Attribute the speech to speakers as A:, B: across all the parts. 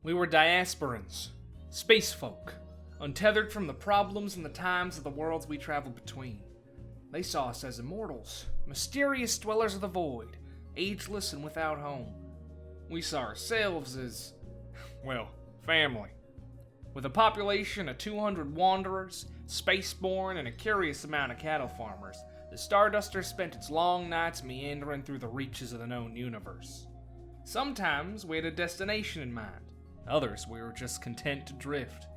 A: We were diasporans, space folk, untethered from the problems and the times of the worlds we traveled between. They saw us as immortals, mysterious dwellers of the void, ageless and without home. We saw ourselves as, well, family. With a population of 200 wanderers, spaceborne, and a curious amount of cattle farmers, the Starduster spent its long nights meandering through the reaches of the known universe. Sometimes we had a destination in mind. Others we were just content to drift.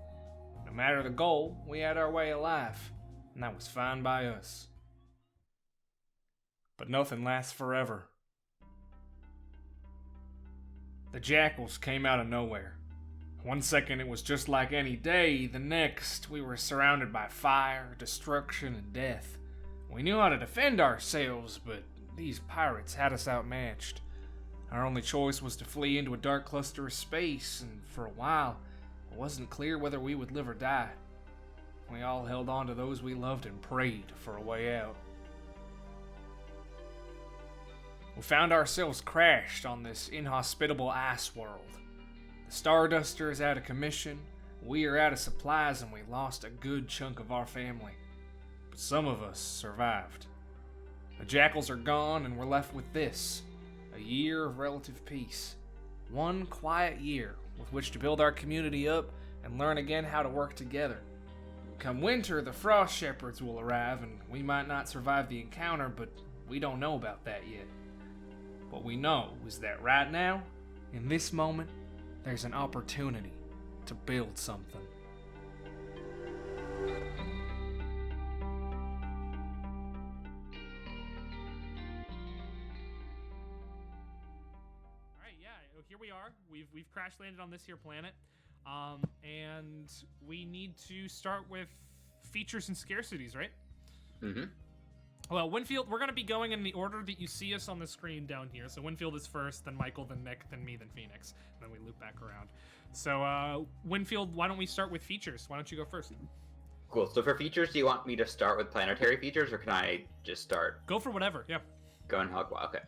A: No matter the goal, we had our way of life, and that was fine by us. But nothing lasts forever. The jackals came out of nowhere. One second it was just like any day, the next we were surrounded by fire, destruction, and death. We knew how to defend ourselves, but these pirates had us outmatched. Our only choice was to flee into a dark cluster of space, and for a while, it wasn't clear whether we would live or die. We all held on to those we loved and prayed for a way out. We found ourselves crashed on this inhospitable ice world. The Starduster is out of commission, we are out of supplies, and we lost a good chunk of our family. But some of us survived. The jackals are gone, and we're left with this. A year of relative peace. One quiet year with which to build our community up and learn again how to work together. Come winter, the Frost Shepherds will arrive, and we might not survive the encounter, but we don't know about that yet. What we know is that right now, in this moment, there's an opportunity to build something. Here we are. We've crash landed on this here planet, and we need to start with features and scarcities, right?
B: Mm-hmm.
A: Well, Winfield, we're gonna be going in the order that you see us on the screen down here. So Winfield is first, then Michael, then Nick, then me, then Phoenix, and then we loop back around. So Winfield, why don't we start with features? Why don't you go first?
B: Cool. So for features, do you want me to start with planetary features, or can I just start?
A: Go for whatever. Yeah.
B: Going hog wild. Okay.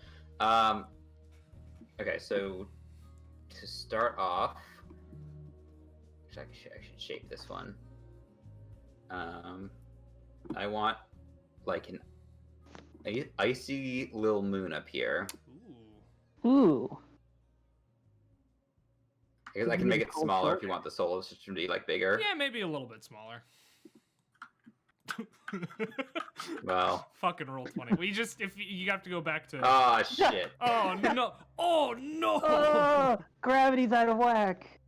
B: Okay. So to start off, I should shape this one. I want like an icy little moon up here.
C: Ooh.
B: I can make it smaller if you want the solar system to be like bigger.
A: Yeah, maybe a little bit smaller.
B: Well,
A: fucking roll 20. If you have to go back to.
B: Oh shit.
A: Oh no! Oh no!
C: Oh, gravity's out of whack.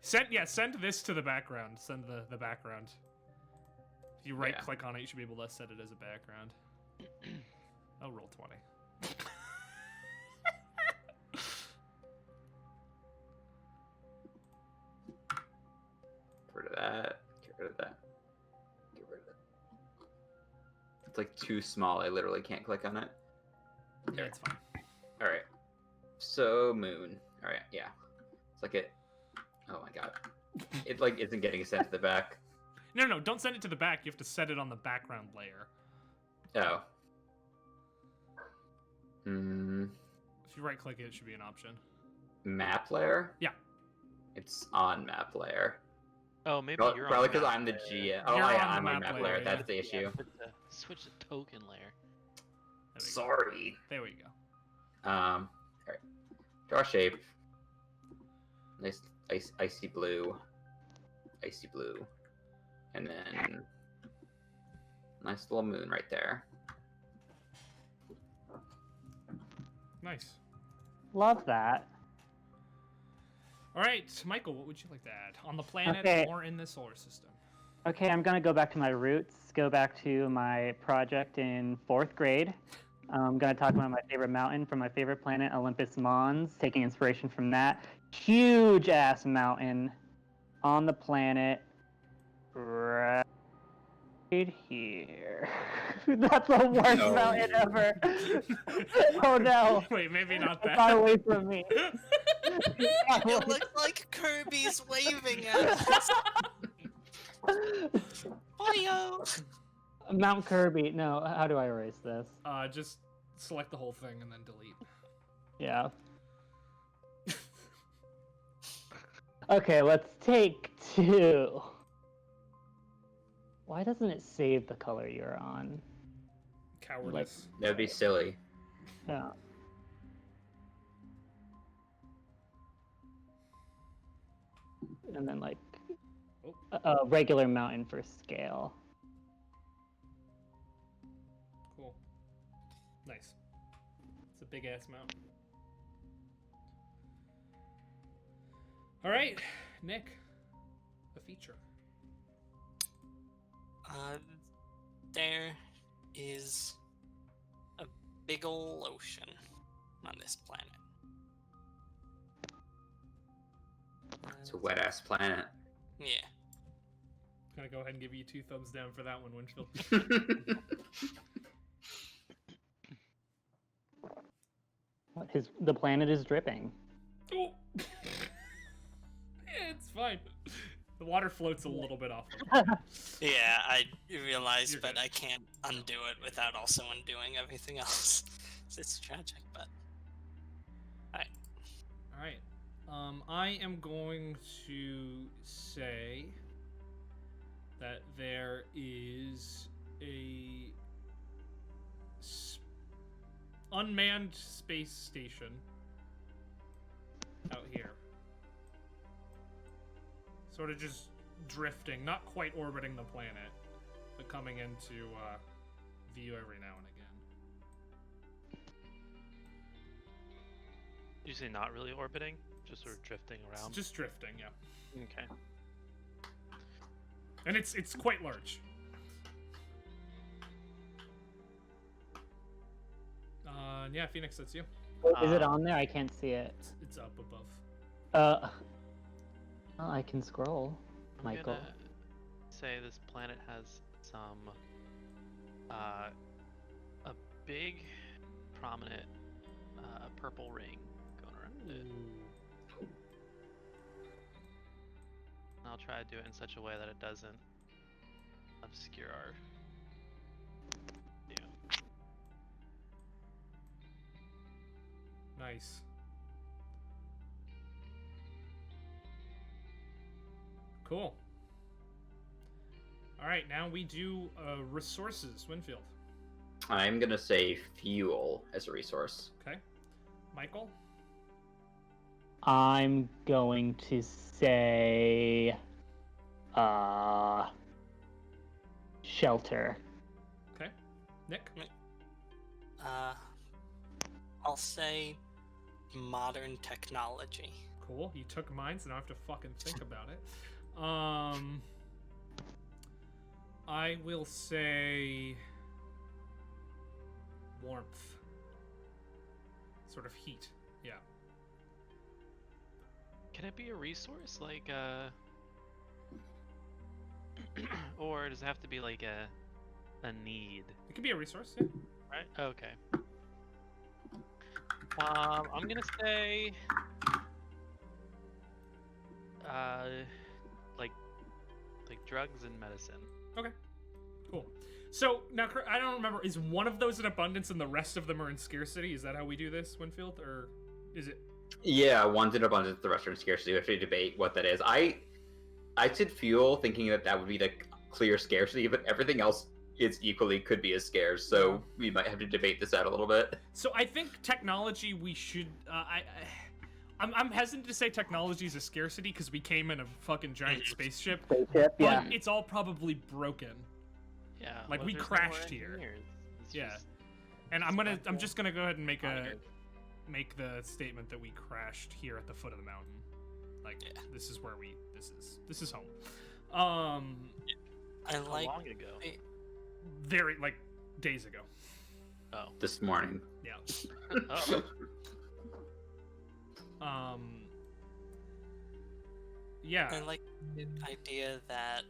A: Send this to the background. Send the background. If you right click on it, you should be able to set it as a background. Oh, roll 20.
B: Get rid of that. Get rid of that. Get rid of that. It's like too small. I literally can't click on it.
A: Yeah, it's fine.
B: All right. So moon. All right. Yeah. It's like it. Oh my god. It like isn't getting sent to the back.
A: No, don't send it to the back. You have to set it on the background layer.
B: Oh. Hmm.
A: If you right click it, it should be an option.
B: Map layer?
A: Yeah.
B: It's on map layer.
D: Oh, maybe you're
B: probably
D: on
B: because I'm the GM. Oh,
A: You're
B: yeah,
A: on
B: I'm
A: the
B: on
A: map
B: map
A: layer,
B: layer.
A: yeah.
B: That's the issue.
D: Switch the token layer.
A: There we go.
B: Sorry.
A: There we go.
B: All right. Draw shape. Nice, icy blue. Icy blue. And then nice little moon right there.
A: Nice.
C: Love that.
A: All right, Michael, what would you like to add on the planet
C: Okay.
A: or in the solar system?
C: Okay, I'm gonna go back to my roots. Go back to my project in 4th grade. I'm gonna talk about my favorite mountain from my favorite planet, Olympus Mons, taking inspiration from that huge ass mountain on the planet right here. That's the worst
B: No.
C: mountain ever. Oh no.
A: Wait, maybe not
C: Far
A: that.
C: away from me.
E: It looks like Kirby's waving at us. Bye-yo.
C: Mount Kirby. No, how do I erase this?
A: Just select the whole thing and then delete.
C: Yeah. Okay, let's take 2. Why doesn't it save the color you're on?
A: Cowardice.
B: That'd be silly.
C: Yeah. And then like a regular mountain for scale.
A: Cool. Nice. It's a big ass mountain. All right, Nick. A feature.
E: There is a big ol' ocean on this planet.
B: It's a wet ass planet.
E: Yeah.
A: Gonna go ahead and give you 2 thumbs down for that one, Winchfield.
C: What, the planet is dripping.
A: Oh. Yeah, it's fine. The water floats a little bit off.
E: Yeah, I realized,
A: You're
E: but
A: good.
E: I can't undo it without also undoing everything else. It's tragic, but
A: All right. I am going to say that there is a unmanned space station out here. Sort of just drifting, not quite orbiting the planet, but coming into view every now and again.
D: You say not really orbiting, just sort of drifting
A: It's
D: around.
A: just drifting, yeah.
D: Okay.
A: And it's quite large. Yeah, Phoenix, that's you.
C: Is it on there? I can't see it.
A: It's up above.
C: Well, I can scroll,
D: I'm
C: Michael.
D: gonna say this planet has some a big prominent purple ring going around it. And I'll try to do it in such a way that it doesn't obscure our view.
A: Nice. Cool. All right, now we do resources. Winfield.
B: I'm gonna say fuel as a resource.
A: Okay. Michael.
C: I'm going to say, shelter.
A: Okay. Nick.
E: I'll say modern technology.
A: Cool. You took mine, so now I have to fucking think about it. I will say warmth. Sort of heat. Yeah.
D: Can it be a resource like or does it have to be like a need?
A: It can be a resource, yeah.
D: Right? Okay. I'm gonna say like drugs and medicine.
A: Okay. Cool. So now I don't remember. Is one of those in abundance and the rest of them are in scarcity? Is that how we do this, Winfield, or is it?
B: Yeah, one's in abundance, the rest are in scarcity. We have to debate what that is. I said fuel, thinking that would be the clear scarcity, but everything else is equally could be as scarce. So we might have to debate this out a little bit.
A: So I think technology we should. I'm hesitant to say technology is a scarcity because we came in a fucking giant spaceship.
C: Spaceship, yeah.
A: But it's all probably broken.
D: Yeah.
A: Like,
D: well,
A: we
D: there's no more
A: crashed here.
D: engineers. It's
A: Yeah.
D: just
A: And I'm just gonna go ahead and make
D: monitors.
A: the statement that we crashed here at the foot of the mountain. Like
E: Yeah.
A: this is where this is home.
E: I
D: How
E: like
D: long ago?
A: Very like days ago.
D: Oh.
B: This morning.
A: Yeah.
D: Oh.
A: Yeah.
E: I like the idea that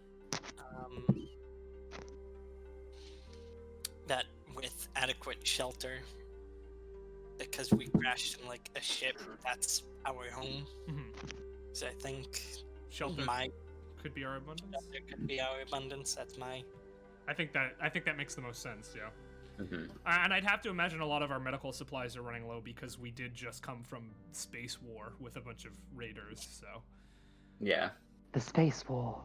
E: that with adequate shelter, because we crashed in like a ship, that's our home.
A: Mhm.
E: So I think
A: Shelter
E: my
A: could be our abundance.
E: shelter could be our abundance. That's my
A: I think that makes the most sense. Yeah.
B: Mm-hmm.
A: And I'd have to imagine a lot of our medical supplies are running low because we did just come from space war with a bunch of raiders. So,
B: Yeah.
C: The space war.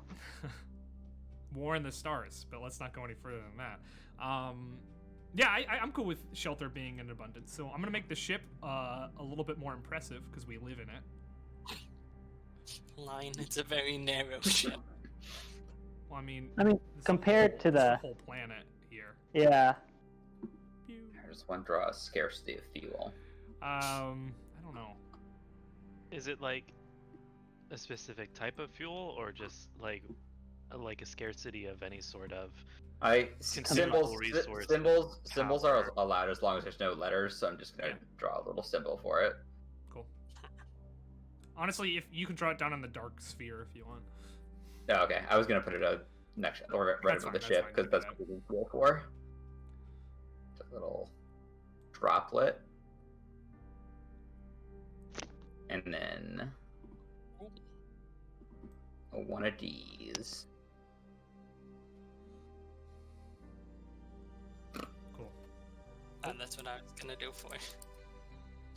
F: War in the stars, but let's not go any further than that. Yeah, I'm cool with shelter being in abundance, so I'm gonna make the ship a little bit more impressive because we live in it.
E: Line, it's a very narrow ship.
F: Well, I mean,
C: compared to the
F: whole planet here.
C: Yeah.
B: I just want to draw a scarcity of fuel.
F: I don't know.
D: Is it like a specific type of fuel, or just like a scarcity of any sort of
B: Symbols
D: resource?
B: Symbols are allowed as long as there's no letters, so I'm just gonna draw a little symbol for it.
F: Cool. Honestly, if you can draw it down on the dark sphere if you want.
B: Oh, okay. I was gonna put it next or right above the ship because that's what we go for. A little droplet, and then one of these.
F: Cool.
E: And that's what I was gonna do for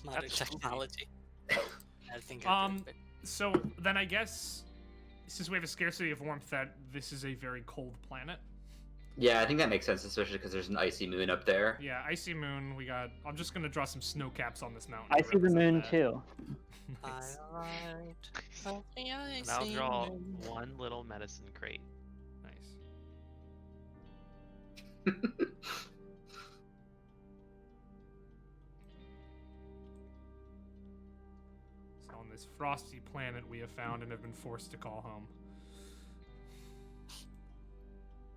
E: modern
D: That's spooky.
E: technology. I think I did, but
F: So then I guess, since we have a scarcity of warmth, that this is a very cold planet.
B: Yeah, I think that makes sense, especially because there's an icy moon up there.
F: Yeah, icy moon. I'm just gonna draw some snow caps on this mountain.
C: I
F: to
C: see the
F: represent
C: moon
F: that.
C: too.
F: Nice.
D: And I'll draw one little medicine crate.
F: Nice. So on this frosty planet we have found and have been forced to call home.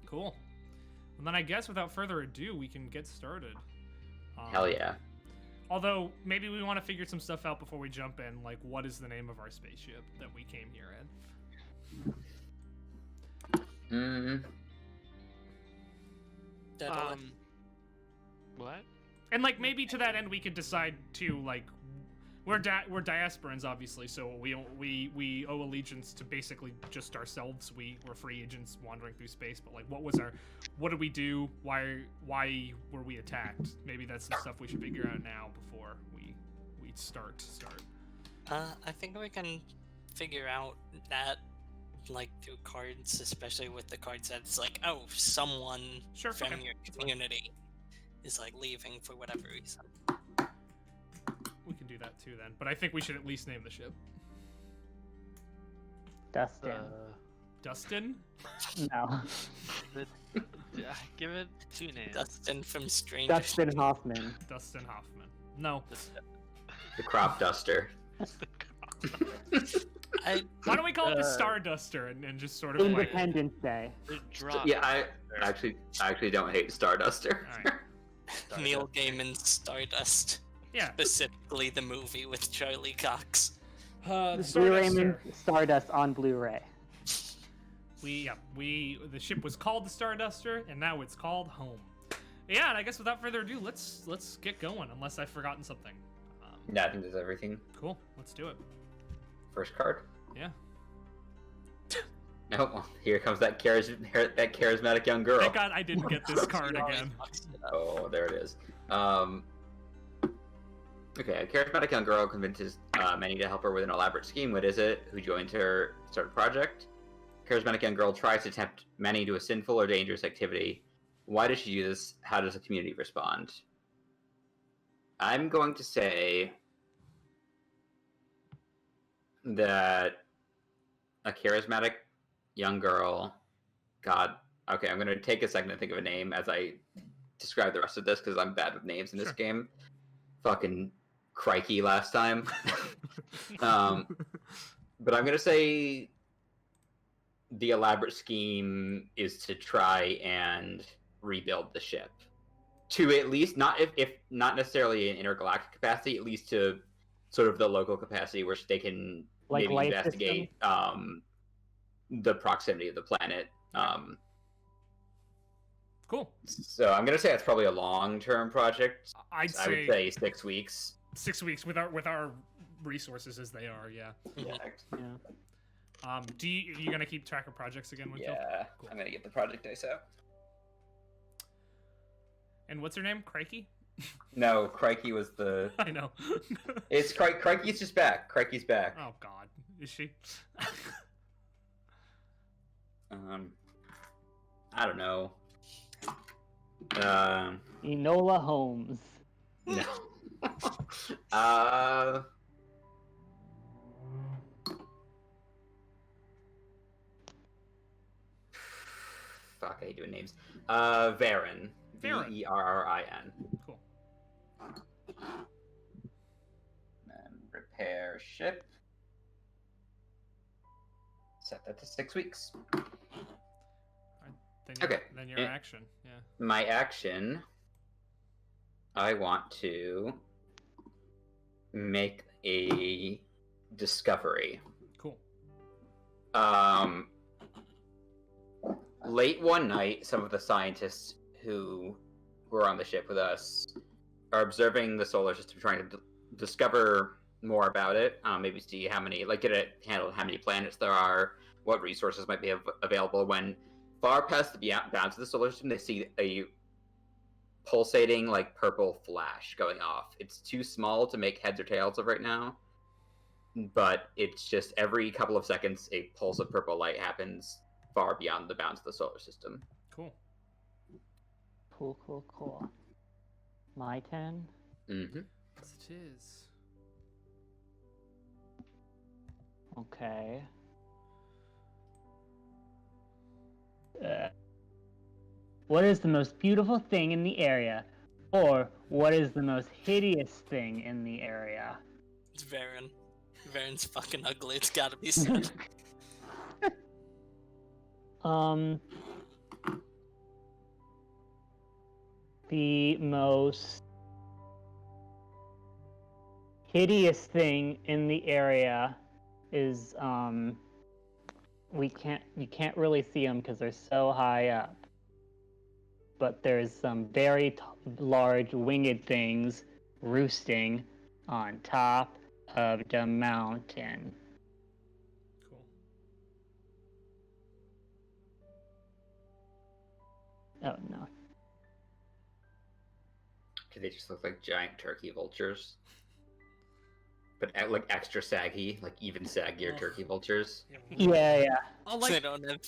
F: Cool. And then I guess without further ado, we can get started.
B: Hell yeah.
F: Although, maybe we want to figure some stuff out before we jump in, like what is the name of our spaceship that we came here in?
D: What?
F: And like maybe to that end we could decide to like we're diasporans obviously, so we owe allegiance to basically just ourselves. We're free agents wandering through space, but like what did we do? Why were we attacked? Maybe that's some stuff we should figure out now before we start.
E: I think we can figure out that like through cards, especially with the cards that's like, oh, someone
F: Sure,
E: from
F: okay.
E: your community is like leaving for whatever reason.
F: We can do that too then, but I think we should at least name the ship.
C: Dustin.
F: Dustin?
C: No.
D: Give it 2 names.
E: Dustin from Stranger
C: Dustin Hoffman.
F: Dustin Hoffman. No.
B: The crop duster.
E: I
F: Why don't we call it the Star Duster and just sort of like...
C: Independence Day.
D: Drop.
B: Yeah, I actually don't hate Starduster.
F: Alright.
E: Neil Gaiman's Stardust,
F: Yeah.
E: specifically the movie with Charlie Cox.
F: The
C: Blue
F: Starduster.
C: Raymond Stardust on Blu-ray.
F: The ship was called the Starduster, and now it's called home. Yeah, and I guess without further ado, let's get going. Unless I've forgotten something.
B: Yeah, I think that's everything.
F: Cool. Let's do it.
B: First card.
F: Yeah.
B: Oh, well, here comes that charismatic young girl.
F: Thank God I didn't get this card
E: He always
F: again.
E: fucks it up.
B: Oh, there it is. Okay, a charismatic young girl convinces Manny to help her with an elaborate scheme. What is it? Who joins her to start a project? Charismatic young girl tries to tempt Manny to a sinful or dangerous activity. Why does she do this? How does the community respond? I'm going to say that a charismatic young girl. God. Okay, I'm going to take a second to think of a name as I describe the rest of this because I'm bad with names in this game. Fucking crikey last time. But I'm going to say the elaborate scheme is to try and rebuild the ship. To at least, not if not necessarily in intergalactic capacity, at least to sort of the local capacity where they can
C: Like
B: maybe
C: life
B: investigate the proximity of the planet.
F: Cool.
B: So I'm gonna say it's probably a long-term project.
F: I'd
B: I would say 6 weeks.
F: 6 weeks with our resources as they are. Yeah.
B: Yeah.
C: Yeah.
F: You gonna keep track of projects again, Winfield?
B: Yeah.
F: Cool.
B: I'm gonna get the project dice out.
F: And what's her name? Crikey?
B: No, Crikey was the.
F: I know.
B: It's Crikey's just back. Crikey's back.
F: Oh God, is she?
B: I don't know.
C: Enola Holmes.
B: No. Fuck, I hate doing names. Varen.
F: Varen.
B: Verrin.
F: Cool.
B: And repair ship. Set that to 6 weeks.
F: Then your action. Yeah.
B: My action. I want to make a discovery.
F: Cool.
B: Late one night, some of the scientists who were on the ship with us are observing the solar system, trying to discover more about it. Maybe see how many, get a handle on how many planets there are, what resources might be available. When far past the bounds of the solar system, they see a pulsating, purple flash going off. It's too small to make heads or tails of right now, but it's just every couple of seconds a pulse of purple light happens far beyond the bounds of the solar system.
F: Cool.
C: Cool. My turn?
B: Mm-hmm.
F: Yes, it is.
C: Okay. What is the most beautiful thing in the area? Or what is the most hideous thing in the area?
E: It's Varen. Varen's fucking ugly. It's gotta be said.
C: The most hideous thing in the area is you can't really see them because they're so high up. But there's some very large winged things roosting on top of the mountain.
F: Cool.
C: Oh no.
B: Do they just look like giant turkey vultures? But extra saggy, even saggier turkey vultures.
C: Yeah.
F: Oh,
E: They don't have.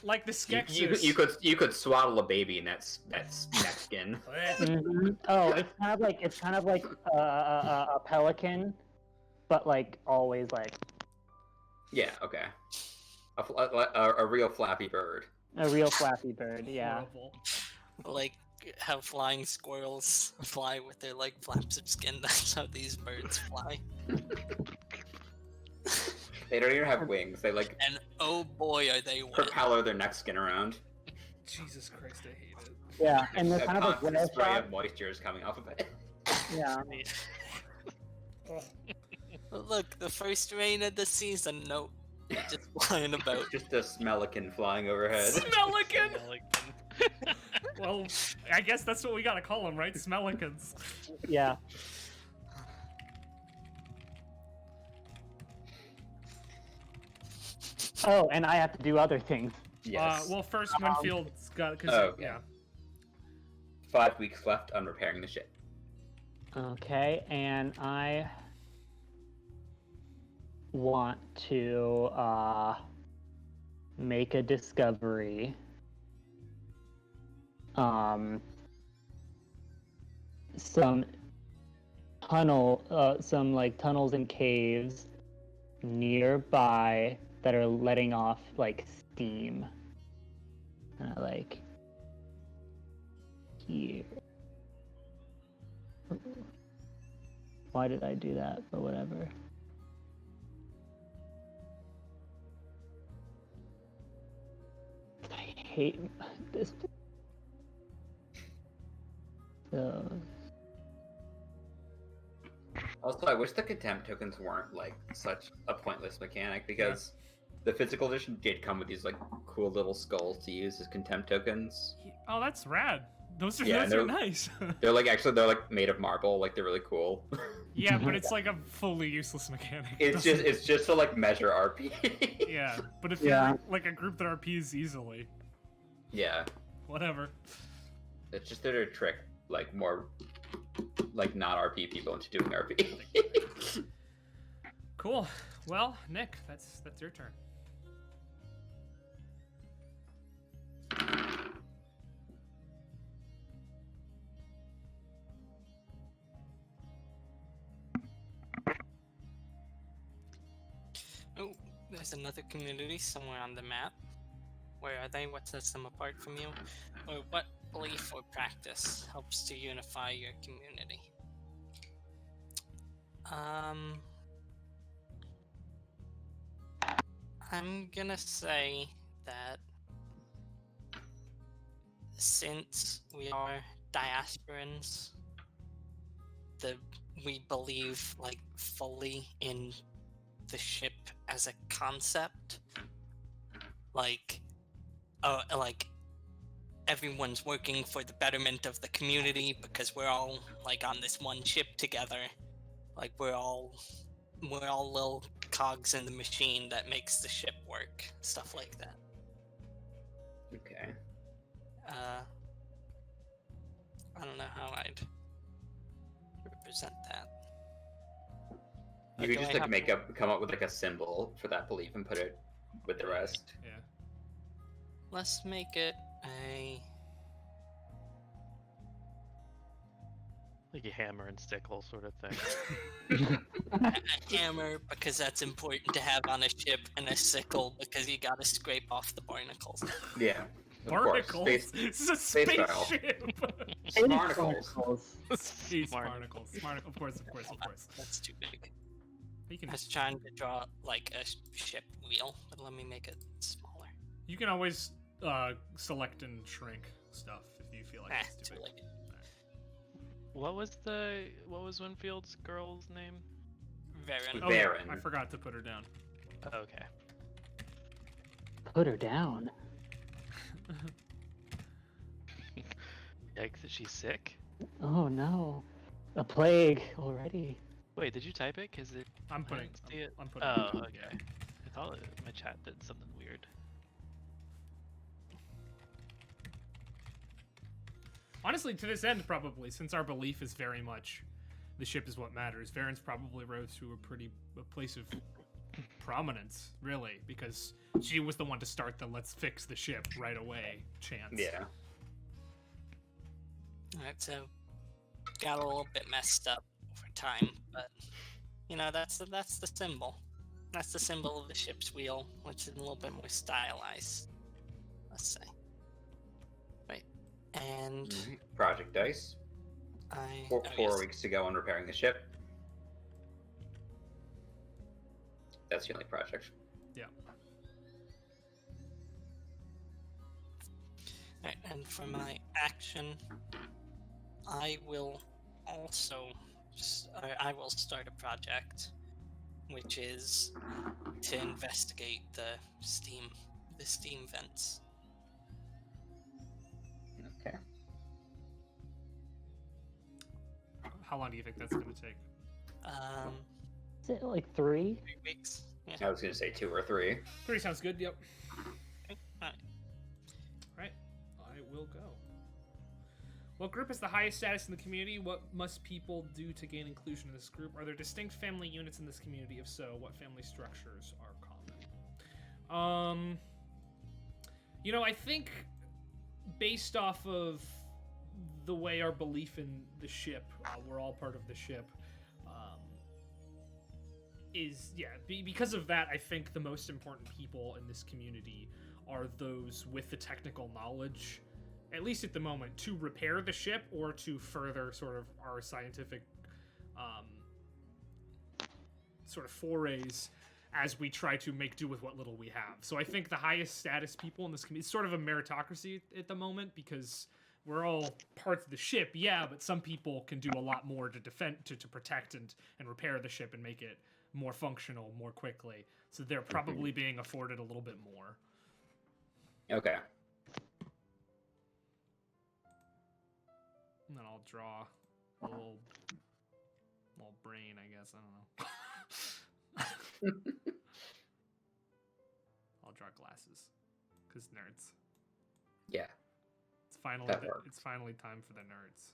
F: like the Skeksis.
B: You could swaddle a baby in that neck skin.
C: Mm-hmm. Oh, it's kind of like a pelican, but always
B: Yeah, okay. A real flappy bird.
C: a real flappy bird. Yeah.
F: Horrible.
E: Like how flying squirrels fly with their flaps of skin. That's how these birds fly.
B: They don't even have wings. They
E: And oh boy, are they wet.
B: propeller their neck skin around.
F: Jesus Christ, I hate it.
C: Yeah, and they're
B: A
C: kind of like
B: constant spray
C: whale
B: of moisture is coming off of it.
C: Yeah.
E: Look, the first rain of the season. Nope. They're just flying about.
B: Just a Smellican flying overhead.
F: Smellican! Well, I guess that's what we gotta call them, right? Smellicans.
C: Yeah. Oh, and I have to do other things.
B: Yes.
F: Well, first Winfield's got, cause
B: Okay.
F: yeah.
B: 5 weeks left on repairing the ship.
C: Okay, and I want to make a discovery. Some tunnels and caves nearby that are letting off steam. Here. Why did I do that? But whatever. I hate this. So.
B: Also, I wish the contempt tokens weren't such a pointless mechanic, because the physical edition did come with these cool little skulls to use as contempt tokens.
F: Oh, that's rad. Those are
B: Yeah,
F: those are nice.
B: They're they're made of marble, they're really cool.
F: Yeah, but it's a fully useless mechanic.
B: It's just to measure RP.
F: Yeah, but if
C: Yeah.
F: you're a group that RPs easily,
B: Yeah.
F: whatever.
B: It's just their trick, more not RP people into doing RP.
F: Cool. Well, Nick, that's your turn.
E: Oh, there's another community somewhere on the map. Where are they? What sets them apart from you? Or what belief or practice helps to unify your community? I'm gonna say that since we are diasporans, we believe like fully in the ship as a concept. Like everyone's working for the betterment of the community because we're all like on this one ship together. Like we're all little cogs in the machine that makes the ship work. Stuff like that.
B: Okay.
E: I don't know how I'd represent that.
B: You
E: Or
B: could
E: do
B: just
E: I
B: like
E: have-
B: come up with like a symbol for that belief and put it with the rest.
F: Yeah.
E: Let's make it a
D: Like a hammer and sickle sort of thing.
E: hammer because that's important to have on a ship, and a sickle because you gotta scrape off the barnacles.
B: Yeah. Of course.
F: Barnacles.
B: Space,
F: This is a
B: space battle.
F: spaceship.
B: Smarticles.
F: Space
D: Smart.
F: barnacles. Of course.
E: That's too big.
F: You
E: I
F: can
E: was trying to draw like a ship wheel, but let me make it smaller.
F: you can always select and shrink stuff if you feel like it's too
E: Too
F: big.
E: late.
D: What was Winfield's girl's name?
E: Very
F: Oh,
B: Varen.
F: I forgot to put her down.
D: Okay.
C: Put her down.
D: Yikes, is she sick?
C: Oh no. A plague already.
D: Wait, did you type it? Cause it.
F: I'm
D: I
F: putting.
D: didn't see it.
F: I'm putting.
D: Oh,
F: it.
D: okay. I thought my chat did something weird.
F: Honestly, to this end, probably, since our belief is very much the ship is what matters, Varen's probably rose to a place of prominence, really, because she was the one to start the let's fix the ship right away chance.
B: Yeah.
E: Alright, so got a little bit messed up over time, but you know that's the symbol. That's the symbol of the ship's wheel, which is a little bit more stylized. Let's say. Right. And
B: Project Dice. Four
E: yes.
B: weeks to go on repairing the ship. That's the only project.
E: Alright, and for my action, I will also I will start a project, which is to investigate the steam vents.
B: Okay.
F: How long do you think that's going to take?
C: Is it like 3?
E: 3 weeks. Yeah.
B: I was gonna say 2 or 3.
F: 3 sounds good. Yep.
E: Okay. Alright.
F: Right. I will go. What group has the highest status in the community? What must people do to gain inclusion in this group? Are there distinct family units in this community? If so, what family structures are common? You know, I think based off of the way our belief in the ship, we're all part of the ship, because of that, I think the most important people in this community are those with the technical knowledge, at least at the moment, to repair the ship or to further sort of our scientific sort of forays as we try to make do with what little we have. So I think the highest status people in this community, it's sort of a meritocracy at the moment because we're all parts of the ship, yeah, but some people can do a lot more to defend, to protect and repair the ship and make it more functional more quickly. So they're probably being afforded a little bit more.
B: Okay.
F: And then I'll draw a little brain, I guess. I don't know. I'll draw glasses, cause nerds.
B: Yeah.
F: It's
B: That works.
F: it's finally time for the nerds.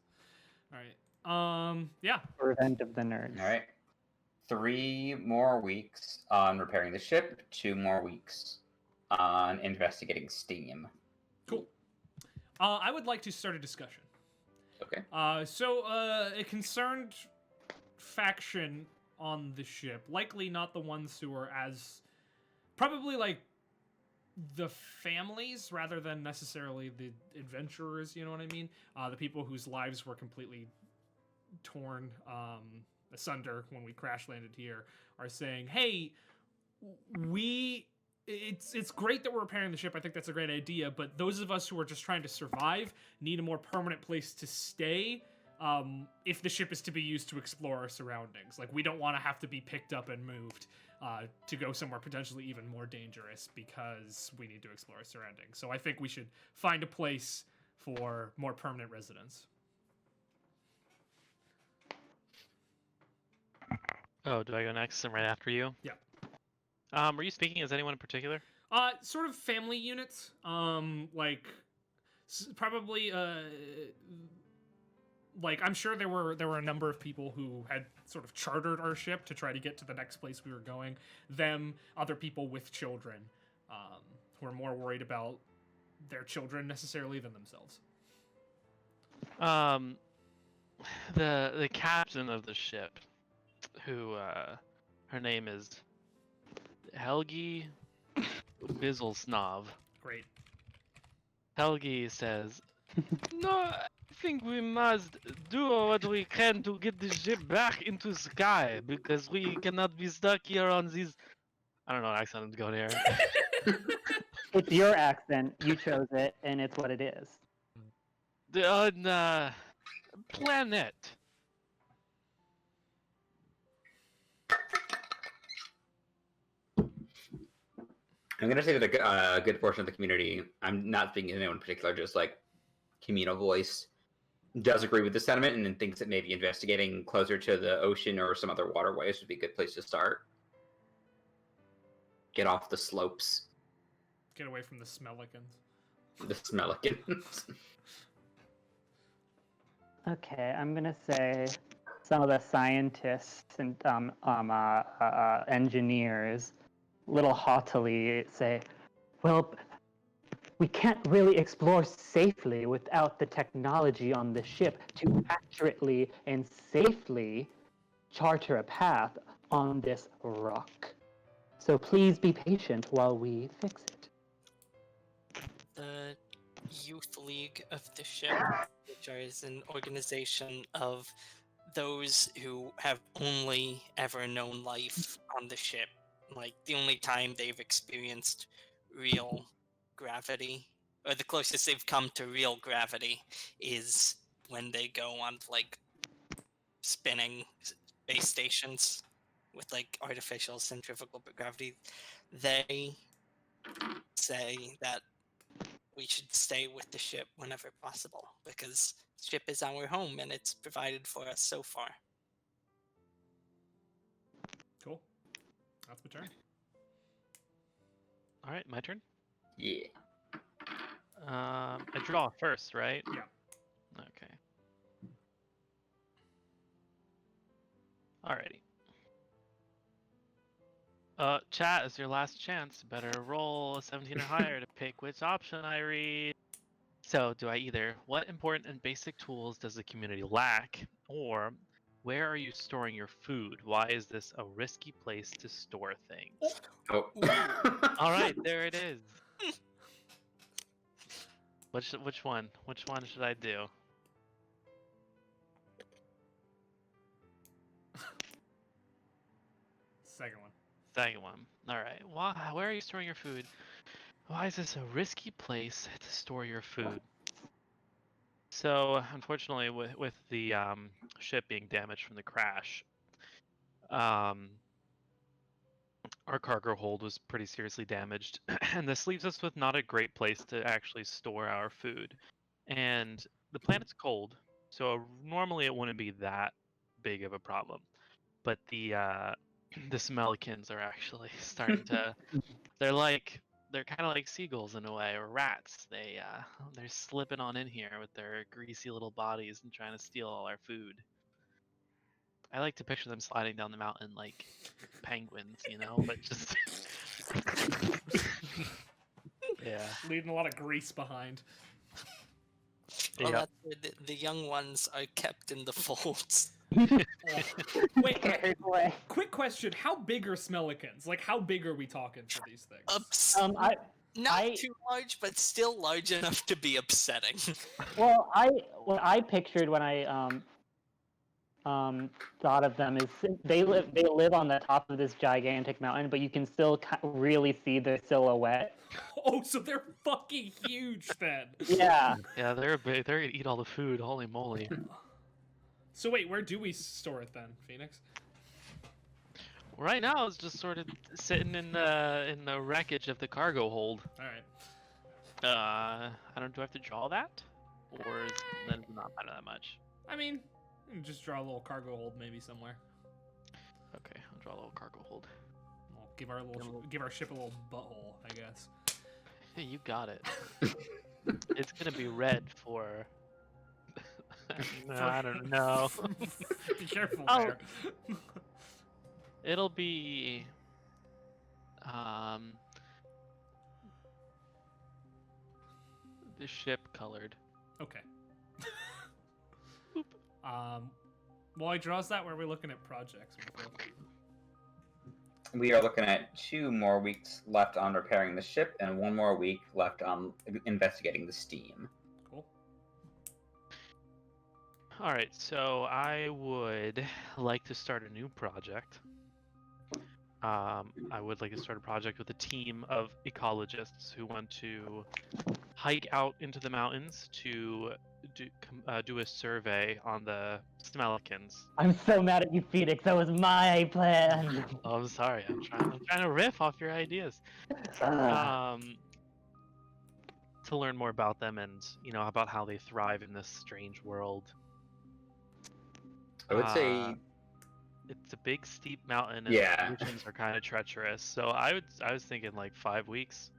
F: All right. Yeah.
C: Revenge of the Nerds.
B: All right. 3 more weeks on repairing the ship. 2 more weeks on investigating steam.
F: Cool. I would like to start a discussion.
B: Okay.
F: So a concerned faction on the ship, likely not the ones who are as probably like the families rather than necessarily the adventurers. You know what I mean? The people whose lives were completely torn asunder when we crash landed here are saying, "Hey, it's great that we're repairing the ship. I think that's a great idea. But those of us who are just trying to survive need a more permanent place to stay. If the ship is to be used to explore our surroundings, like we don't want to have to be picked up and moved to go somewhere potentially even more dangerous because we need to explore our surroundings. So I think we should find a place for more permanent residence."
D: Oh, do I go next and right after you?
F: Yeah.
D: Were you speaking as anyone in particular?
F: Sort of family units. Like probably like I'm sure there were a number of people who had sort of chartered our ship to try to get to the next place we were going. Them, other people with children, who are more worried about their children necessarily than themselves.
D: The captain of the ship, who her name is Helgi Bizzlesnov.
F: Great.
D: Helgi says, "No, I think we must do what we can to get the ship back into sky because we cannot be stuck here on these." I don't know what accent to go there.
C: It's your accent. You chose it, and it's what it is.
D: The planet.
B: I'm gonna say that a good portion of the community, I'm not speaking to anyone in particular, just like communal voice, does agree with this sentiment and thinks that maybe investigating closer to the ocean or some other waterways would be a good place to start. Get off the slopes.
F: Get away from the Smellicans.
B: The Smellicans.
C: Okay, I'm gonna say some of the scientists and engineers, little haughtily, say, "Well, we can't really explore safely without the technology on the ship to accurately and safely charter a path on this rock. So please be patient while we fix it."
E: The Youth League of the ship, which is an organization of those who have only ever known life on the ship. Like, the only time they've experienced real gravity, or the closest they've come to real gravity, is when they go on, like, spinning space stations with, like, artificial centrifugal gravity. They say that we should stay with the ship whenever possible, because the ship is our home and it's provided for us so far.
F: Cool. That's my turn.
D: All right, my turn.
B: Yeah.
D: I draw first, right?
F: Yeah.
D: Okay. Alrighty. Chat is your last chance. Better roll a 17 or higher to pick which option I read. So, do I either, what important and basic tools does the community lack? Or, where are you storing your food? Why is this a risky place to store things?
B: Oh.
D: Alright, there it is. Which one? Which one should I do?
F: Second one.
D: Second one. Alright. Where are you storing your food? Why is this a risky place to store your food? So, unfortunately, with the ship being damaged from the crash, our cargo hold was pretty seriously damaged, and this leaves us with not a great place to actually store our food. And the planet's cold, so normally it wouldn't be that big of a problem. But the Smellicans are actually starting to. They're kind of like seagulls in a way, or rats. They're slipping on in here with their greasy little bodies and trying to steal all our food. I like to picture them sliding down the mountain like penguins, you know, but just yeah.
F: Leaving a lot of grease behind.
E: Well,
D: Yeah.
E: the young ones are kept in the folds
A: Wait,
C: Carried away.
A: quick question: how big are Smellicans? Like, how big are we talking for these things?
E: Not too large, but still large enough to be upsetting.
C: What I pictured when I thought of them is they live on the top of this gigantic mountain, but you can still really see their silhouette.
A: Oh, so they're fucking huge then.
C: Yeah.
D: Yeah, they're big. They're gonna eat all the food. Holy moly!
A: So wait, where do we store it then, Phoenix?
D: Right now, it's just sort of sitting in the wreckage of the cargo hold.
A: All right.
D: I don't. Do I have to draw that, or is that not matter that much?
A: I mean, you can just draw a little cargo hold maybe somewhere.
D: Okay, I'll draw a little cargo hold.
A: We'll give our ship a little butthole, I guess.
D: Hey, you got it. It's gonna be red for. No, I don't know.
A: Be careful
D: Oh.
A: there.
D: It'll be. The ship colored.
A: Okay. While he draws that, where are we looking at projects?
B: We are looking at 2 more weeks left on repairing the ship and 1 more week left on investigating the steam.
A: Cool.
D: All right, so I would like to start a new project. I would like to start a project with a team of ecologists who want to hike out into the mountains to do a survey on the Smellicans.
C: I'm so mad at you, Phoenix. That was my plan.
D: Oh, I'm sorry. I'm trying to riff off your ideas.
C: Ah.
D: To learn more about them and about how they thrive in this strange world.
B: I would say
D: It's a big steep mountain, and
B: Yeah.
D: the conditions are kind of treacherous. So I was thinking like 5 weeks.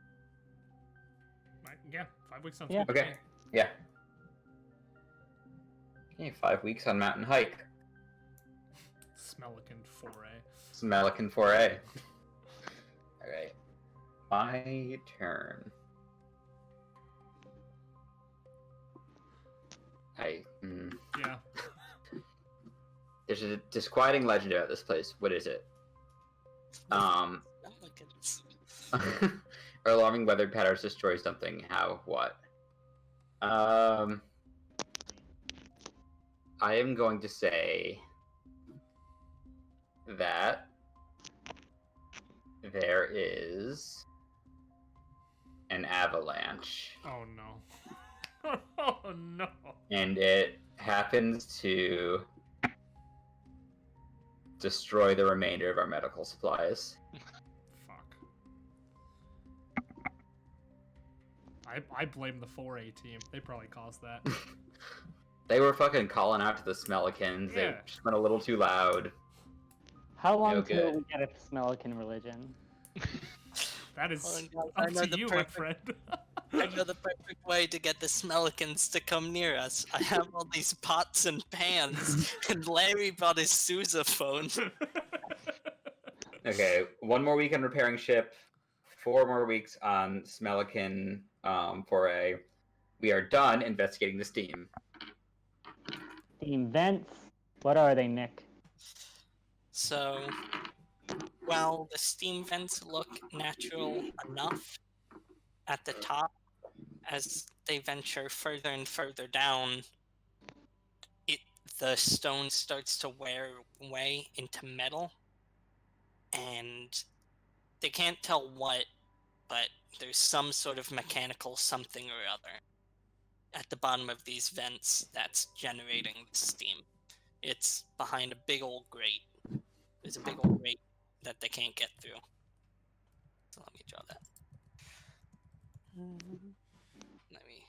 A: Yeah, 5 weeks sounds
C: Yeah.
A: good. to
B: Okay.
A: me.
B: Yeah. Okay, 5 weeks on mountain hike.
A: Smellican foray.
B: Smellican foray. Alright. My turn.
A: Yeah.
B: There's a disquieting legend about this place. What is it?
E: Smellicans.
B: Our alarming weather patterns destroy something. How? What? I am going to say that there is an avalanche,
A: Oh no. Oh no.
B: and it happens to destroy the remainder of our medical supplies.
A: Fuck. I blame the 4A team. They probably caused that.
B: They were fucking calling out to the Smellicans. They
A: Yeah.
B: just went a little too loud.
C: How long
B: No
C: till
B: good.
C: we get a Smellican religion?
A: That is
E: Hold on, guys, I know
A: up to
E: the
A: you, my
E: perfect-
A: friend.
E: I know the perfect way to get the Smellicans to come near us. I have all these pots and pans, and Larry brought his sousaphone.
B: Okay, 1 more week on repairing ship, 4 more weeks on Smellican foray. We are done investigating the steam.
C: Steam vents. What are they, Nick?
E: So, while the steam vents look natural enough at the top, as they venture further and further down, the stone starts to wear away into metal, and they can't tell what, but there's some sort of mechanical something or other at the bottom of these vents that's generating the steam. It's behind a big old grate. There's a big old grate that they can't get through. So let me draw that. Let me.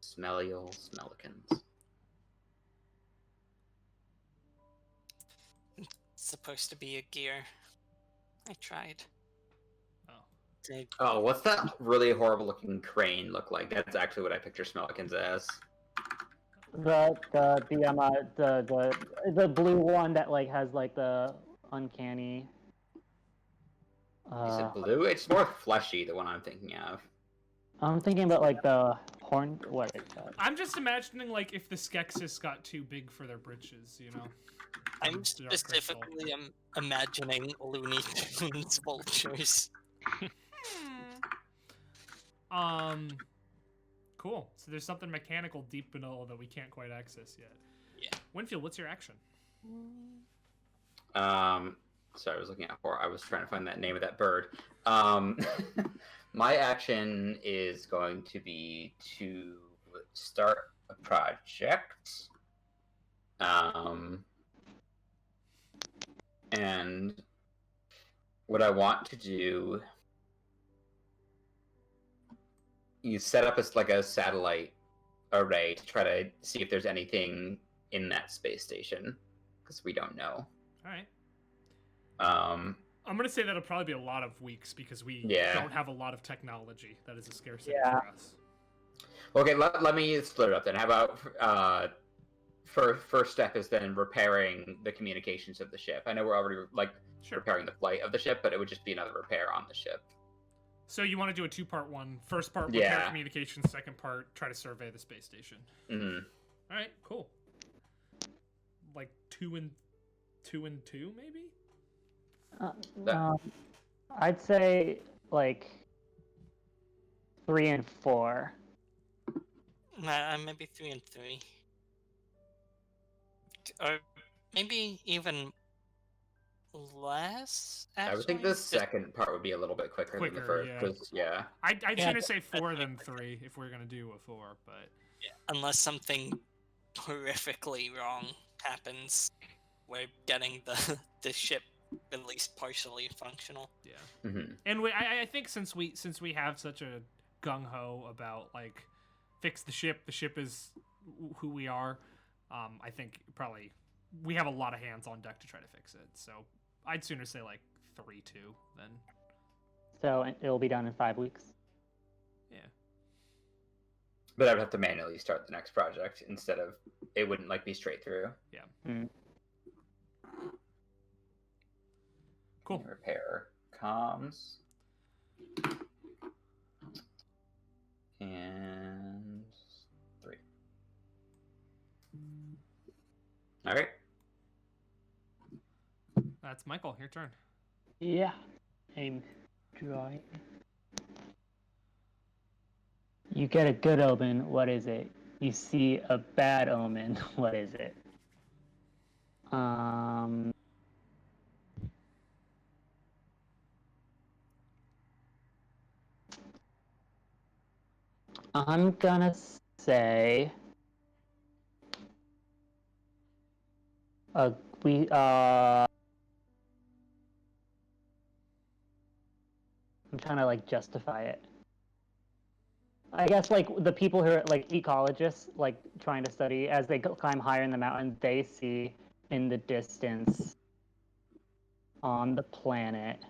B: Smelly old Smellicans.
E: It's supposed to be a gear. I tried.
A: Oh.
E: They-
B: Oh, what's that really horrible looking crane look like? That's actually what I picture Smellicans as.
C: The blue one that like has like the uncanny.
B: Is it blue? It's more fleshy, the one I'm thinking of.
C: I'm thinking about like the horn. What is that?
F: I'm just imagining like if the Skeksis got too big for their britches, you know.
E: I'm
F: Dark Crystal.
E: specifically imagining Looney Tunes vultures.
F: Cool. So there's something mechanical deep below that we can't quite access yet.
E: Yeah.
F: Winfield, what's your action?
B: Sorry, I was looking I was trying to find that name of that bird. My action is going to be to start a project. And what I want to do, you set up as like a satellite array to try to see if there's anything in that space station, because we don't know.
F: All right.
B: Um,
F: I'm gonna say that'll probably be a lot of weeks because we
B: Yeah.
F: don't have a lot of technology. That is a scarcity
C: Yeah.
F: for us.
B: Okay, let me split it up then. How about first step is then repairing the communications of the ship. I know we're already like
F: Sure.
B: repairing the flight of the ship, but it would just be another repair on the ship.
F: So you want to do a two-part one. First part, repair
B: Yeah.
F: communications. Second part, try to survey the space station.
B: Hmm.
F: All right, cool. Like two and two, maybe.
C: I'd say like 3 and 4.
E: Maybe 3 and 3. Or maybe even less.
B: I would think
E: actually.
B: the second part would be a little bit quicker than the
F: Quicker,
B: first.
F: yeah.
B: 'Cause, yeah.
F: I'd
C: Yeah.
F: sooner say 4 than 3 if we're gonna do a 4, but
E: Unless something horrifically wrong happens, we're getting the ship at least partially functional.
F: yeah.
B: Hmm.
F: And I think since we have such a gung ho about like fix the ship is who we are. I think probably we have a lot of hands on deck to try to fix it. So I'd sooner say like 3-2 than
C: So it'll be done in 5 weeks.
F: yeah.
B: But I would have to manually start the next project instead of it wouldn't like be straight through.
F: Cool.
B: Repair comms. And 3. All right.
F: That's Michael. Your turn.
C: Yeah. I'm drawing. You get a good omen. What is it? You see a bad omen. What is it? I'm gonna say we I'm trying to like justify it. I guess like the people who are like ecologists, like trying to study as they climb higher in the mountain, they see in the distance on the planet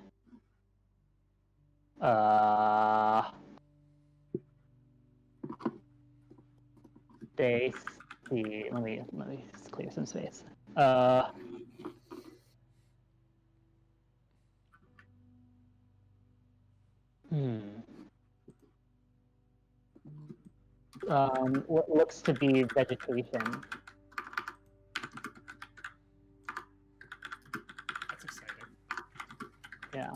C: they see. Let me just clear some space. What looks to be vegetation.
F: That's exciting.
C: Yeah.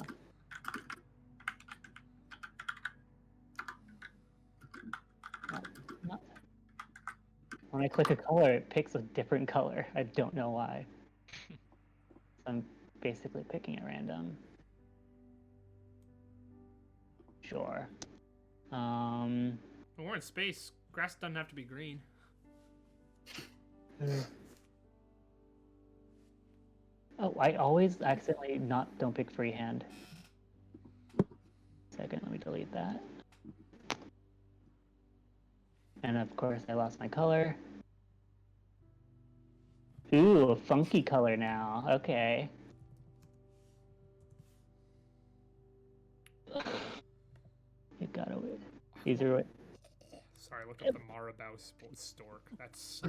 C: When I click a color, it picks a different color. I don't know why. I'm basically picking at random. Sure.
F: When we're in space, grass doesn't have to be green.
C: Oh, I always accidentally don't pick freehand. Second, let me delete that. And of course, I lost my color. Ooh, a funky color now. Okay. It got away. These are what.
F: Sorry, look up the Marabou stork. That's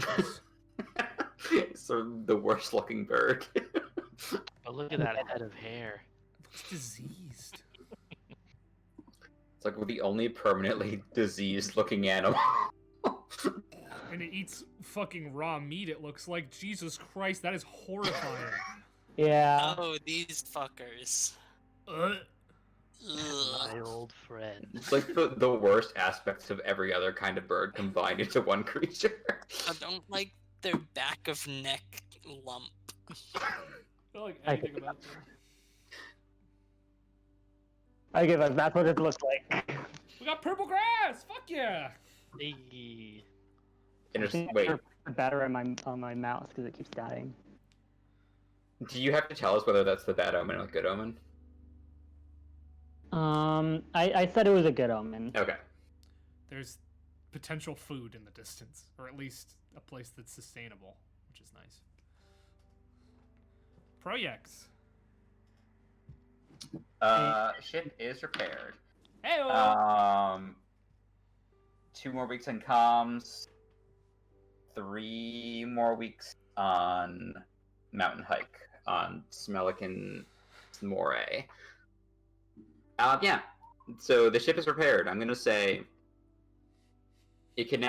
B: So the worst looking bird.
D: But look at that head of hair.
F: looks diseased.
B: It's like we're the only permanently diseased looking animal.
F: And it eats fucking raw meat, it looks like. Jesus Christ, that is horrifying.
C: Yeah.
E: Oh, these fuckers.
F: Ugh.
E: Ugh.
D: My old friend.
B: It's like the worst aspects of every other kind of bird combined into one creature.
E: I don't like their back of neck lump.
F: I don't like anything about them.
C: I give up. That's what it looks like.
F: We got purple grass! Fuck yeah!
D: Hey.
B: Wait,
C: Better on my mouse because it keeps dying.
B: do you have to tell us whether that's the bad omen or the good omen?
C: I said it was a good omen.
B: Okay.
F: There's potential food in the distance, or at least a place that's sustainable, which is nice. Projects.
B: Ship is repaired.
F: Hey,
B: 2 more weeks on comms. 3 more weeks on mountain hike on Smellicans Moray. Yeah. So the ship is repaired. I'm gonna say it can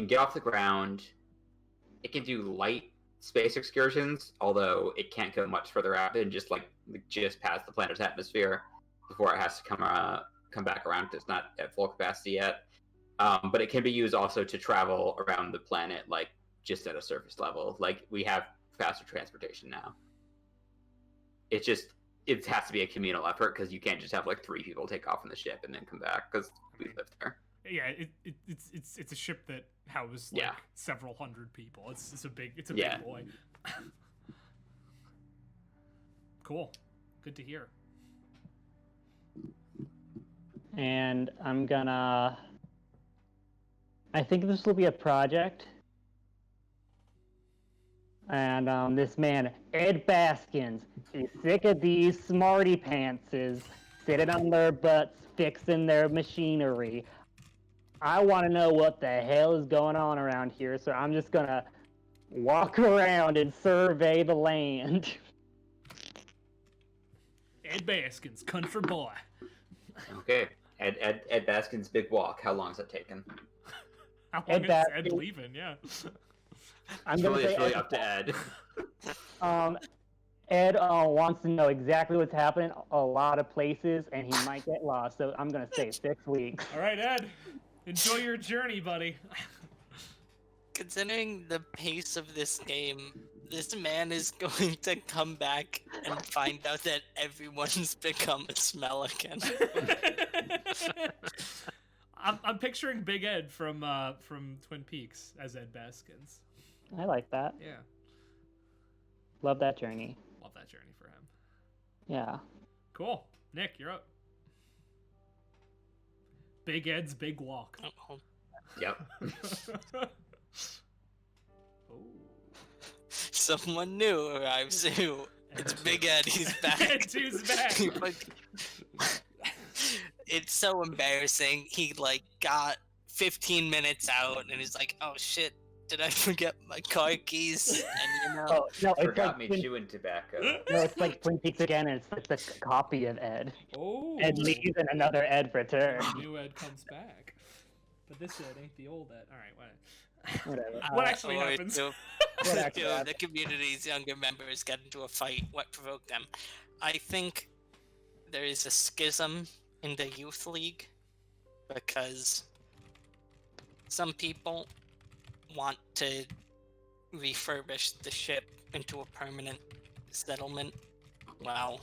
B: get off the ground. It can do light space excursions, although it can't go much further out than just past the planet's atmosphere before it has to come back around. It's not at full capacity yet. But it can be used also to travel around the planet, like just at a surface level. Like we have faster transportation now. It has to be a communal effort because you can't just have 3 people take off on the ship and then come back because we live there.
F: yeah, it's a ship that housed several hundred people. It's a big boy. Cool, good to hear.
C: And I think this will be a project. And this man, Ed Baskins, he's sick of these smarty pantses sitting on their butts fixing their machinery. I want to know what the hell is going on around here, so I'm just gonna walk around and survey the land.
F: Ed Baskins, country boy.
B: Okay. Ed Baskin's big walk. How long is that taken?
F: How long is Ed leaving? Yeah.
C: I'm gonna say
B: It's really
C: Ed,
B: up to Ed.
C: Ed wants to know exactly what's happening a lot of places, and he might get lost. So I'm gonna say 6 weeks.
F: All right, Ed. Enjoy your journey, buddy.
E: Considering the pace of this game, this man is going to come back and find out that everyone's become a Smellican.
F: I'm picturing Big Ed from Twin Peaks as Ed Baskins.
C: I like that.
F: Yeah,
C: Love that journey.
F: love that journey for him.
C: Yeah.
F: Cool. Nick, you're up. Big Ed's big walk.
E: Oh, hold-
B: Yep.
F: Oh.
E: Someone new arrives who it's Big Ed, he's back.
F: Ed 2's back.
E: It's so embarrassing. He got 15 minutes out and he's like, oh shit, did I forget my car keys? And
C: Oh no, it's
B: Forgot
C: like
B: me
C: Twin,
B: chewing tobacco.
C: no, it's like Twin Peaks again, and it's like the copy of Ed.
F: Oh.
C: Ed leaves and another Ed returns.
F: New Ed comes back. But this Ed ain't the old Ed. All right, what?
C: Whatever.
F: What actually
E: or
F: happens?
E: Two,
C: What actually
E: two of
C: happens?
E: the community's younger members get into a fight. What provoked them? I think there is a schism in the youth league because some people want to refurbish the ship into a permanent settlement, while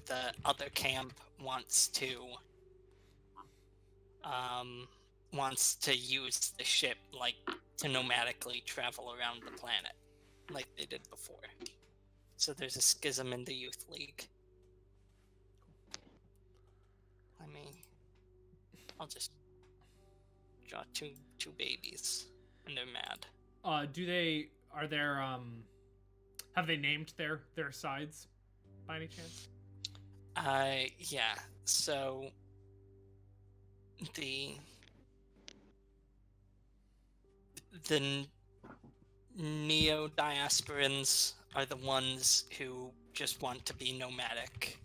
E: the other camp wants to use the ship to nomadically travel around the planet like they did before. So there's a schism in the youth league. I'll just draw two babies and they're mad.
F: Have they named their sides by any chance?
E: Yeah. So the the neo-diasporans are the ones who just want to be nomadic,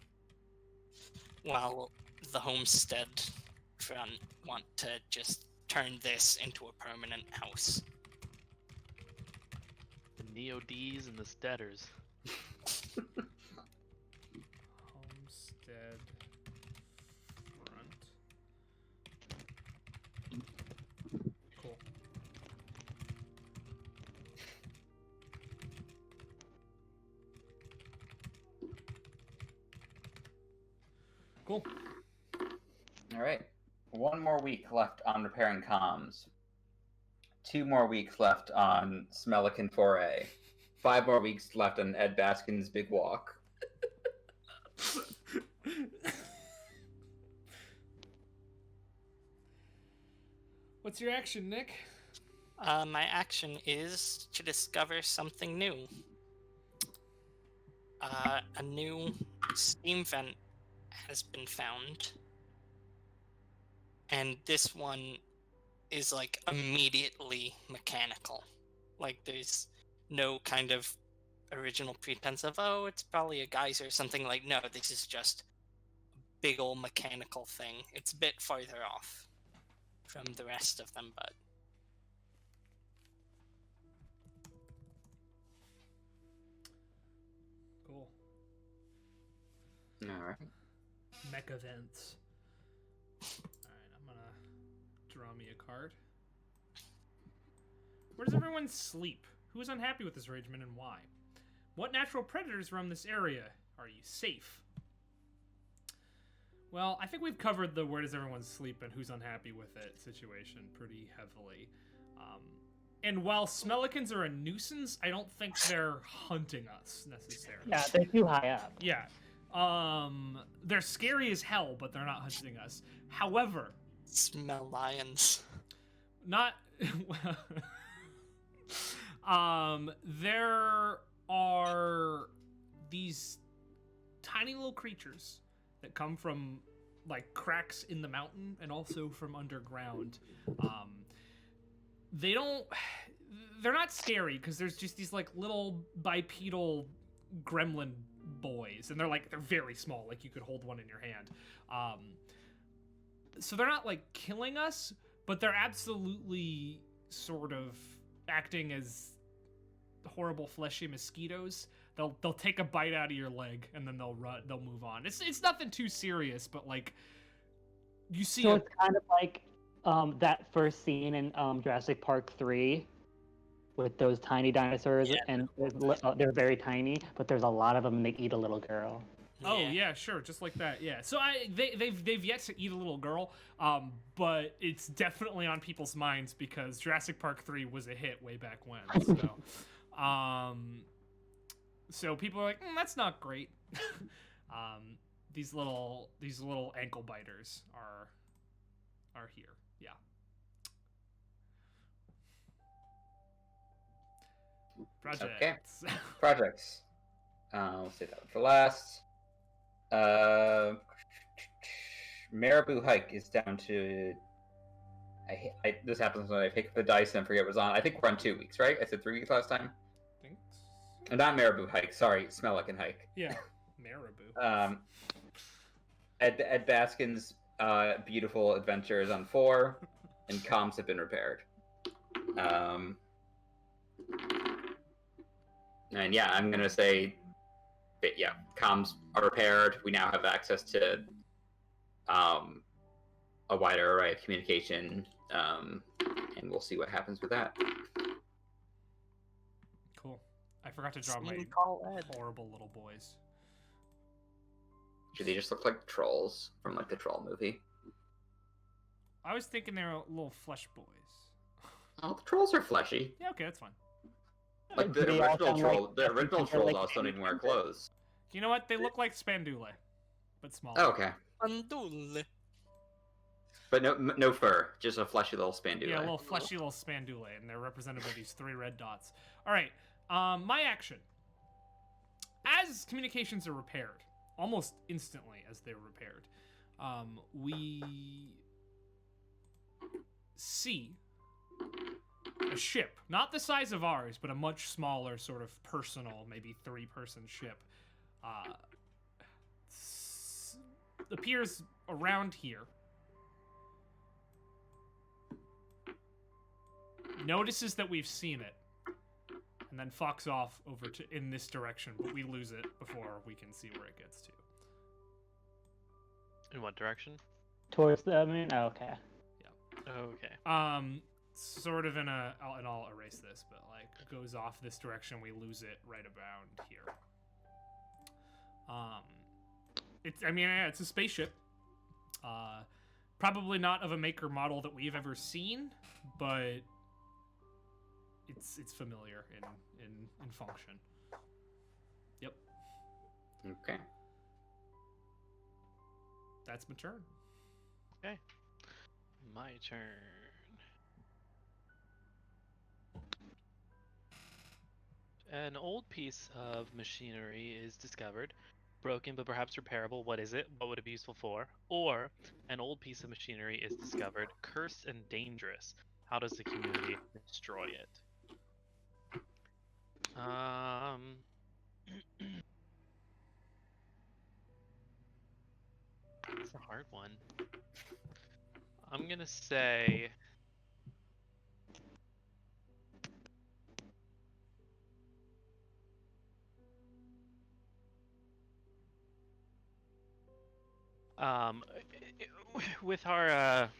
E: while the homestead front want to just turn this into a permanent house.
D: The Neo-Ds and the Steaders.
F: Homestead front. Cool. Cool.
B: All right. 1 more week left on repairing comms. 2 more weeks left on Smellican Foray. 5 more weeks left on Ed Baskin's Big Walk.
A: What's your action, Nick?
E: My action is to discover something new. A new steam vent has been found. And this one is like immediately mechanical. Like there's no kind of original pretense of, oh, it's probably a geyser or something. Like, no, this is just a big old mechanical thing. It's a bit farther off from the rest of them, but
A: Cool.
B: All right.
A: Mech events. Alright, I'm gonna draw me a card. Where does everyone sleep? Who is unhappy with this arrangement and why? What natural predators roam this area? Are you safe? Well, I think we've covered the where does everyone sleep and who's unhappy with it situation pretty heavily. And while Smellicans are a nuisance, I don't think they're hunting us necessarily.
C: Yeah, they're too high up.
A: Yeah. They're scary as hell, but they're not hunting us. However,
E: smell lions.
A: not there are these tiny little creatures that come from like cracks in the mountain and also from underground. They're not scary because there's just these like little bipedal gremlin boys, and they're very small, like you could hold one in your hand. So they're not like killing us, but they're absolutely sort of acting as horrible fleshy mosquitoes. They'll take a bite out of your leg and then they'll move on. It's nothing too serious, but like you see
C: So it's kind of like that first scene in Jurassic Park 3 with those tiny dinosaurs,
E: Yeah.
C: and they're very tiny, but there's a lot of them and they eat a little girl.
A: Oh yeah, sure, just like that. Yeah. So they've yet to eat a little girl, but it's definitely on people's minds because Jurassic Park 3 was a hit way back when. So people are like, that's not great. These little ankle biters are here. Yeah. Projects.
B: Okay. Projects. We'll say that one for last. Marabou Hike is down to. This happens when I pick the dice and forget what was on. I think we're on 2 weeks, right? I said 3 weeks last time.
A: Thanks.
B: Not Marabou Hike. Sorry, Smellickan Hike.
A: Yeah. Marabou.
B: Ed Baskin's beautiful adventures on 4, and comms have been repaired. And yeah, I'm gonna say, that, yeah, comms are repaired. We now have access to a wider array of communication, and we'll see what happens with that.
A: Cool. I forgot to draw my
E: Call Ed.
A: horrible little boys.
B: Do they just look like trolls from like the Troll movie?
A: I was thinking they were little flesh boys.
B: Oh, the trolls are fleshy.
A: Yeah, okay, that's fine.
B: Like the
C: Do they all
B: original
C: sound
B: troll.
C: like-
B: The original
C: they're
B: trolls
C: like
B: also don't even wear
C: animated?
B: clothes.
A: You know what? They look like Spandule, but smaller.
B: Oh, okay,
E: Pandule.
B: but no fur, just a fleshy little spandula.
A: Yeah, a little fleshy little Spandule, and they're represented by these 3 red dots. All right, my action. As communications are repaired, almost instantly as they're repaired, we see
F: a ship, not the size of ours, but a much smaller sort of personal, maybe 3-person ship, appears around here. Notices that we've seen it, and then fucks off over to in this direction, but we lose it before we can see where it gets to.
D: In what direction?
C: Towards the moon? Oh, okay.
D: Okay.
F: Sort of in a, and I'll erase this, but like goes off this direction, we lose it right about here. It's a spaceship. Probably not of a maker model that we've ever seen, but it's familiar in function. Yep.
B: Okay.
F: That's my turn.
D: Okay. My turn. An old piece of machinery is discovered. Broken but perhaps repairable. What is it? What would it be useful for? Or an old piece of machinery is discovered, cursed and dangerous. How does the community destroy it? It's a hard one. I'm gonna say with our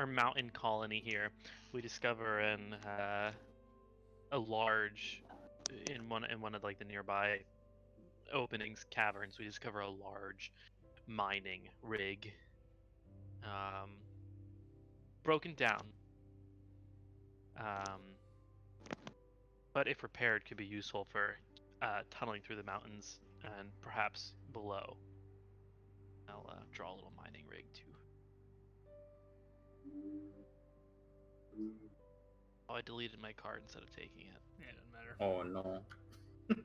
D: mountain colony here, we discover a large in one of like the nearby openings, caverns, we discover a large mining rig, broken down, but if repaired could be useful for tunneling through the mountains and perhaps below. I'll draw a little mining rig too. Oh, I deleted my card instead of taking it.
F: Yeah, it doesn't matter.
B: Oh no.
D: Let's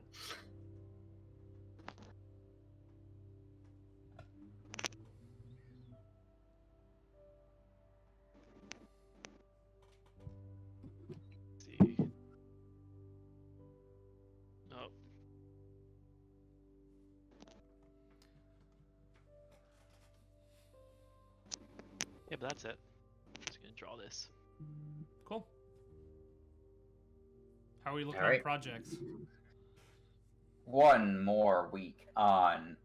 D: see. Oh. Yeah, but that's it. Just gonna draw this.
F: Cool. How are we looking
B: All
F: on
B: right.
F: projects?
B: One more week on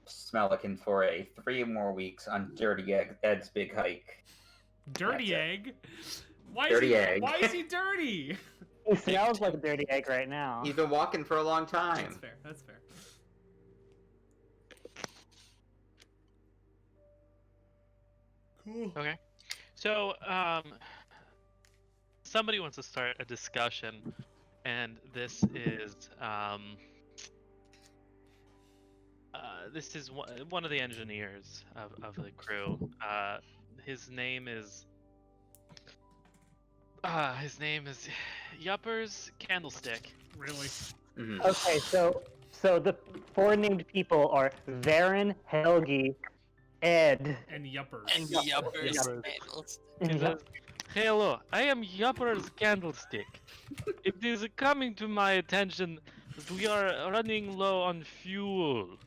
B: Smellicans for 3 more weeks on Dirty Ed's Big Hike.
F: Dirty
B: That's it.
F: egg? Why
B: Dirty
F: is he,
B: egg.
F: Why is he dirty?
C: He smells like a dirty egg right now.
B: He's been walking for a long
F: That's
B: time.
F: fair. That's fair. Cool.
D: Okay. So, somebody wants to start a discussion, and this is one of the engineers of the crew. His name is Yupper's Candlestick.
F: Really?
B: Mhm.
C: Okay, so the 4 named people are Varen, Helgi, Ed.
F: And yuppers.
E: And
C: Yuppers.
E: yuppers. Handles.
D: He says, "Hello, I am Yupper's Candlestick. It is coming to my attention that we are running low on fuel."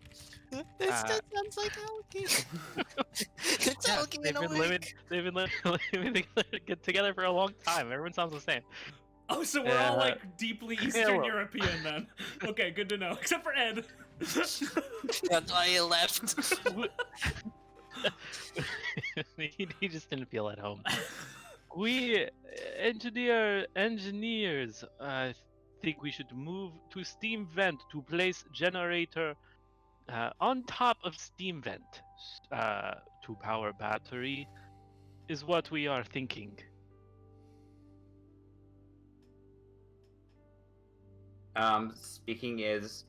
E: This just sounds like Helgi. It's
D: Yeah,
E: Helgi in a week.
D: they've been living together for a long time. Everyone sounds the same.
F: Oh, so we're all
D: Uh,
F: like deeply Eastern
D: hello.
F: European then. Okay, good to know. Except for Ed.
E: That's why he left.
D: he just didn't feel at home. We engineers think we should move to steam vent to place generator on top of steam vent to power battery is what we are thinking.
B: Speaking is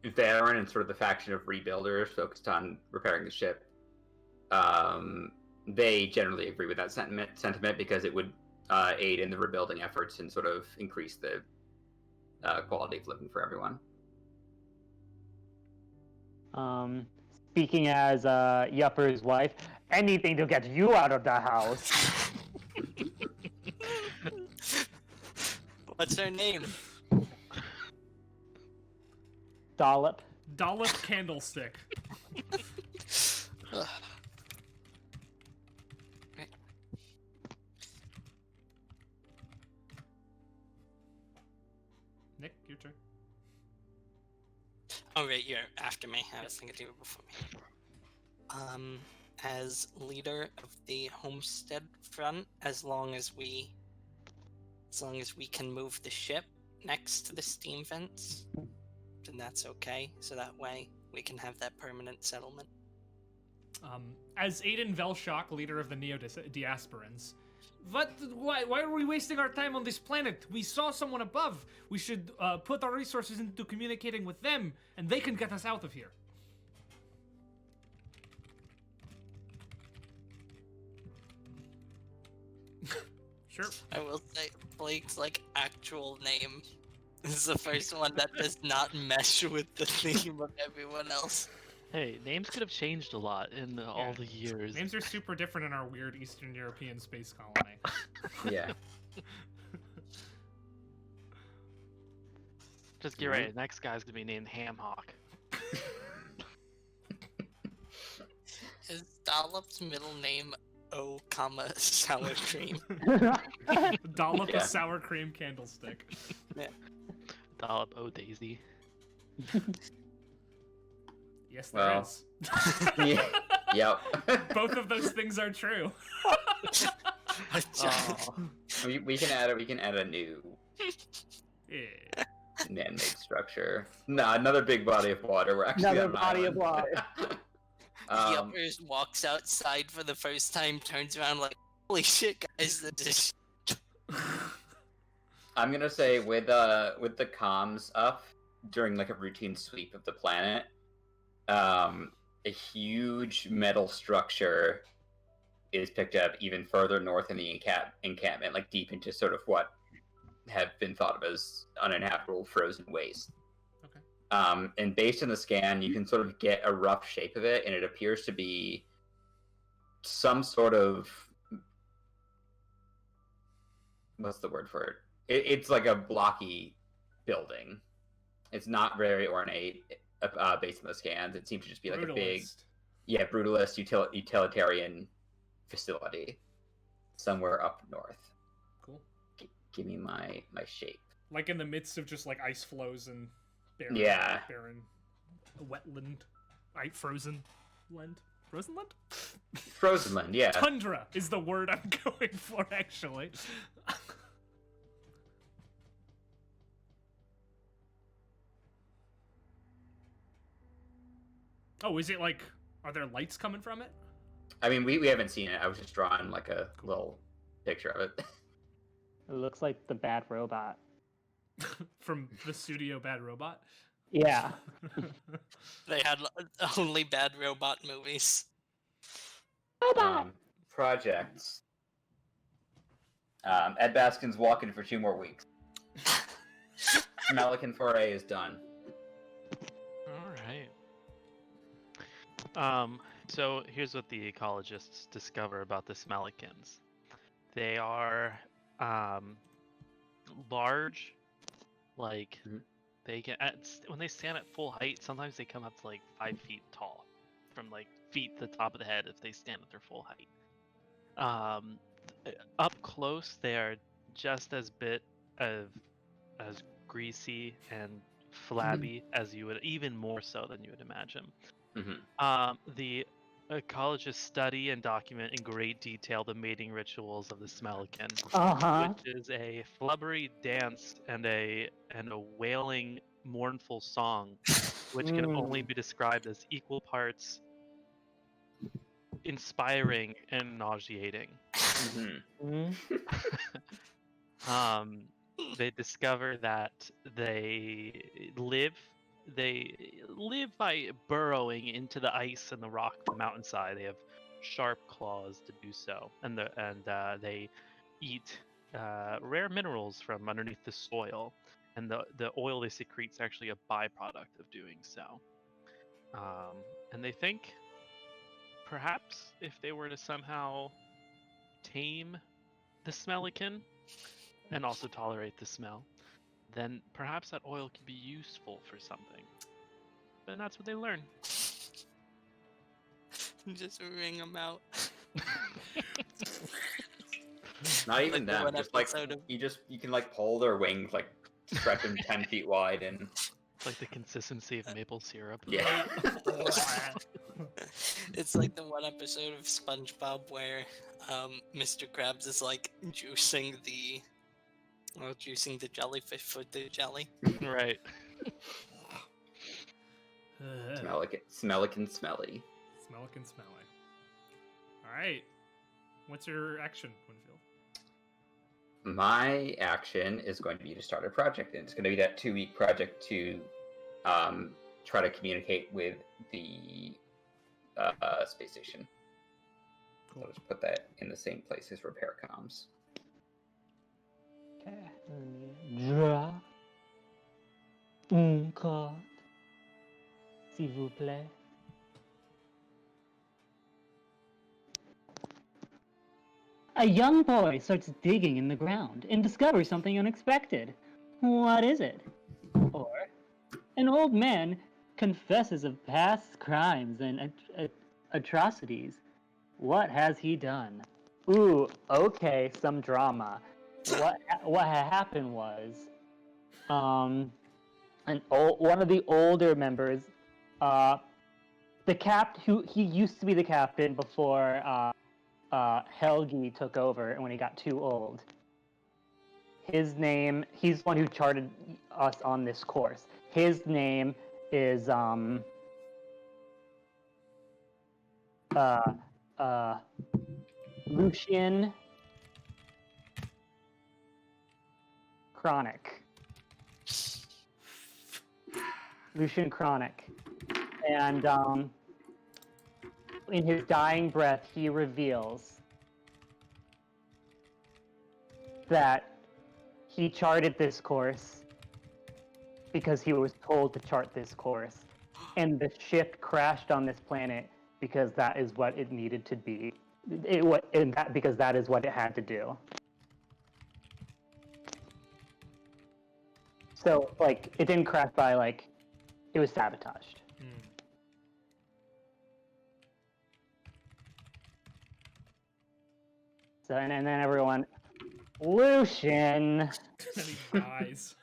B: Varen and sort of the faction of rebuilders focused on repairing the ship. They generally agree with that sentiment because it would aid in the rebuilding efforts and sort of increase the quality of living for everyone.
C: Speaking as Yupper's wife, anything to get you out of the house.
E: What's her name?
C: Dollop.
F: Dollop Candlestick.
E: Ugh.
F: Nick, your turn.
E: Oh, right, you're after me. I was thinking you were before me. As leader of the homestead front, as long as we can move the ship next to the steam vents, then that's okay. So that way we can have that permanent settlement.
F: As Aiden Velshok, leader of the Neo-Diasporans, why are we wasting our time on this planet? We saw someone above. We should put our resources into communicating with them, and they can get us out of here. Sure.
E: I will say Blake's actual name is the first one that does not mesh with the theme of everyone else.
D: Hey, names could have changed a lot in all the years.
F: Names are super different in our weird Eastern European space colony.
B: Yeah.
D: Just get ready. Next guy's gonna be named Hamhawk.
E: Is Dollop's middle name O, sour cream?
F: Dollop
B: Yeah.
F: a sour cream candlestick.
D: Dollop, oh Daisy.
F: Yes, there
B: Well.
F: is.
B: Yeah. Yep.
F: Both of those things are true.
D: Oh,
B: We can add a new
F: Yeah.
B: man-made structure. No, another big body of water. We're actually
C: Another
B: on an
C: body of
B: island.
E: Yuppers walks outside for the first time, turns around like, holy shit, guys, this is
B: I'm gonna say with the comms up during a routine sweep of the planet, a huge metal structure is picked up even further north in the encampment, deep into sort of what have been thought of as uninhabitable frozen waste.
F: Okay.
B: And based on the scan, you can sort of get a rough shape of it, and it appears to be some sort of, what's the word for it? It's like a blocky building. It's not very ornate based on the scans. It seems to just be a big,
F: Brutalist.
B: brutalist utilitarian facility somewhere up north.
F: Cool.
B: Give me my shape.
F: Like in the midst of just ice flows and barren,
B: Yeah.
F: barren wetland, frozen land. Frozen land?
B: Frozen land, yeah.
F: Tundra is the word I'm going for, actually. Oh, is it are there lights coming from it?
B: I mean, we haven't seen it. I was just drawing a little picture of it.
C: It looks like the bad robot.
F: From the studio Bad Robot?
C: Yeah.
E: They had only bad robot movies.
B: Projects. Ed Baskin's walking for 2 more weeks. Smellican foray is done.
D: all right. So here's what the ecologists discover about the Smellicans. They are large,
B: Mhm.
D: they can when they stand at full height. Sometimes they come up to 5 feet tall, from feet to the top of the head if they stand at their full height. Up close, they are just as as greasy and flabby as you would, even more so than you would imagine. The ecologists study and document in great detail the mating rituals of the Smellican, which is a flubbery dance and a wailing, mournful song, which can only be described as equal parts inspiring and nauseating. They discover that they live by burrowing into the ice and the rock of the mountainside. They have sharp claws to do so, and they eat rare minerals from underneath the soil, and the oil they secrete is actually a byproduct of doing so. And they think perhaps if they were to somehow tame the Smellican, and also tolerate the smell, then perhaps that oil can be useful for something. And that's what they learn.
E: Just wring them out.
B: Not even
E: Like the
B: that.
E: one
B: Just like
E: episode of-
B: you can like pull their wings, like stretch them 10 feet wide, and
D: Like the consistency of maple syrup.
B: yeah.
E: It's like the one episode of SpongeBob where Mr. Krabs is like juicing the jellyfish for the jelly.
D: Right.
B: Smellicans smelly.
F: Smellicans smelly. All right. What's your action, Winfield?
B: My action is going to be to start a project, and it's going to be that 2-week project to try to communicate with the space station. So I'll just put that in the same place as repair comms.
C: Okay. Draw. Un code. S'il vous plaît. A young boy starts digging in the ground and discovers something unexpected. What is it? Or, an old man confesses of past crimes and atrocities. What has he done? Ooh, okay, some drama. What happened was, one of the older members, he used to be the captain before Helgi took over, and when he got too old. He's the one who charted us on this course. His name is Lucian Chronic. Lucian Chronic. And in his dying breath, he reveals that he charted this course because he was told to chart this course, and the ship crashed on this planet because that is what it needed to be. Because that is what it had to do. So, like, it didn't crash by, like, it was sabotaged. So, and then everyone, Lucian.
F: And he dies.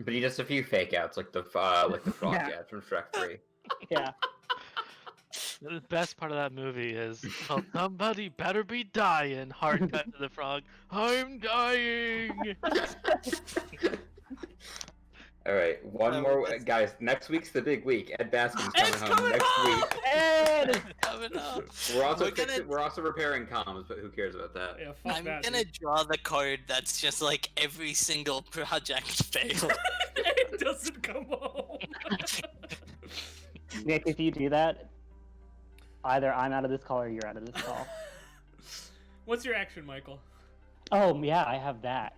B: But he does a few fake outs, like the frog
C: Yeah.
B: ad from Shrek 3.
C: Yeah.
D: The best part of that movie is, well, somebody better be dying. Hard cut to the frog. I'm dying.
B: All right, one more, guys. Next week's the big week. Ed Baskin's coming home next week.
C: Ed!
E: Coming up.
B: We're also repairing comms, but who cares about that?
F: Yeah, fuck
E: I'm
F: that.
E: gonna
F: dude.
E: draw the card that's just like every single project failed.
F: It doesn't come home.
C: Nick, if you do that, either I'm out of this call or you're out of this call.
F: What's your action, Michael?
C: Oh, yeah, I have that.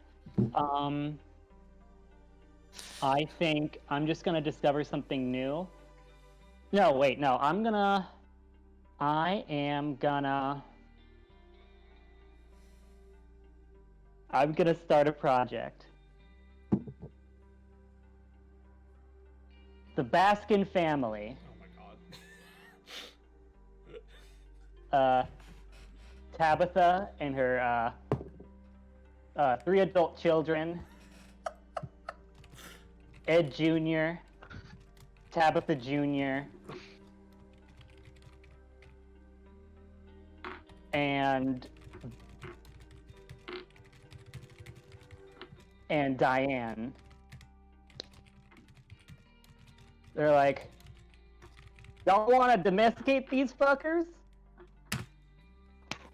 C: I think I'm just gonna discover something new. No, wait, no, I'm gonna start a project. The Baskin family.
F: Oh my god.
C: Tabitha and her 3 adult children. Ed Jr., Tabitha Jr., and Diane. They're like, y'all want to domesticate these fuckers?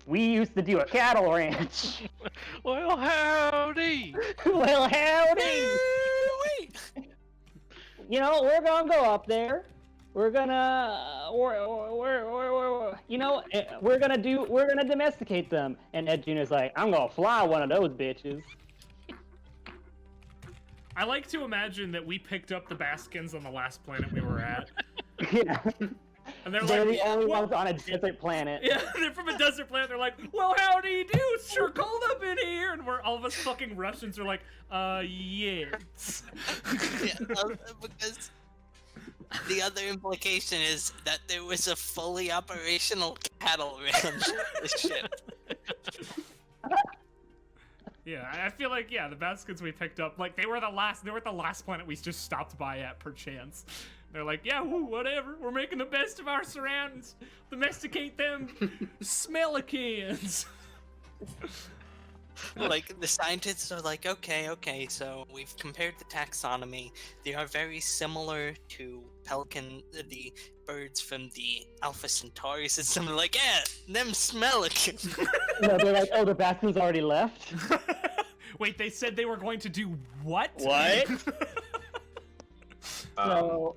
C: We used to do a cattle ranch.
D: Well, howdy.
C: Well, howdy. You know, we're gonna go up there. We're gonna, we're gonna domesticate them. And Ed Jr.'s like, I'm gonna fly one of those bitches.
F: I like to imagine that we picked up the Baskins on the last planet we were at.
C: Yeah.
F: And they're
C: They're
F: like,
C: the only
F: "Well,"
C: ones on a desert planet.
F: yeah, they're from a desert planet. They're like, well, how do you do? It's sure cold up in here. And we're all of us fucking Russians are like, yes.
E: Because the other implication is that there was a fully operational cattle ranch on the ship.
F: Yeah, I feel like, yeah, the Baskins we picked up, like, they were the last planet we just stopped by at per chance. They're like, yeah, woo, whatever, we're making the best of our surroundings. Domesticate them Smellicans.
E: Like, the scientists are like, okay, so we've compared the taxonomy. They are very similar to the birds from the Alpha Centauri system. They're like, yeah, them Smellicans.
C: No, they're like, oh, the Baskins already left?
F: Wait, they said they were going to do what?
C: What? So...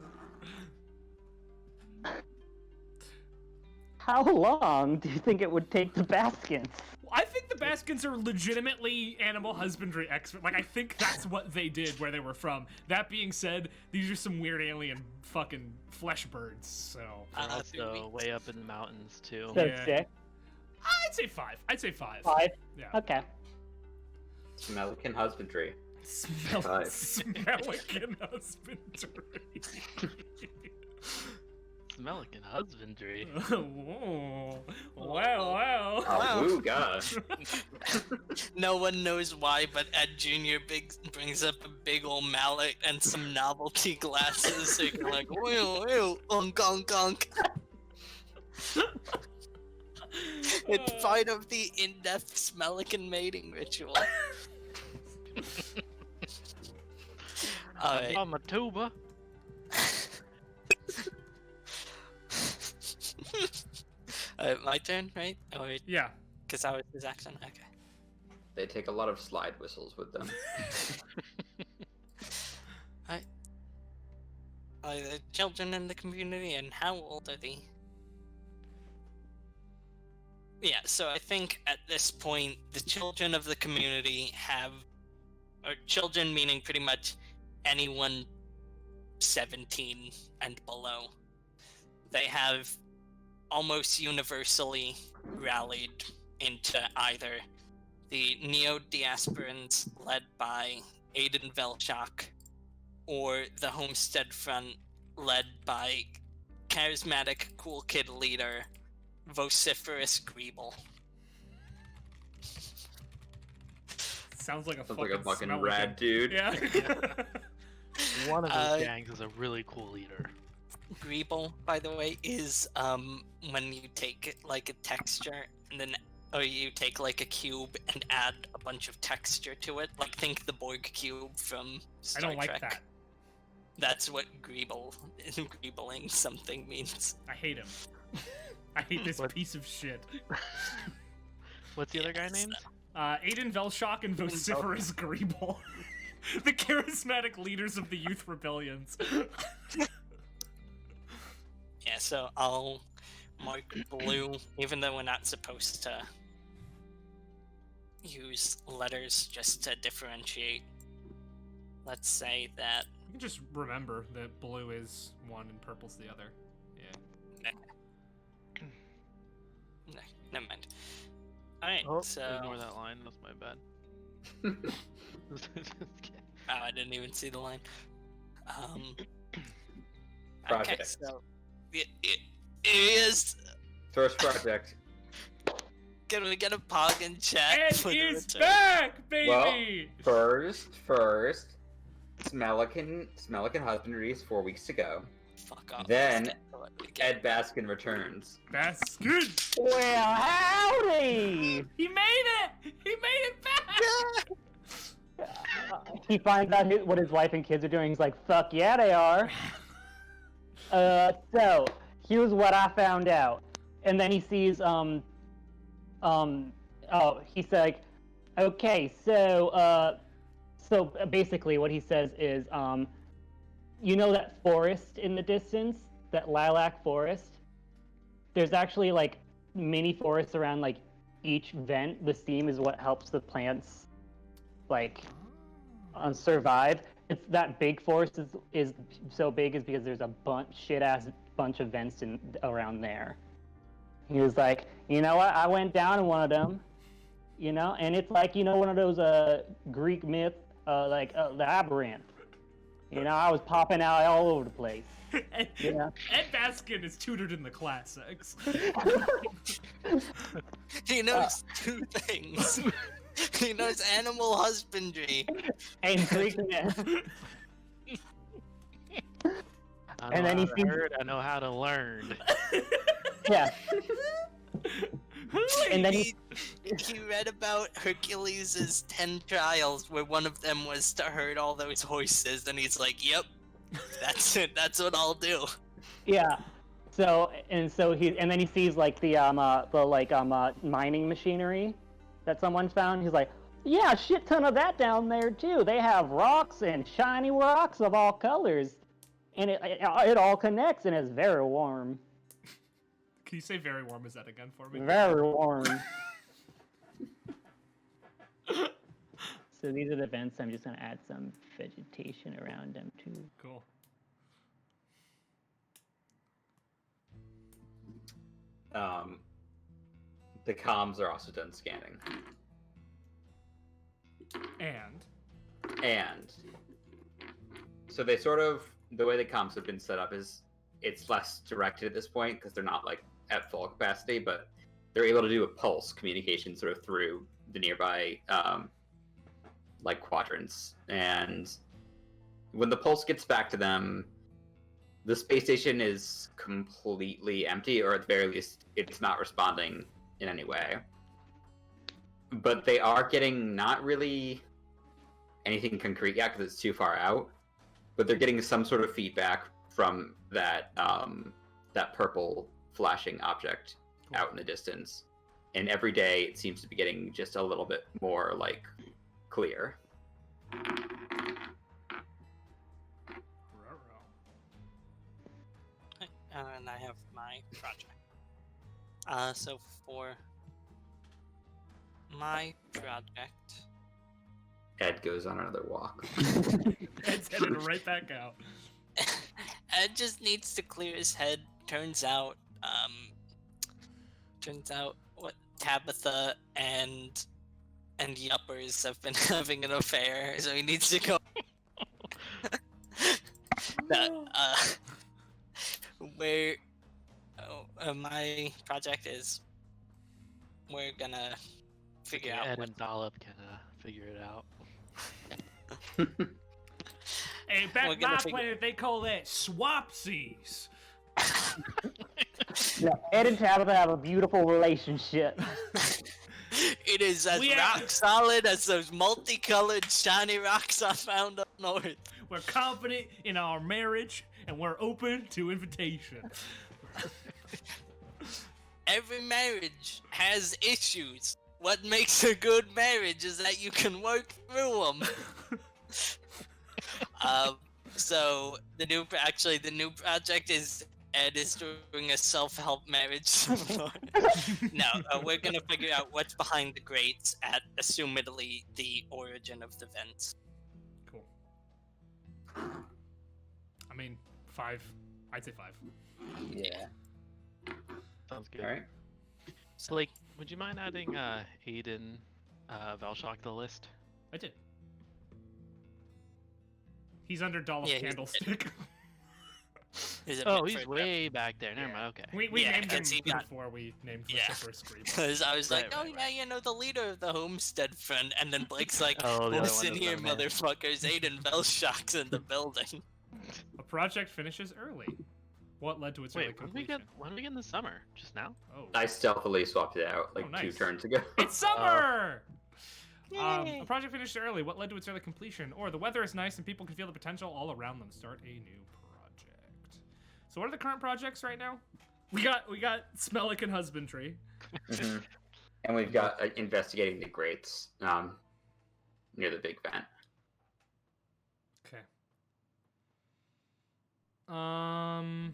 C: How long do you think it would take the Baskins?
F: I think the Baskins are legitimately animal husbandry experts. Like, I think that's what they did where they were from. That being said, these are some weird alien fucking flesh birds, so...
D: They're also way up in the mountains, too.
C: So
F: Yeah.
C: 6?
F: I'd say 5. I'd say 5.
C: 5?
F: Yeah.
C: Okay.
B: Smellican husbandry.
F: Smellican husbandry.
D: Smellicans husbandry.
F: Oh, wow.
B: Oh, ooh, gosh.
E: No one knows why, but Ed Jr. brings up a big old mallet and some novelty glasses. So you're like, ew, unk. It's part of the in-depth Smellican mating ritual. Alright.
D: I'm a tuba.
E: My turn, right? Or
F: Yeah.
E: because that was his action? Okay.
B: They take a lot of slide whistles with them.
E: Are the children in the community, and how old are they? Yeah, so I think at this point, the children of the community or children meaning pretty much anyone 17 and below, they have almost universally rallied into either the Neo-Diasporans led by Aiden Velchak or the Homestead Front led by charismatic cool kid leader Vociferous Greeble.
F: Sounds like a
B: fucking
F: smellican.
B: rad dude.
F: Yeah.
D: One of those gangs is a really cool leader.
E: Greeble, by the way, is when you take like a texture and then you take like a cube and add a bunch of texture to it. Like think the Borg cube from Star
F: I don't like
E: Trek.
F: that.
E: That's what greebling something means.
F: I hate him. I hate this piece of shit.
D: What's the other guy named?
F: Aiden Velchak and Vociferous Greeble. The charismatic leaders of the youth rebellions.
E: Yeah, so I'll mark blue, even though we're not supposed to use letters just to differentiate. Let's say that...
F: You can just remember that blue is one and purple's the other. Yeah.
E: No, never mind. Alright,
D: Oh,
E: so...
D: ignore that line. That's my bad.
E: Oh, I didn't even see the line. Okay,
B: Project.
E: so... It is...
B: First project.
E: Can we get a pog in chat?
F: Ed
E: for the
F: is
E: return?
F: back, baby!
B: Well, first, Smellican husbandry is 4 weeks ago.
E: Fuck off.
B: Then,
E: Let's get what we get.
B: Ed Baskin returns.
F: That's good!
C: Well, howdy!
F: He made it! He made it back!
C: He finds out what his wife and kids are doing. He's like, fuck yeah, they are. So, here's what I found out. And then he sees, he's like, okay, so basically what he says is, you know that forest in the distance? That lilac forest? There's actually, like, mini forests around, like, each vent. The steam is what helps the plants, like, survive. it's that big forest is so big is because there's a shit ass bunch of vents around there. He was like, you know what? I went down in one of them, and it's like one of those Greek myth labyrinth. I was popping out all over the place.
F: Ed Baskin is tutored in the classics.
E: He knows two things. He knows animal husbandry
C: and Greek myth.
D: And then I know how to learn.
C: Yeah. And then
E: he read about Hercules' 10 trials, where one of them was to herd all those horses, and he's like, "Yep, that's it. That's what I'll do."
C: Yeah. So then he sees like the mining machinery that someone found. He's like, "Yeah, shit ton of that down there too. They have rocks and shiny rocks of all colors, and it all connects and it's very warm."
F: Can you say "very warm" as that again for me?
C: Very warm. So these are the vents. I'm just gonna add some vegetation around them too.
F: Cool.
B: The comms are also done scanning. And so they the way the comms have been set up is it's less directed at this point because they're not like at full capacity, but they're able to do a pulse communication sort of through the nearby quadrants. And when the pulse gets back to them, the space station is completely empty, or at the very least, it's not responding in any way. But they are getting not really anything concrete yet because it's too far out, but they're getting some sort of feedback from that purple flashing object out in the distance. And every day it seems to be getting just a little bit more clear.
E: And I have my project. So for my project,
B: Ed goes on another walk.
F: Ed's headed right back out.
E: Ed just needs to clear his head. Turns out what Tabitha and Yuppers have been having an affair, so he needs to go. My project is we're gonna figure out
D: Ed
E: what
D: and Dollop can figure it out.
F: Hey, back
E: We're
F: on
E: gonna
F: my
E: figure-
F: planet, they call that swapsies.
C: Yeah, Ed and Tabitha have a beautiful relationship.
E: It is as
F: We
E: rock
F: have-
E: solid as those multicolored shiny rocks I found up north.
F: We're confident in our marriage, and we're open to invitation.
E: Every marriage has issues. What makes a good marriage is that you can work through them. So the new project is Ed is doing a self-help marriage. We're gonna figure out what's behind the grates at, assumedly, the origin of the vents.
F: Cool. I mean, 5. I'd say 5.
B: Yeah.
D: Sounds good.
B: All right.
D: Blake, would you mind adding Aiden Valshok to the list?
F: I did. He's under Dollop
E: Yeah, he's-
F: Candlestick.
E: Is it
D: Oh,
E: meant
D: he's
E: for-
D: way back there. Never mind. Okay.
F: we
E: Yeah,
F: named him
E: 'cause he got-
F: before we named
E: Yeah.
F: the first group.
E: Because I was like,
D: Right, right,
E: yeah, the leader of the Homestead Friend, and then Blake's like,
D: Oh, the other one
E: listen
D: doesn't
E: here,
D: have a name.
E: motherfuckers, Aiden Velshok's in the building.
F: A project finishes early. What led to its early
D: Wait, when
F: completion?
D: we get in the summer? Just now?
F: Oh,
B: I stealthily swapped it out
F: Oh,
B: 2
F: nice.
B: turns ago.
F: it's summer!
E: Yay.
F: A project finished early. What led to its early completion? Or the weather is nice and people can feel the potential all around them. Start a new project. So what are the current projects right now? We got Smellican husbandry.
B: Mhm. And we've got investigating the grates near the big vent.
F: Okay. I'm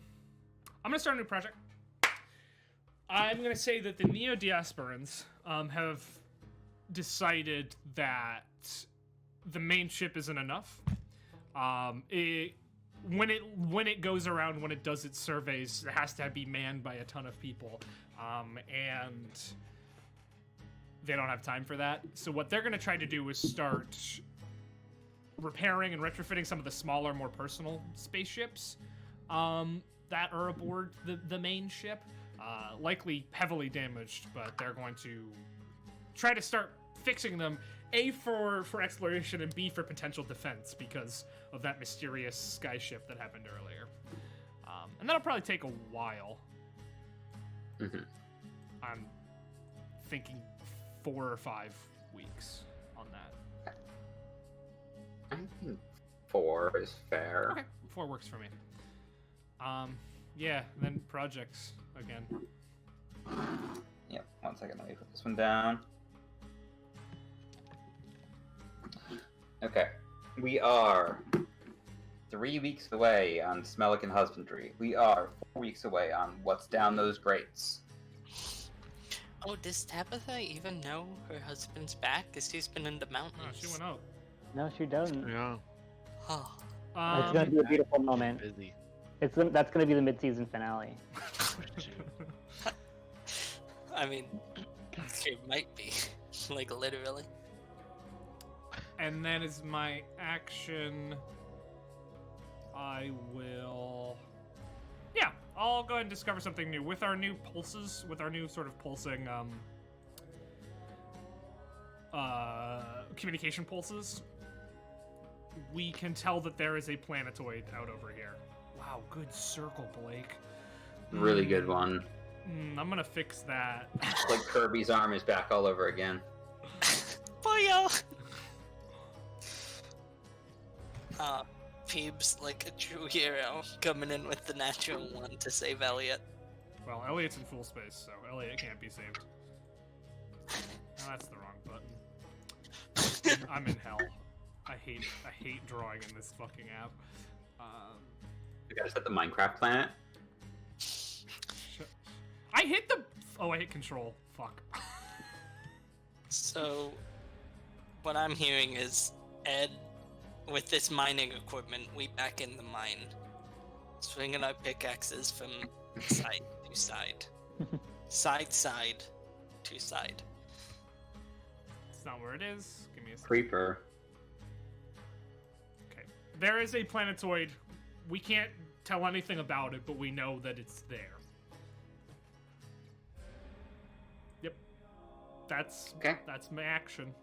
F: gonna start a new project. I'm gonna say that the neo-diasporans have decided that the main ship isn't enough. When it goes around, when it does its surveys, it has to be manned by a ton of people, and they don't have time for that. So what they're going to try to do is start repairing and retrofitting some of the smaller, more personal spaceships that are aboard the main ship. Likely heavily damaged, but they're going to try to start fixing them, A, for exploration, and B, for potential defense, because of that mysterious sky ship that happened earlier. And that'll probably take a while.
B: Mm-hmm.
F: I'm thinking 4 or 5 weeks on that.
B: I think 4 is fair.
F: Okay, 4 works for me. Yeah, then projects again.
B: Yep, 1 second, let me put this one down. Okay, we are 3 weeks away on Smellican Husbandry. We are 4 weeks away on What's Down Those Grates.
E: Oh, does Tabitha even know her husband's back? Because she's been in the mountains.
F: Oh, she went out.
C: No, she doesn't.
D: Yeah.
E: Oh.
C: It's gonna be a beautiful moment.
D: Busy.
C: That's gonna be the mid-season finale.
E: I mean, it might be. Like, literally.
F: And then as my action, I will... Yeah, I'll go ahead and discover something new. With our new pulses, with our new sort of pulsing communication pulses, we can tell that there is a planetoid out over here. Wow, good circle, Blake.
B: Really good one.
F: I'm gonna fix that.
B: It's like Kirby's arm is back all over again.
E: Boyo! Phoebe's like a true hero, coming in with the natural one to save Elliot.
F: Well, Elliot's in full space, so Elliot can't be saved. No, that's the wrong button. I'm in hell. I hate drawing in this fucking app.
B: You guys at the Minecraft planet?
F: I hit the... Oh, I hit control. Fuck.
E: So, what I'm hearing is, Ed, with this mining equipment, we back in the mine. Swinging our pickaxes from side to side. Side to side.
F: It's not where it is. Give me a second.
B: Creeper.
F: Okay. There is a planetoid. We can't tell anything about it, but we know that it's there. Yep. That's my action.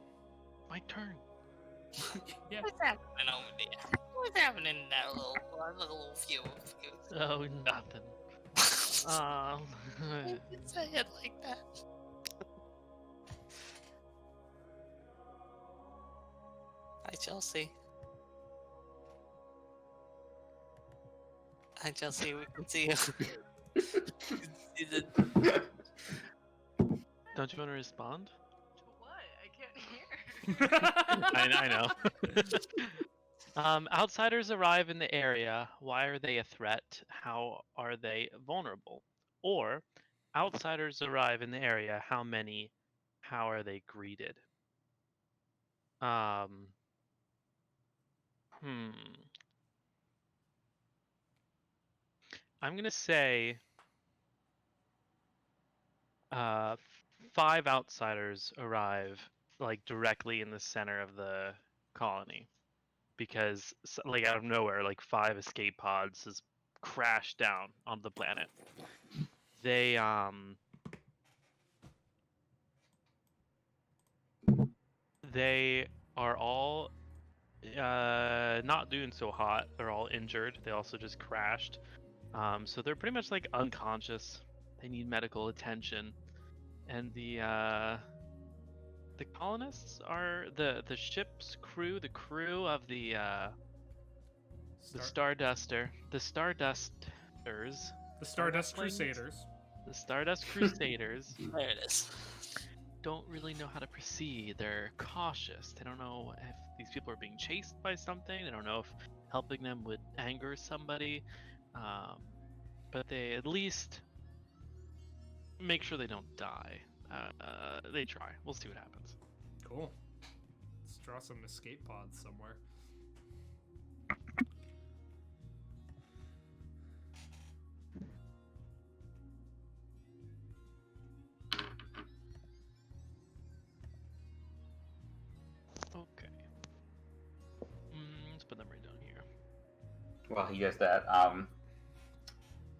D: My turn.
F: Yeah.
E: What's happening over there? What's happening in that little few?
D: Oh, nothing.
E: You can say it like that. Hi, Chelsea. Hi, Chelsea. We can see you.
D: Don't you want to respond?
G: What? I can't hear.
D: I know. Outsiders arrive in the area. Why are they a threat? How are they vulnerable? Or, outsiders arrive in the area. How many? How are they greeted? I'm gonna say 5 outsiders arrive like directly in the center of the colony, because like out of nowhere, like 5 escape pods has crashed down on the planet. They are all not doing so hot. They're all injured. They also just crashed. So they're pretty much like unconscious. They need medical attention. And the colonists are the ship's crew, the crew of the Starduster, the Stardusters,
F: The Stardust Crusaders.
D: the Stardust Crusaders.
E: There it is.
D: Don't really know how to proceed. They're cautious. They don't know if these people are being chased by something. They don't know if helping them would anger somebody. But they at least make sure they don't die. They try. We'll see what happens.
F: Cool. Let's draw some escape pods somewhere.
B: Well, he does that.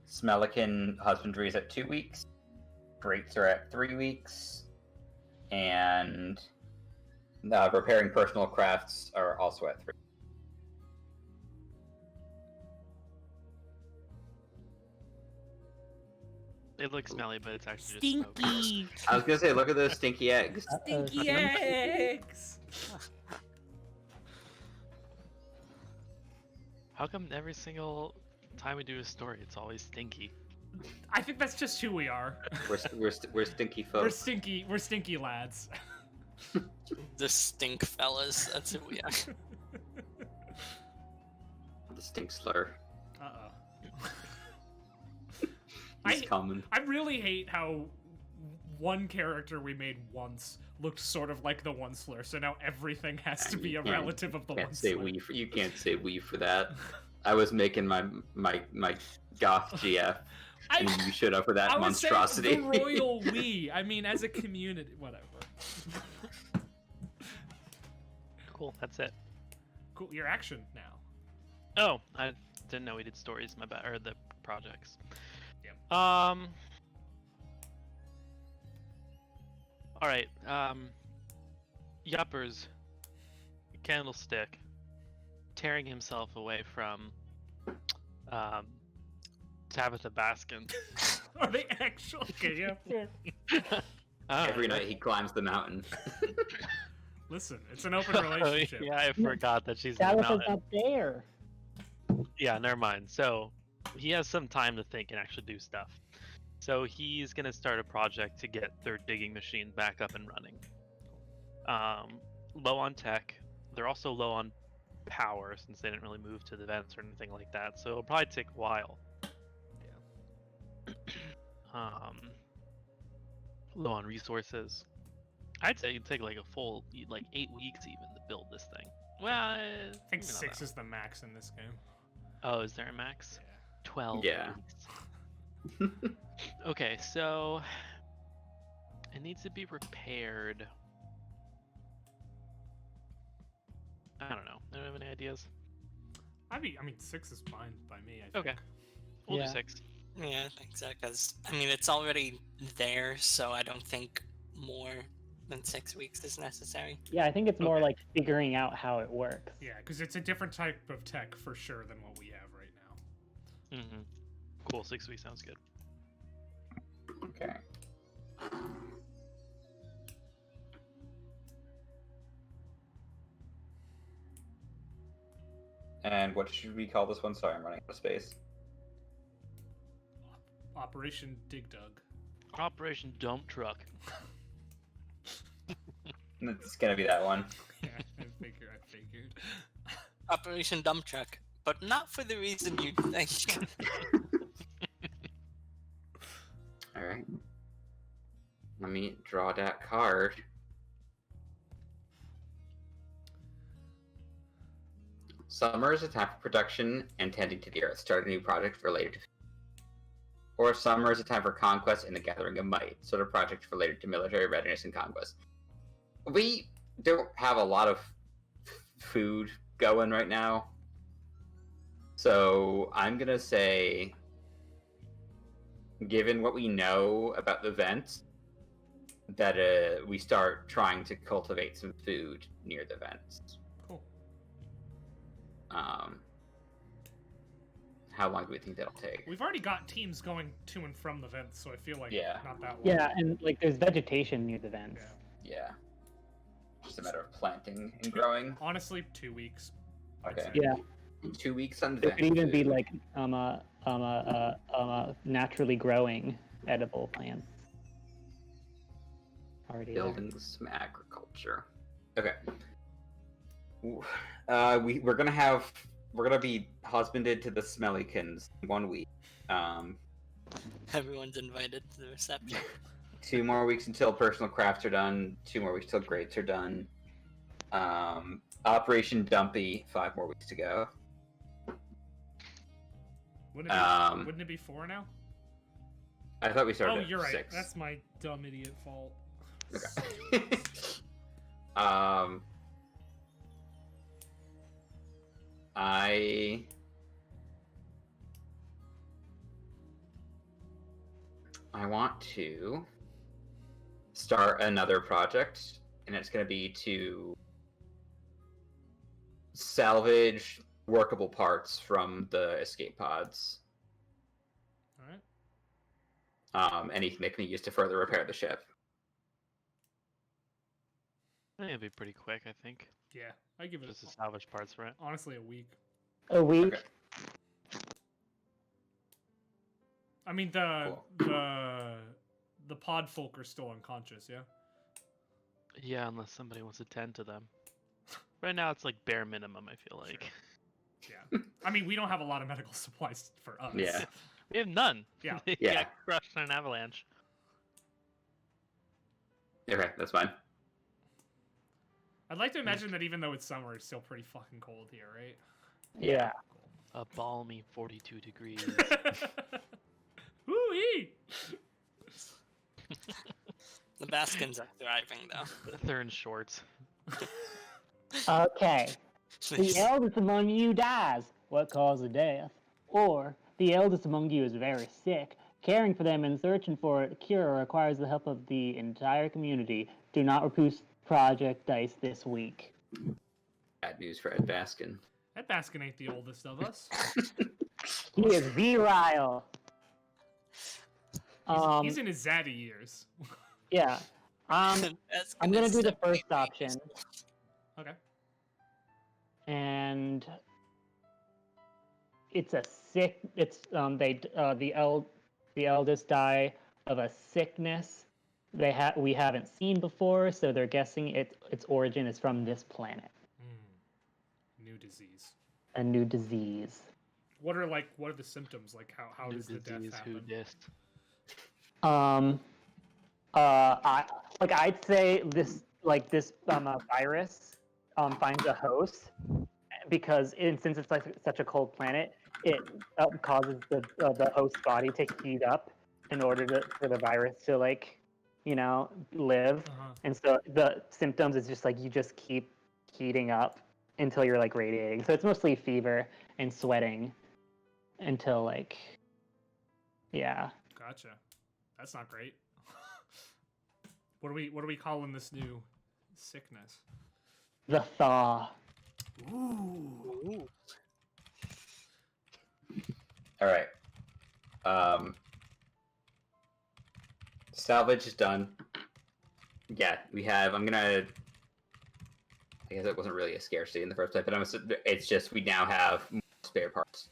B: Smellican husbandry is at 2 weeks. Grapes are at 3 weeks. And repairing personal crafts are also at 3.
D: It looks smelly, but it's actually just smoke.
E: Stinky.
B: I was gonna say, look at those stinky eggs.
A: Stinky eggs!
D: How come every single time we do a story, it's always stinky?
F: I think that's just who we are.
B: We're stinky
F: We're
B: folks.
F: stinky lads.
E: The stink fellas. That's who we are.
B: The stink slur.
F: Uh-oh.
B: He's coming.
F: I really hate how one character we made once looked sort of like the one slur, so now everything has to be a relative of the one slur.
B: You can't say we for that. I was making my goth GF, and you showed up for that
F: I was
B: monstrosity.
F: saying the royal we. I mean, as a community, whatever.
D: Cool, that's it.
F: Cool, your action now.
D: Oh, I didn't know we did stories. My bad, or the projects.
F: Yep.
D: All right. Yuppers, Candlestick, tearing himself away from Tabitha Baskin.
F: Are they actually? Okay, yeah.
B: Every night he climbs the mountain.
F: Listen, it's an open relationship.
D: Yeah, I forgot that she's in the
C: Tabitha's
D: mountain.
C: up there.
D: Yeah, never mind. So he has some time to think and actually do stuff. So he's gonna start a project to get their digging machine back up and running. Low on tech. They're also low on power since they didn't really move to the vents or anything like that. So it'll probably take a while. Low on resources. I'd say it'd take like a full 8 weeks even to build this thing. Well,
F: I think
D: maybe not
F: 6
D: that.
F: is the max in this game.
D: Oh, is there a max?
F: Yeah.
D: 12
B: Yeah.
D: weeks. Okay, so it needs to be repaired. I don't know. I don't have any ideas.
F: I mean, 6 is fine by me. I think.
D: Okay. We'll
C: Yeah.
D: do 6.
E: Yeah, I think so. Because I mean, it's already there, so I don't think more than 6 weeks is necessary.
C: Yeah, I think it's more
D: Okay.
C: like figuring out how it works.
F: Yeah, because it's a different type of tech for sure than what we have right now.
D: Mm-hmm. Cool. 6 weeks sounds good.
B: Okay. And what should we call this one? Sorry, I'm running out of space.
F: Operation Dig Dug.
D: Operation Dump Truck.
B: It's gonna be that one.
F: Yeah, I figured.
E: Operation Dump Truck, but not for the reason you think.
B: All right. Let me draw that card. Summer is a time for production and tending to the earth. Start a new project related to. Or summer is a time for conquest and the gathering of might. Sort of project related to military readiness and conquest. We don't have a lot of food going right now. So I'm gonna say, given what we know about the vents, that we start trying to cultivate some food near the vents.
F: Cool.
B: How long do we think that'll take?
F: We've already got teams going to and from the vents, so I feel like
B: Yeah.
F: not that long.
C: Yeah, and like there's vegetation near the vents.
F: Yeah.
B: Yeah. Just a matter of planting and growing.
F: Honestly, 2 weeks. I'd
B: Okay.
F: say.
C: Yeah,
B: 2 weeks on
C: it
B: vent
C: could even be
B: food.
C: like naturally growing edible plants. Already there.
B: Building some agriculture. Okay. We're gonna be husbanded to the Smellicans in 1 week.
E: Everyone's invited to the reception.
B: 2 more weeks until personal crafts are done. 2 more weeks till grades are done. Operation Dumpy. 5 more weeks to go.
F: Wouldn't it be 4 now?
B: I thought we started
F: Oh,
B: at
F: you're right.
B: 6.
F: That's my dumb idiot fault.
B: Okay. I I want to start another project, and it's going to be to salvage workable parts from the escape pods.
F: All right.
B: Anything that can be used to further repair the ship.
D: I think it'd be pretty quick. I think
F: Yeah, I give it
D: just to salvage parts for it.
F: honestly a week.
C: A week.
B: Okay.
F: I mean the pod folk are still unconscious. Yeah.
D: Yeah, unless somebody wants to tend to them. Right now, it's like bare minimum. I feel like
F: Yeah. I mean, we don't have a lot of medical supplies for us.
B: Yeah.
D: we have none.
F: Yeah.
D: They
B: Yeah.
D: got crushed in an avalanche.
B: Okay, that's fine.
F: I'd like to imagine that even though it's summer, it's still pretty fucking cold here, right?
C: Yeah.
D: A balmy 42 degrees.
F: Woo-wee!
E: The Baskins are thriving, though.
D: They're in shorts.
C: Okay. The eldest among you dies. What caused the death? Or the eldest among you is very sick. Caring for them and searching for a cure requires the help of the entire community. Do not refuse Project Dice this week.
B: Bad news for Ed Baskin.
F: That Baskin ain't the oldest of us.
C: He is virile.
F: He's in his zaddy years.
C: Yeah.
E: Baskin
C: I'm gonna
E: is
C: do the
E: 70
C: first
E: years
C: option,
F: Okay.
C: and it's a sick. It's the eldest die of a sickness we haven't seen before, so they're guessing its origin is from this planet.
F: New disease.
C: A new disease.
F: What are the symptoms? Like how
D: New
F: does the death
D: disease, who
F: happen?
D: dissed?
C: I'd say this virus finds a host because since it's like such a cold planet, it causes the host body to heat up in order for the virus to live.
F: Uh-huh.
C: And so the symptoms is just like you just keep heating up until you're like radiating. So it's mostly fever and sweating until yeah.
F: Gotcha. That's not great. What are we calling this new sickness?
C: The thaw.
F: Ooh.
B: All right. Salvage is done. Yeah, we have. I guess it wasn't really a scarcity in the first place, but it's just we now have more spare parts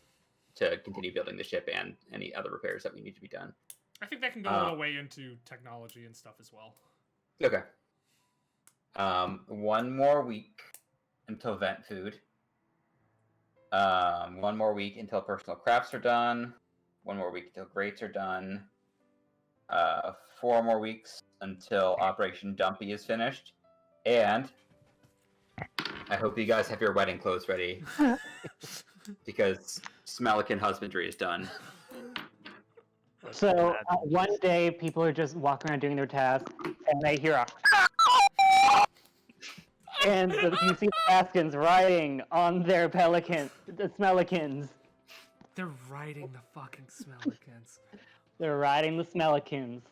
B: to continue building the ship and any other repairs that we need to be done.
F: I think that can go a little way into technology and stuff as well.
B: Okay. 1 more week until vent food. 1 more week until personal crafts are done. 1 more week until grates are done. 4 more weeks until Operation Dumpy is finished. And I hope you guys have your wedding clothes ready. Because Smellican husbandry is done.
C: So one day, people are just walking around doing their tasks, and they hear a and you see the Baskins riding on their pelicans, the Smellicans.
F: They're riding the fucking Smellicans.
C: They're riding the Smellicans.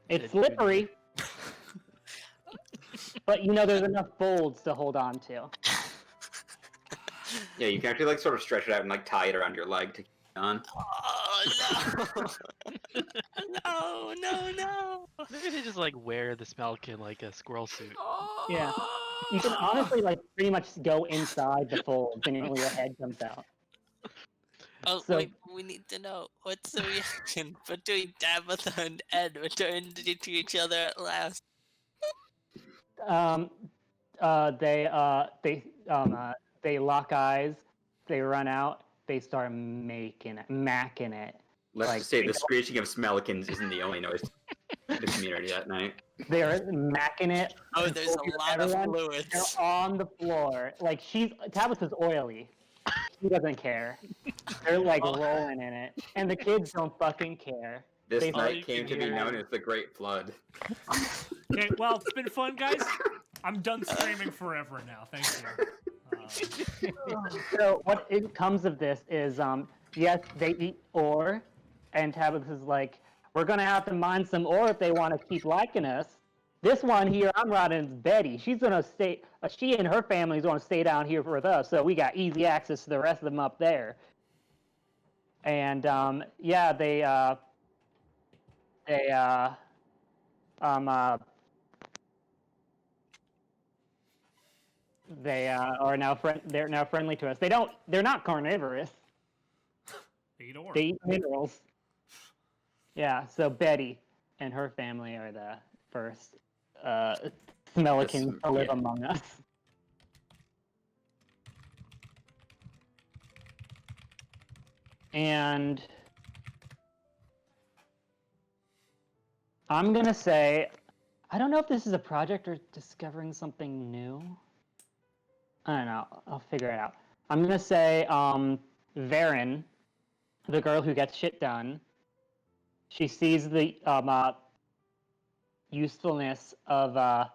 C: It's slippery, but there's enough folds to hold on to.
B: Yeah, you can actually sort of stretch it out and tie it around your leg to keep it on.
E: Oh no! No!
D: Maybe they just wear the Smelkin like a squirrel suit.
C: Yeah. You can honestly pretty much go inside the folds and your head comes out.
E: Oh
C: So-
E: wait, we need to know what's the reaction between Tabitha and Ed returning to each other at last.
C: They lock eyes, they run out, they start macking it.
B: Let's
C: Like,
B: just say the screeching of Smellicans isn't the only noise in the community that night.
C: They're macking it.
E: Oh, there's a lot of
C: Everyone,
E: fluids.
C: They're on the floor. Tabitha's oily. She doesn't care. They're rolling in it. And the kids don't fucking care.
B: This
C: They-
B: night came to be
D: hear-
B: known as the Great Flood.
F: Okay, well, it's been fun, guys. I'm done screaming forever now. Thank you.
C: So what it comes of this is, yes, they eat ore, and Tabitha's like, we're gonna have to mine some ore if they want to keep liking us. This one here I'm riding is Betty. She's gonna stay. She and her family's gonna stay down here with us, so we got easy access to the rest of them up there. And yeah, they are now they're now friendly to us. They're not carnivorous.
F: They eat ore.
C: They eat minerals. Yeah, so Betty and her family are the first Smellicans to live among us. And I'm gonna say, I don't know if this is a project or discovering something new. I don't know. I'll figure it out. I'm gonna say, Varen, the girl who gets shit done. She sees the usefulness of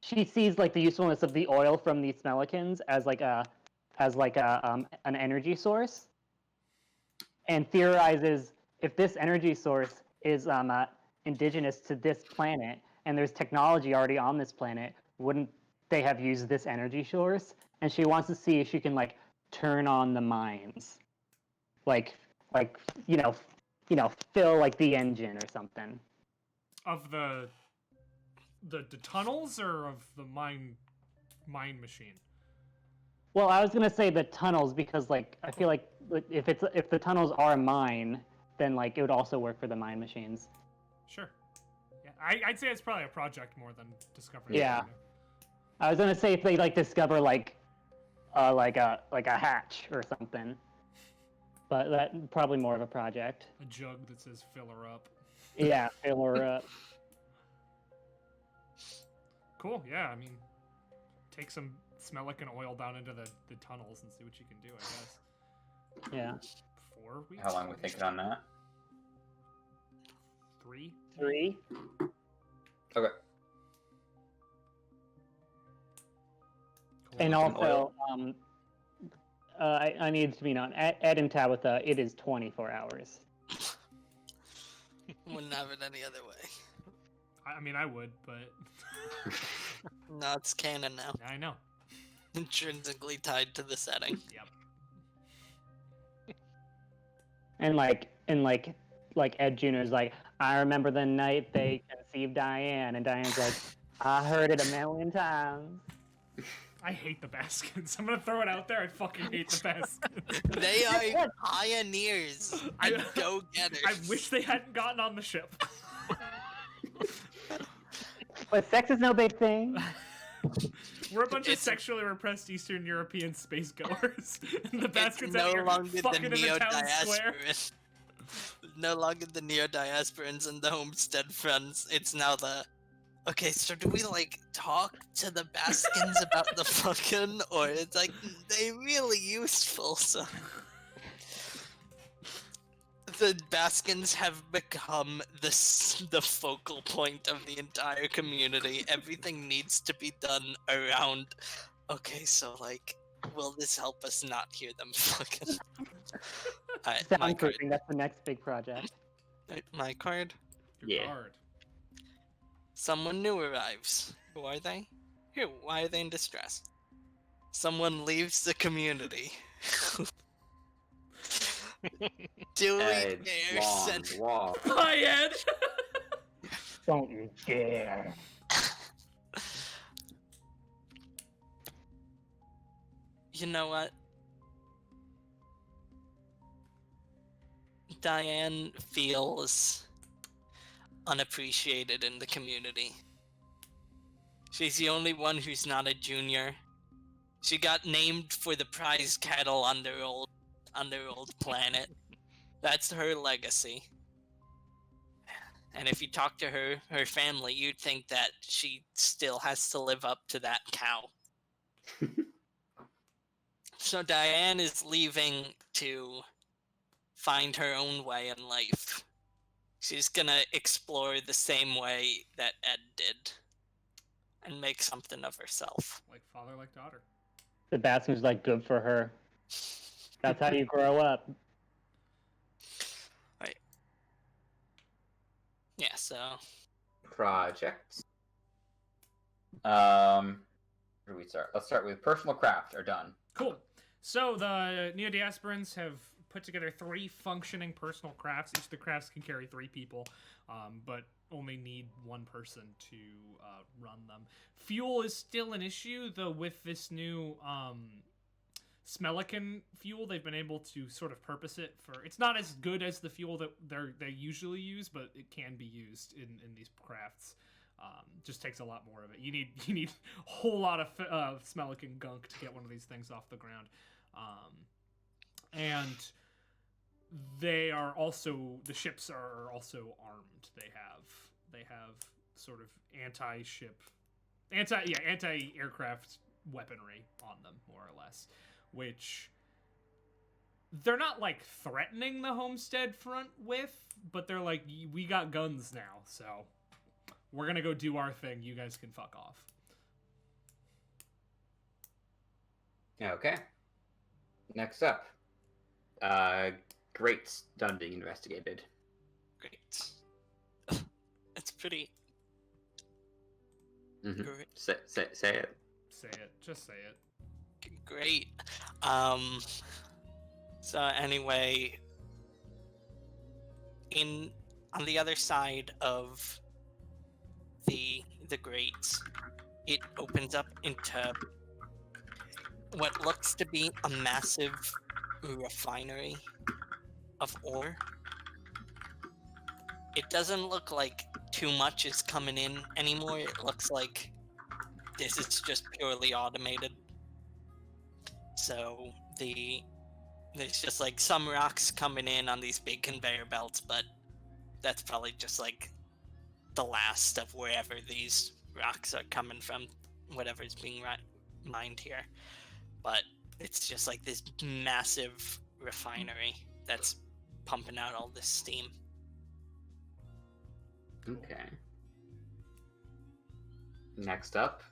C: she sees like the usefulness of the oil from these Smellicans as an energy source, and theorizes if this energy source is indigenous to this planet and there's technology already on this planet, wouldn't they have used this energy source? And she wants to see if she can like turn on the mines, like fill like the engine or something.
F: Of the tunnels or of the mine machine?
C: Well, I was gonna say the tunnels because like I feel like if the tunnels are a mine, then like it would also work for the mine machines.
F: Sure. Yeah, I'd say it's probably a project more than discovering.
C: Yeah.
F: something new.
C: I was gonna say if they like discover like a hatch or something, but that probably more of a project.
F: A jug that says "fill her up."
C: Yeah, fill her up.
F: Cool. Yeah, I mean, take some Smellican oil down into the tunnels and see what you can do. I guess.
C: Yeah.
F: 4 weeks.
B: How long we thinking on that?
F: 3.
C: 3.
B: Okay.
F: Cool.
C: And
B: Some
C: also, I need to be known. Ed and Tabitha, it is 24 hours.
E: Wouldn't have it any other way.
F: I mean, I would, but
E: No, it's canon now.
F: I know.
E: Intrinsically tied to the setting.
F: Yep.
C: And Ed Jr.'s like, I remember the night they conceived Diane, and Diane's like, I heard it a million times.
F: I hate the Baskins. I'm gonna throw it out there. I fucking hate the Baskins.
E: They are pioneers and go-getters.
F: I wish they hadn't gotten on the ship.
C: But sex is no big thing.
F: We're a bunch of
E: It's-
F: sexually repressed Eastern European space goers, and the
E: It's
F: Baskins
E: no
F: out here
E: longer the
F: fucking in the town square.
E: neo-diasporans. No longer the neo-diasporans and the homestead friends. It's now the... Okay, so do we, like, talk to the Baskins about the fucking... Or it's like, they really useful, so... The Baskins have become the focal point of the entire community. Everything needs to be done around... Okay, so, like, will this help us not hear them fucking... Alright, my card.
C: Soundproofing, that's the next big project.
E: My card.
F: Your
B: Yeah.
F: card.
E: Someone new arrives. Who are they? Who? Why are they in distress? Someone leaves the community. Do we
B: Ed,
E: dare
B: long
E: send...
B: walk.
F: Hi, Ed.
C: Don't you dare.
E: You know what? Diane feels unappreciated in the community. She's the only one who's not a junior. She got named for the prize cattle on their old planet. That's her legacy. And if you talk to her family, you'd think that she still has to live up to that cow. So Diane is leaving to find her own way in life. She's gonna explore the same way that Ed did and make something of herself.
F: Like father, like daughter.
C: The Baskins like good for her. That's how you grow up.
E: Right, So
B: Project. Where do we start? Let's start with personal craft are done.
F: Cool. So the neo-diasporans have put together 3 functioning personal crafts. Each of the crafts can carry 3 people, but only need 1 person to run them. Fuel is still an issue, though. With this new Smellican fuel, they've been able to sort of purpose it for. It's not as good as the fuel that they usually use, but it can be used in these crafts. Just takes a lot more of it. You need a whole lot of Smellican gunk to get one of these things off the ground, and they are also, the ships are also armed. They have sort of anti-aircraft weaponry on them, more or less, which they're not like threatening the homestead front with, but they're like, we got guns now, so we're gonna go do our thing. You guys can fuck off.
B: Okay. Next up, Great's done being investigated.
E: great. It's pretty
B: Mm-hmm.
E: great.
B: Say it.
F: Say it. Just say it.
E: Great. So anyway, on the other side of the grates, it opens up into what looks to be a massive refinery of ore. It doesn't look like too much is coming in anymore. It looks like this is just purely automated. So there's just like some rocks coming in on these big conveyor belts, but that's probably just like the last of wherever these rocks are coming from, whatever's being mined here. But it's just like this massive refinery that's pumping out all this steam.
B: Okay. Next up,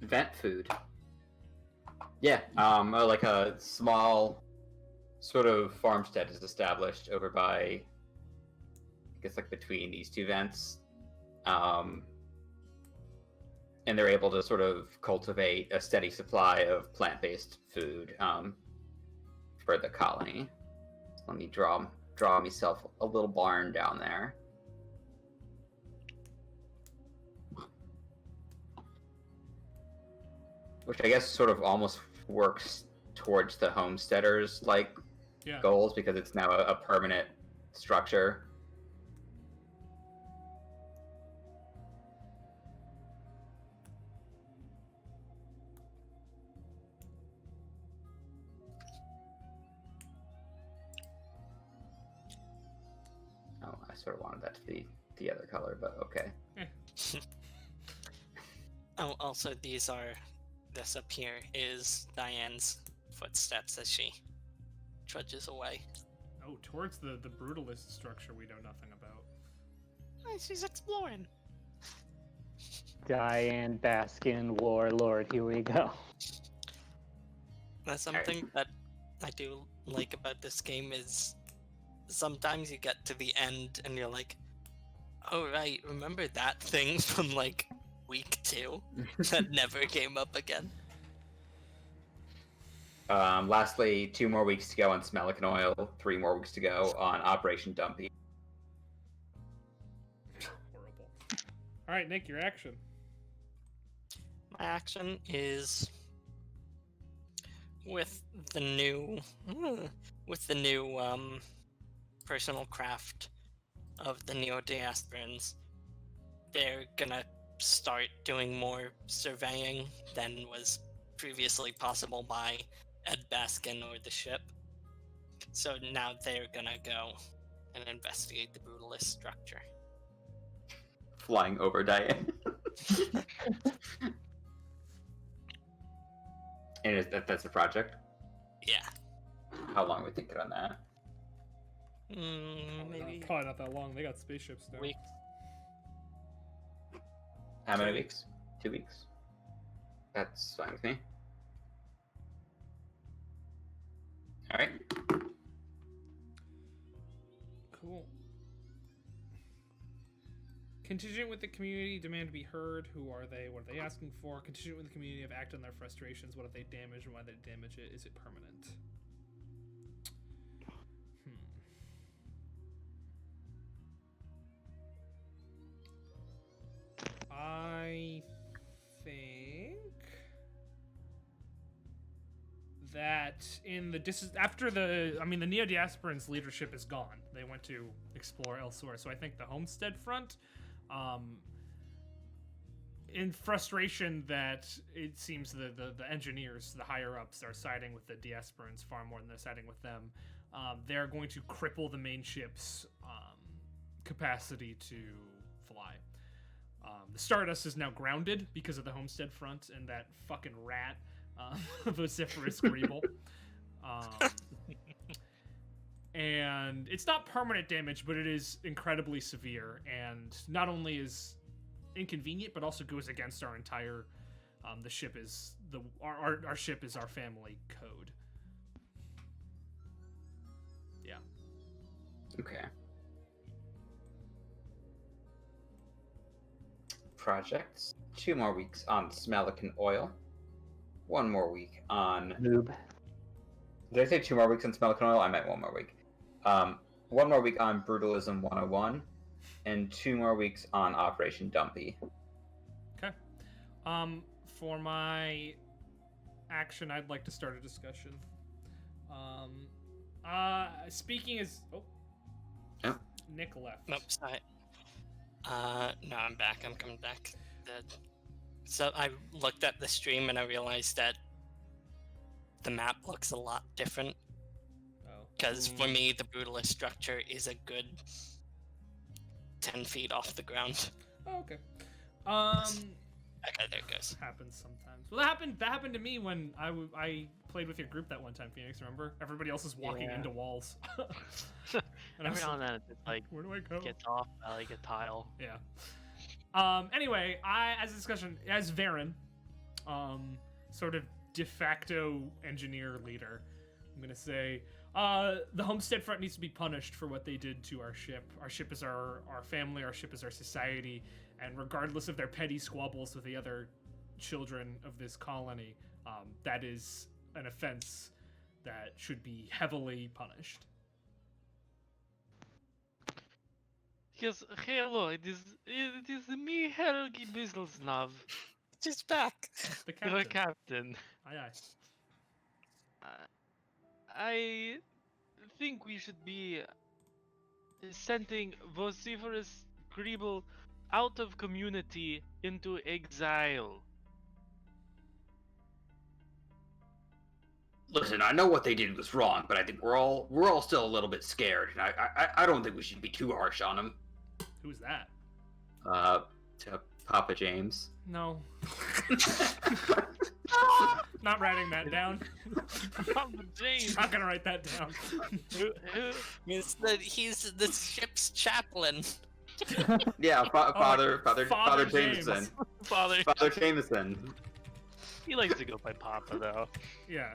B: vent food. Yeah, like a small sort of farmstead is established over by, I guess, like between these 2 vents. And they're able to sort of cultivate a steady supply of plant-based food for the colony. Let me draw myself a little barn down there. Which I guess sort of almost works towards the homesteaders' goals, because it's now a permanent structure. Oh, I sort of wanted that to be the other color, but okay.
E: Oh, also this up here is Diane's footsteps as she trudges away.
F: Oh, towards the brutalist structure we know nothing about.
E: Oh, she's exploring.
C: Diane Baskin, Warlord, here we go.
E: That's something that I do like about this game is sometimes you get to the end and you're like, oh right, remember that thing from like week 2 that never came up again.
B: Lastly, 2 more weeks to go on Smellican Oil, 3 more weeks to go on Operation Dumpy.
F: Horrible. All right, Nick, your action.
E: My action is with the new personal craft of the neo-diasporans. They're gonna start doing more surveying than was previously possible by Ed Baskin or the ship. So now they're gonna go and investigate the brutalist structure.
B: Flying over Diane. And that's the project?
E: Yeah.
B: How long are we thinking on that?
E: Maybe
F: Probably not that long. They got spaceships now.
E: week.
B: How many weeks? 2 weeks? That's fine with me. Alright.
F: Cool. Contingent with the community, demand to be heard. Who are they? What are they asking for? Contingent with the community, have acted on their frustrations. What have they damaged and why they damage it? Is it permanent? I think that in the after the Neo-Diasporans leadership is gone. They went to explore elsewhere. So I think the Homestead Front, in frustration that it seems the engineers, the higher ups, are siding with the Diasporans far more than they're siding with them. They're going to cripple the main ship's capacity to fly. The Stardust is now grounded because of the Homestead Front and that fucking rat, vociferous Greeble. And it's not permanent damage, but it is incredibly severe, and not only is inconvenient, but also goes against our entire. The ship is our ship is our family code. Yeah.
B: Okay. Projects. 2 more weeks on Smellican oil. 1 more week on.
C: Noob.
B: Did I say 2 more weeks on Smellican oil? I meant 1 more week. 1 more week on Brutalism 101, and 2 more weeks on Operation Dumpy.
F: Okay. For my action, I'd like to start a discussion. Speaking as Nick left.
E: Nope, sorry. No, I'm back. I'm coming back. So I looked at the stream and I realized that the map looks a lot different.
F: Oh.
E: Because for me, the brutalist structure is a good 10 feet off the ground.
F: Oh, okay.
E: Okay, there it goes.
F: Happens sometimes. Well, that happened to me when I played with your group that one time, Phoenix. Remember? Everybody else is walking into walls. And
D: Every now and then, it's like
F: where do I go?
D: gets off by like a tile.
F: Yeah. Anyway, as a discussion, as Varen, sort of de facto engineer leader, I'm gonna say the Homestead Front needs to be punished for what they did to our ship. Our ship is our family. Our ship is our society. And regardless of their petty squabbles with the other children of this colony, that is an offense that should be heavily punished.
D: Yes, hello, it is me, Helgi Bizzlesnav,
E: She's back.
F: The
D: the
F: captain.
D: captain.
F: Aye, aye.
D: I think we should be sending vociferous Greeble out of community into exile.
B: Listen, I know what they did was wrong, but I think we're all still a little bit scared, and I don't think we should be too harsh on them.
F: Who's that?
B: To Papa James.
F: No. Not writing that down.
D: Papa James.
F: Not gonna write that down.
E: He's the ship's chaplain.
B: Yeah, Father
F: James.
B: Jameson.
D: Father.
B: Father Jameson.
D: He likes to go by Papa though.
F: Yeah.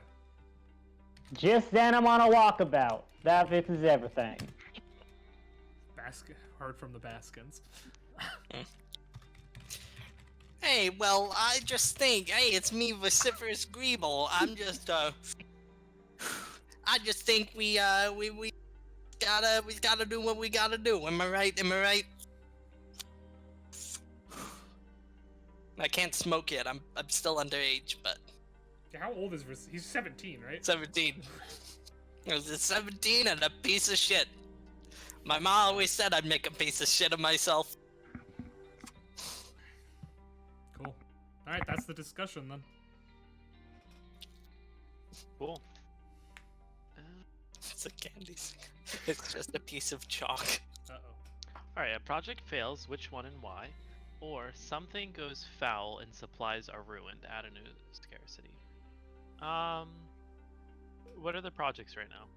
C: Just then I'm on a walkabout. That fixes everything.
F: Heard from the Baskins.
E: Hey, well, I just think, it's me, vociferous Greeble. I'm just, I just think we gotta do what we gotta do. Am I right? Am I right? I can't smoke yet. I'm still underage, but
F: How old is he's 17, right?
E: 17. I was 17 and a piece of shit. My mom always said I'd make a piece of shit of myself.
F: Cool. Alright, that's the discussion then.
D: Cool.
E: It's a candy stick. It's just a piece of chalk.
F: Uh-oh.
D: Alright, a project fails, which one and why? Or something goes foul and supplies are ruined, add a new scarcity. What are the projects right now?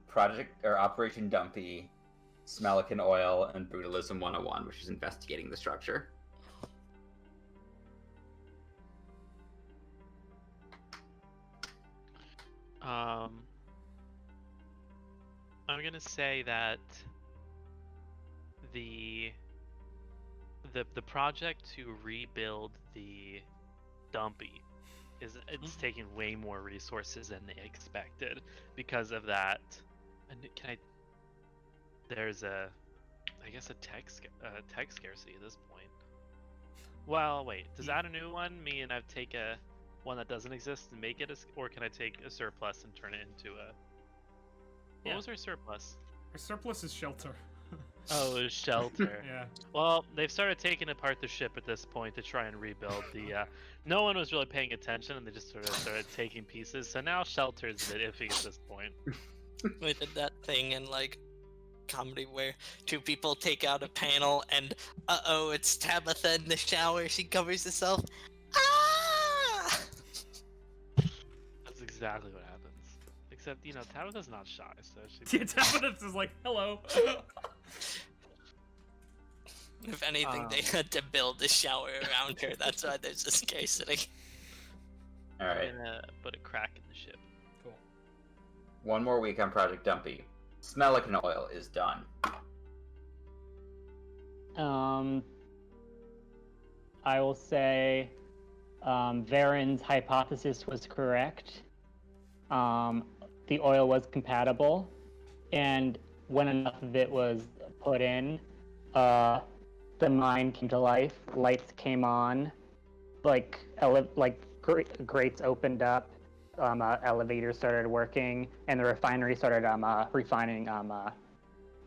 B: Project or Operation Dumpy, Smellican Oil, and Brutalism 101, which is investigating the structure.
D: I'm gonna say that the project to rebuild the dumpy it's taking way more resources than they expected because of that. And there's a tech scarcity at this point. Well, wait, does add a new one mean I take a one that doesn't exist and make it or can I take a surplus and turn it into a what was our surplus?
F: Our surplus is shelter.
D: Oh, it was shelter.
F: Yeah.
D: Well, they've started taking apart the ship at this point to try and rebuild the. No one was really paying attention, and they just sort of started taking pieces. So now shelter is a bit iffy at this point.
E: We did that thing in like comedy where two people take out a panel, and it's Tabitha in the shower. She covers herself. Ah!
D: That's exactly what happens. Except Tabitha's not shy, so she.
F: Yeah, Tabitha's is like, hello.
E: If anything, they had to build a shower around her. That's why there's a scarcity.
B: All right.
D: I'm gonna put a crack in the ship.
F: Cool.
B: One more week on Project Dumpy. Smellican oil is done.
C: I will say Varen's hypothesis was correct. The oil was compatible, and when enough of it was put in, the mine came to life. Lights came on, grates opened up. Elevators started working, and the refinery started refining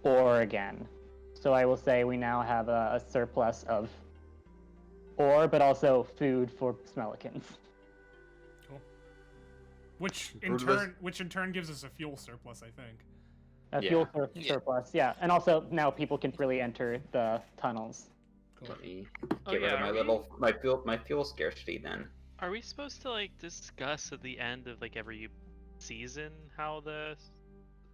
C: ore again. So I will say we now have a surplus of ore, but also food for Smellicans.
F: Cool. Which in turn gives us a fuel surplus, I think.
C: Fuel surplus, yeah. And also now people can freely enter the tunnels.
F: Cool.
B: Let me get rid of my fuel scarcity then.
D: Are we supposed to discuss at the end of every season how the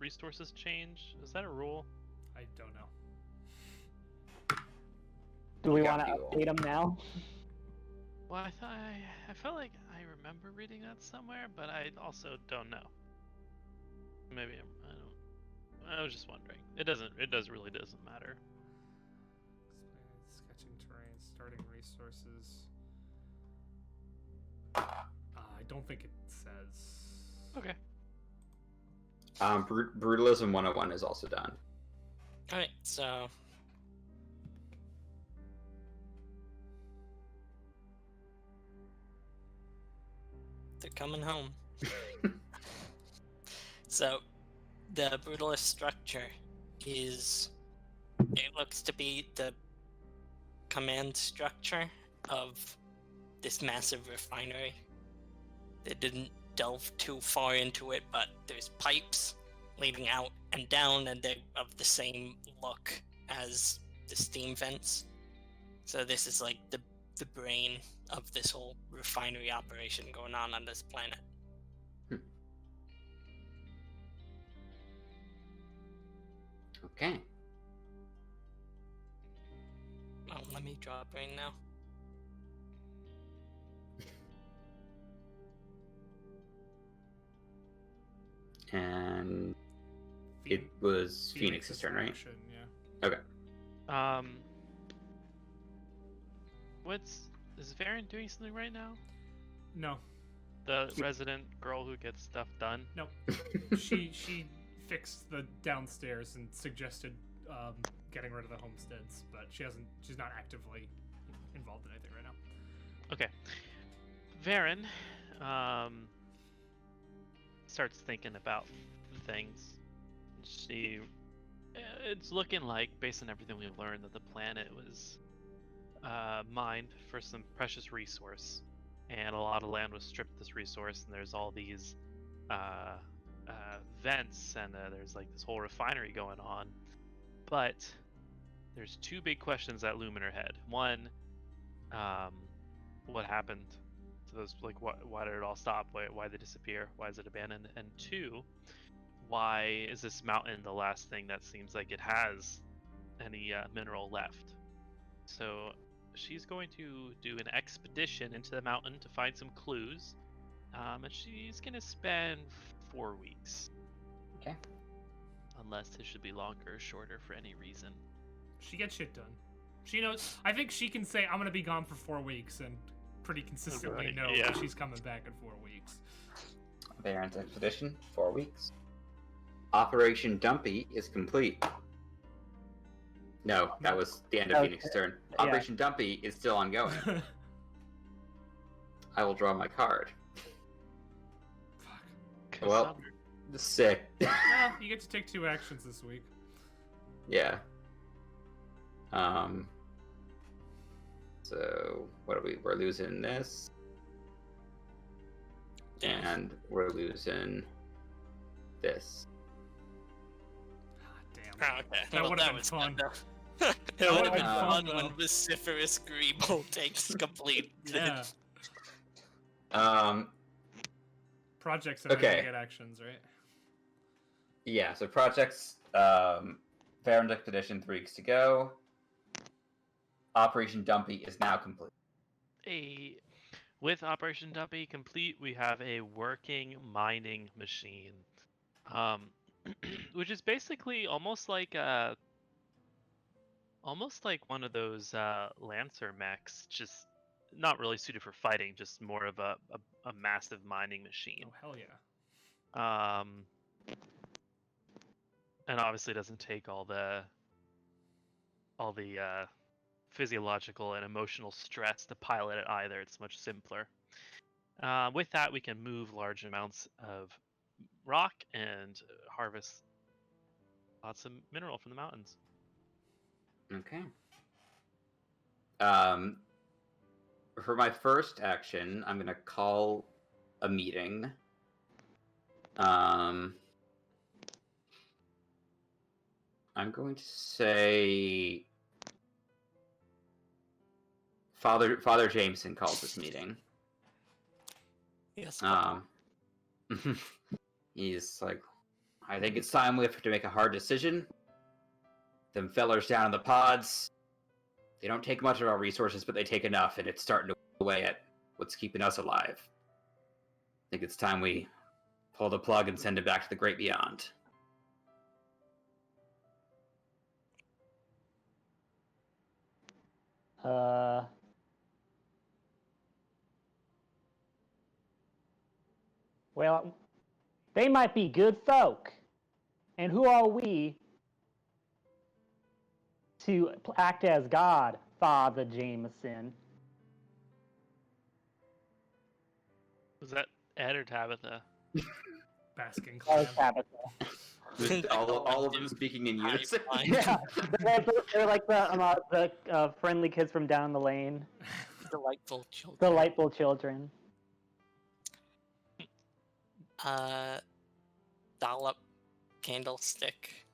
D: resources change? Is that a rule?
F: I don't know.
C: Do we want to update them now?
D: Well, I felt like I remember reading that somewhere, but I also don't know. Maybe I don't. I was just wondering. It really doesn't matter.
A: Sketching terrain, starting resources.
F: I don't think it says.
D: Okay.
B: Brutalism 101 is also done.
E: Alright, so they're coming home. So the brutalist structure it looks to be the command structure of this massive refinery. They didn't delve too far into it, but there's pipes leading out and down, and they're of the same look as the steam vents. So this is like the brain of this whole refinery operation going on this planet.
B: Okay.
E: Well, let me draw a brain now.
B: And it was Phoenix's turn, right?
F: Action, yeah.
B: Okay.
D: Is Varen doing something right now?
F: No.
D: The resident girl who gets stuff done?
F: No. she fixed the downstairs and suggested getting rid of the homesteads, but she's not actively involved in anything right now.
D: Okay. Varen starts thinking about things. It's looking like, based on everything we've learned, that the planet was mined for some precious resource, and a lot of land was stripped of this resource, and there's all these vents, and there's this whole refinery going on. But there's two big questions that loom in her head. One, what happened to those? Why did it all stop? Why did they disappear? Why is it abandoned? And two, why is this mountain the last thing that seems like it has any mineral left? So she's going to do an expedition into the mountain to find some clues, and she's going to spend 4 weeks.
B: Okay.
D: Unless it should be longer or shorter for any reason.
F: She gets shit done. She knows. I think she can say, "I'm gonna be gone for 4 weeks," and pretty consistently
D: Right,
F: know
D: yeah.
F: that she's coming back in 4 weeks.
B: Baron's expedition, 4 weeks. Operation Dumpy is complete. No, that was the end of
C: Okay.
B: Phoenix's turn.
C: Yeah.
B: Operation Dumpy is still ongoing. I will draw my card.
F: Fuck.
B: Well, sick.
F: Well, you get to take 2 actions this week.
B: Yeah. So what are we? We're losing this,
E: Damn.
B: and we're losing this.
F: Ah, damn.
E: Oh, okay.
F: That
E: Well,
F: would've been
E: was
F: fun.
E: kinda-
F: That
E: it would
F: would've
E: have been
F: been
E: fun
F: fun,
E: when
F: though.
E: vociferous Greeble takes complete.
F: Yeah.
B: Um.
F: Projects that
B: Okay.
F: okay. Get actions, right?
B: Yeah. So projects. Baron's expedition, 3 weeks to go. Operation Dumpy is now complete.
D: With Operation Dumpy complete, we have a working mining machine, which is basically almost like one of those Lancer mechs, just not really suited for fighting, just more of a massive mining machine.
F: Oh hell yeah.
D: And obviously doesn't take all the physiological and emotional stress to pilot it either. It's much simpler. With that, we can move large amounts of rock and harvest lots of mineral from the mountains.
B: Okay. For my first action, I'm gonna call a meeting. I'm going to say Father Jameson calls this meeting.
E: Yes.
B: He's like, I think it's time we have to make a hard decision. Them fellers down in the pods, they don't take much of our resources, but they take enough, and it's starting to eat away at what's keeping us alive. I think it's time we pull the plug and send it back to the great beyond.
C: Well, they might be good folk. And who are we to act as God, Father Jameson?
D: Was that Ed or Tabitha?
F: Basking
C: Oh,
F: clan.
C: Tabitha.
B: all of them speaking in unison.
C: Yeah, they're like the friendly kids from down the lane.
E: Delightful children.
C: Delightful children.
E: Dollop candlestick.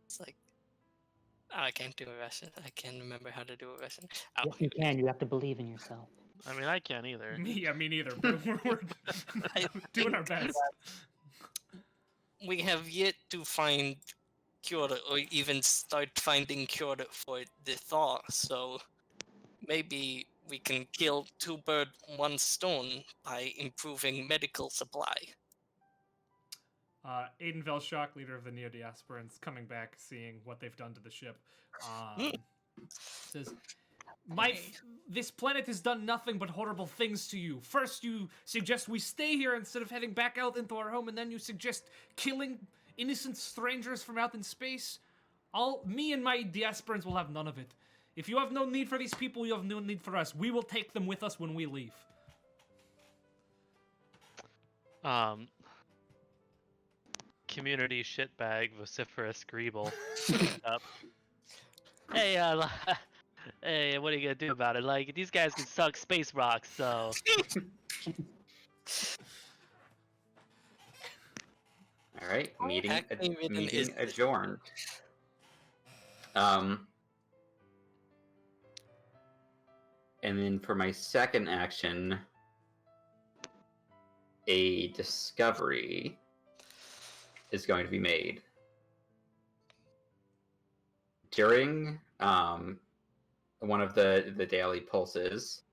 E: It's like I can't do a Russian. I can't remember how to do a Russian. Oh,
C: Yes, you can. You have to believe in yourself.
D: I mean, I can't either.
F: Me neither. But we're doing our best.
E: we have yet to find cure or even start finding cure for the thaw, so maybe we can kill 2 birds, 1 stone by improving medical supply.
F: Aiden Velshok, leader of the Neo-Diasporans, coming back, seeing what they've done to the ship, says, this planet has done nothing but horrible things to you. First, you suggest we stay here instead of heading back out into our home, and then you suggest killing innocent strangers from out in space. Me and my Diasporans will have none of it. If you have no need for these people, you have no need for us. We will take them with us when we leave.
D: Community shitbag vociferous Greeble. Up. Hey, hey, what are you gonna do about it? Like, these guys can suck space rocks, so.
B: All right, meeting
E: Acting written
B: meeting
E: is-
B: adjourned. And then for my second action, a discovery is going to be made. During one of the daily pulses.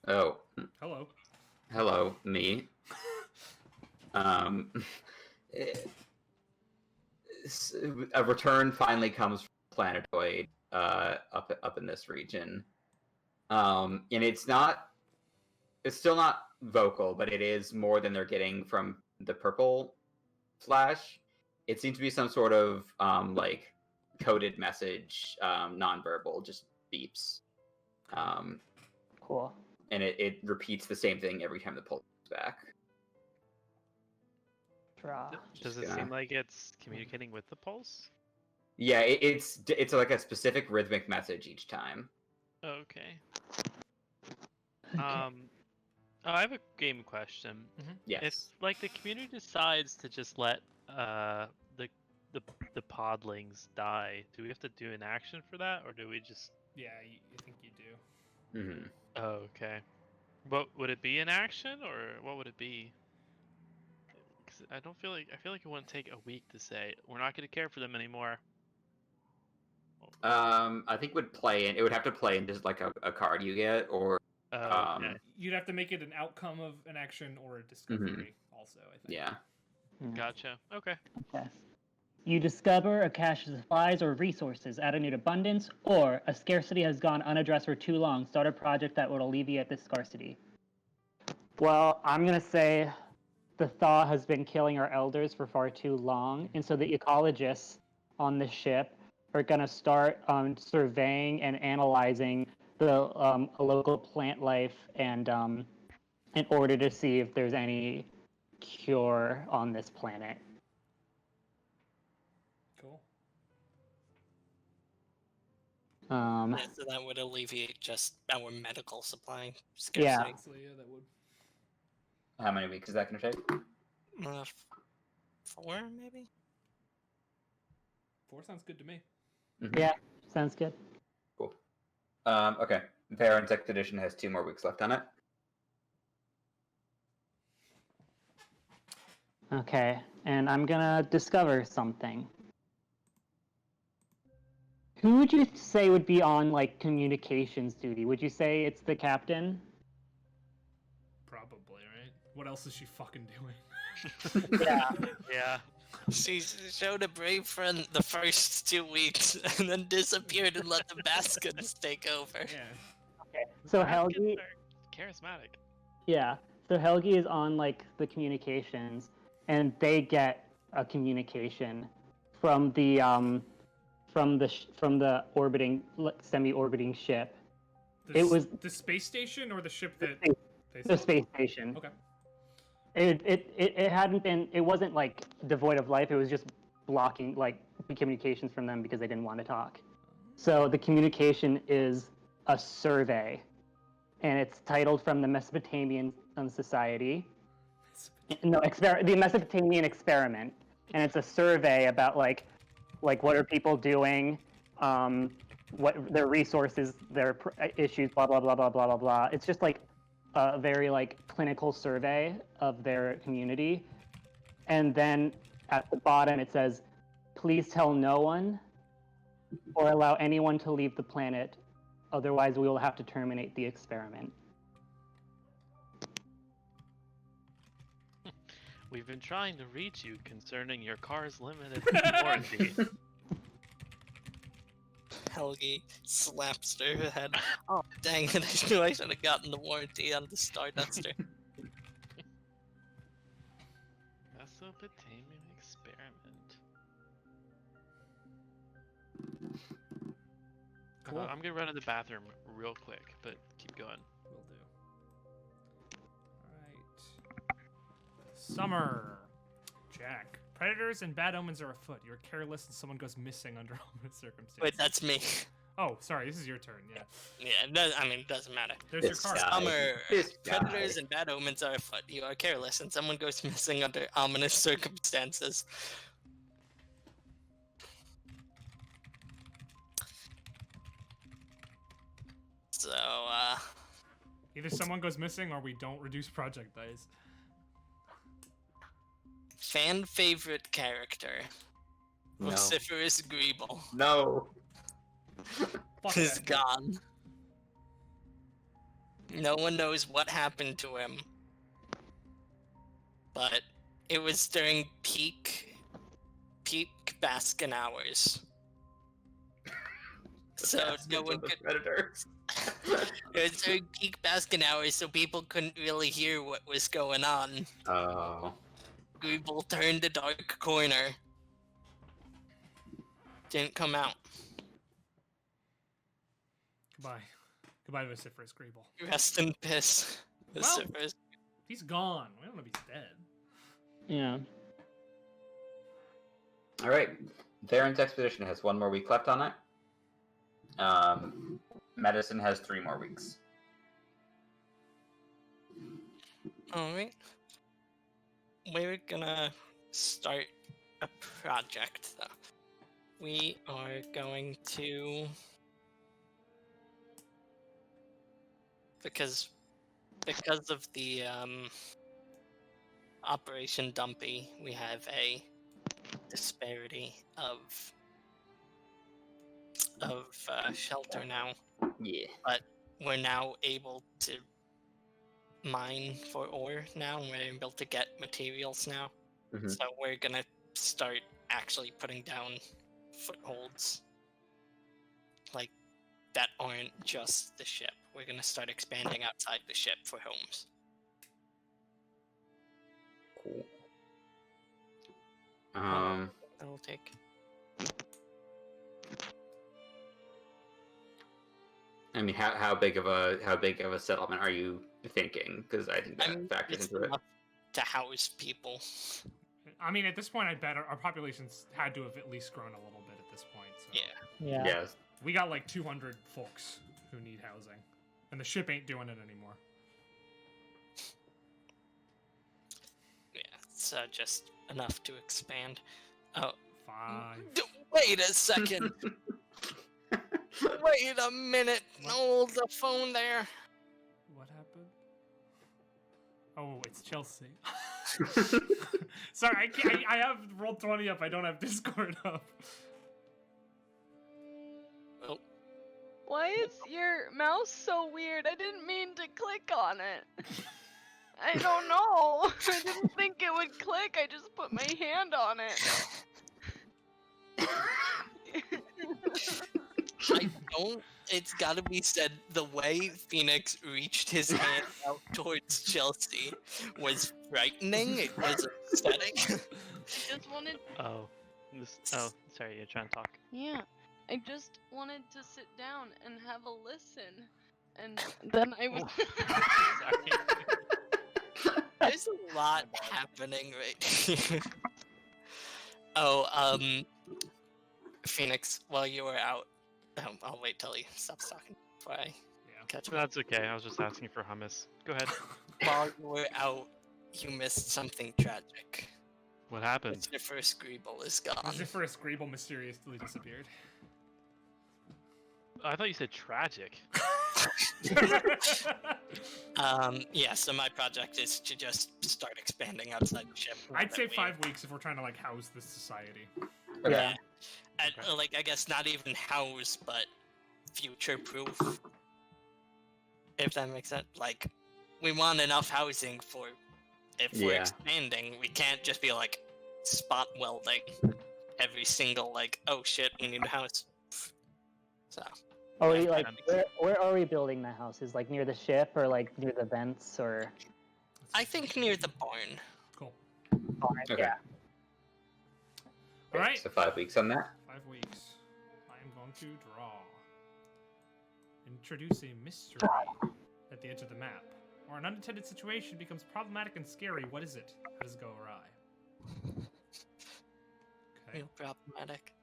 B: Oh,
F: Hello.
B: hello, me. A return finally comes from planetoid up in this region. And it's still not vocal, but it is more than they're getting from the purple flash. It seems to be some sort of like coded message, nonverbal, just beeps.
C: Cool.
B: And it repeats the same thing every time the pulse comes back.
C: Draw.
D: Does it seem like it's communicating with the pulse?
B: Yeah, it's like a specific rhythmic message each time.
D: Okay. I have a game question.
B: Yes.
D: If like the community decides to just let the podlings die, do we have to do an action for that, or do we just?
F: Yeah, I think you do.
B: Mm-hmm.
D: Oh, okay. What would it be, an action, or what would it be? 'Cause I feel like it wouldn't take a week to say we're not going to care for them anymore.
B: I think it would have to play in just like a card you get, or
D: Okay.
F: You'd have to make it an outcome of an action or a discovery. Also, I think.
B: yeah.
D: Gotcha. Okay.
C: Okay. You discover a cache of supplies or resources at a new abundance, or a scarcity has gone unaddressed for too long. Start a project that would alleviate this scarcity. Well, I'm going to say the thaw has been killing our elders for far too long, and so the ecologists on the ship are going to start surveying and analyzing the local plant life and in order to see if there's any cure on this planet.
F: Cool.
C: Um,
E: Yeah, so that would alleviate just our medical supply
C: Yeah.
E: scarcity.
F: Honestly, yeah, that would.
B: How many weeks is that going to take?
E: 4 maybe.
F: 4 sounds good to me.
B: Mhm.
C: Yeah, sounds good.
B: Cool. Okay. Varen's expedition has 2 more weeks left on it.
C: Okay, and I'm gonna discover something. Who would you say would be on like communications duty? Would you say it's the captain?
F: Probably, right? What else is she fucking doing?
C: Yeah.
D: Yeah.
E: She showed a brave friend the first 2 weeks and then disappeared and let the Baskins take over.
F: Yeah.
C: Okay. So
D: Baskets
C: Helgi,
D: are charismatic.
C: yeah. So Helgi is on like the communications, and they get a communication from the semi-orbiting ship. It was
F: the space station or the ship that they
C: the
F: saw?
C: space station.
F: Okay.
C: It hadn't been. It wasn't like devoid of life. It was just blocking like the communications from them because they didn't want to talk. So the communication is a survey, and it's titled from the Mesopotamian Society. No, the Mesopotamian Experiment, and it's a survey about like what are people doing, what their resources, their issues, blah blah blah blah blah blah blah. It's just like a very like clinical survey of their community, and then at the bottom it says, "Please tell no one, or allow anyone to leave the planet, otherwise we will have to terminate the experiment."
D: We've been trying to reach you concerning your car's limited warranty.
E: Helgi slaps her head. Oh, dang it, I knew I should have gotten the warranty on the Starduster.
D: Mesopotamian experiment.
F: Cool.
D: I'm gonna run to the bathroom real quick, but keep going.
F: Will do. Alright. Summer. Jack. Predators and bad omens are afoot. You're careless and someone goes missing under ominous circumstances.
E: Wait, that's me.
F: Oh, sorry, this is your turn, yeah.
E: Yeah, it does, I mean, it doesn't matter.
F: There's
B: This
F: your card.
B: guy.
E: Summer.
B: This
E: Predators
B: guy.
E: and bad omens are afoot. You are careless and someone goes missing under ominous circumstances. So,
F: Either someone goes missing or we don't reduce project dice.
E: fan favorite character.
B: No.
E: Vociferous Greeble
B: No.
F: Fuck
E: is
F: that guy.
E: gone. No one knows what happened to him. But it was during peak Baskin hours. So no
B: Bastards
E: one
B: of the
E: could.
B: predators.
E: It's during peak basking hours, so people couldn't really hear what was going on.
B: Oh.
E: We both turned the dark corner. Didn't come out.
F: Goodbye, Vociferous Greeble.
E: Rest in piss.
F: Well- He's gone. We don't know if he's dead.
C: Yeah.
B: All right. Theron's expedition has 1 more week left on it. Medicine has 3 more weeks.
E: Alright. We're gonna start a project, though. We are going to... Because of the, Operation Dumpy, we have a disparity of shelter now.
B: Yeah.
E: We're now able to mine for ore now, and we're able to get materials now.
B: Mhm.
E: So we're gonna start actually putting down footholds like that aren't just the ship. We're gonna start expanding outside the ship for homes.
B: Cool.
E: That'll take.
B: I mean, how big of a settlement are you thinking? Because I think that factors
E: It's
B: into it.
E: enough to house people.
F: I mean, at this point, I bet our populations had to have at least grown a little bit at this point. So.
E: Yeah.
C: Yeah.
B: Yes.
F: We got like 200 folks who need housing, and the ship ain't doing it anymore.
E: Yeah, it's just enough to expand. Oh,
F: 5.
E: wait a second. Wait a minute. Hold the phone there.
F: What happened? Oh, it's Chelsea. Sorry, I have rolled 20 up. I don't have Discord up.
E: Oh,
G: Why is your mouse so weird? I didn't mean to click on it. I don't know. I didn't think it would click. I just put my hand on it.
E: I don't. It's gotta be said, the way Phoenix reached his hand out towards Chelsea was frightening. It was upsetting.
G: Just wanted,
D: Oh, sorry, you're trying to talk.
G: yeah. I just wanted to sit down and have a listen. And then I was.
D: Sorry.
E: There's a lot happening right here. Oh, Phoenix, while you were out, I'll wait till he stops talking before I
F: Yeah.
E: catch him.
D: That's okay. I was just asking for hummus. Go ahead.
E: While you were out, you missed something tragic.
D: What happened?
E: Mr. First Greeble is gone.
F: Vociferous Greeble mysteriously disappeared.
D: I thought you said tragic.
E: Yeah, so my project is to just start expanding outside the ship. now
F: I'd
E: that
F: say
E: we-
F: 5 weeks if we're trying to like house this society.
E: Yeah.
D: Okay.
E: Like, I guess not even house, but future-proof. If that makes sense. Like, we want enough housing for... If we're
B: Yeah.
E: expanding, we can't just be, like, spot welding every single, like, oh shit, we need a house. So,
C: Are we
E: Yeah,
C: like
D: that makes
C: where are we building the houses? Like near the ship or like near the vents or?
E: I think near the barn.
F: Cool.
B: Okay.
C: Yeah.
F: All right.
B: So 5 weeks on that.
F: 5 weeks. I am going to draw. Introduce a mystery at the edge of the map. Or an unintended situation becomes problematic and scary. What is it? How does it go awry? Okay.
E: Real problematic.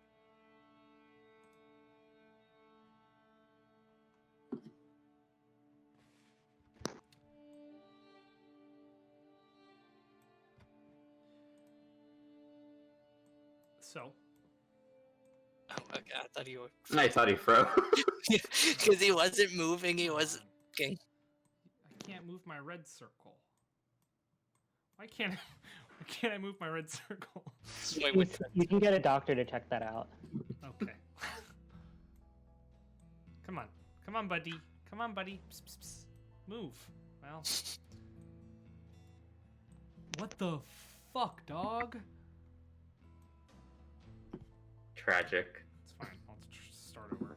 F: So,
E: Oh, okay, I thought you were...
B: I thought he froze.
E: Because he wasn't moving, he wasn't...
F: I can't move my red circle. Why can't I move my red circle?
E: Wait, which
C: You can get a doctor to check that out.
F: Okay. Come on, buddy. Come on, buddy. Psst, psst, psst. Move. Well. What the fuck, dog?
B: Tragic.
F: It's fine. I'll start over.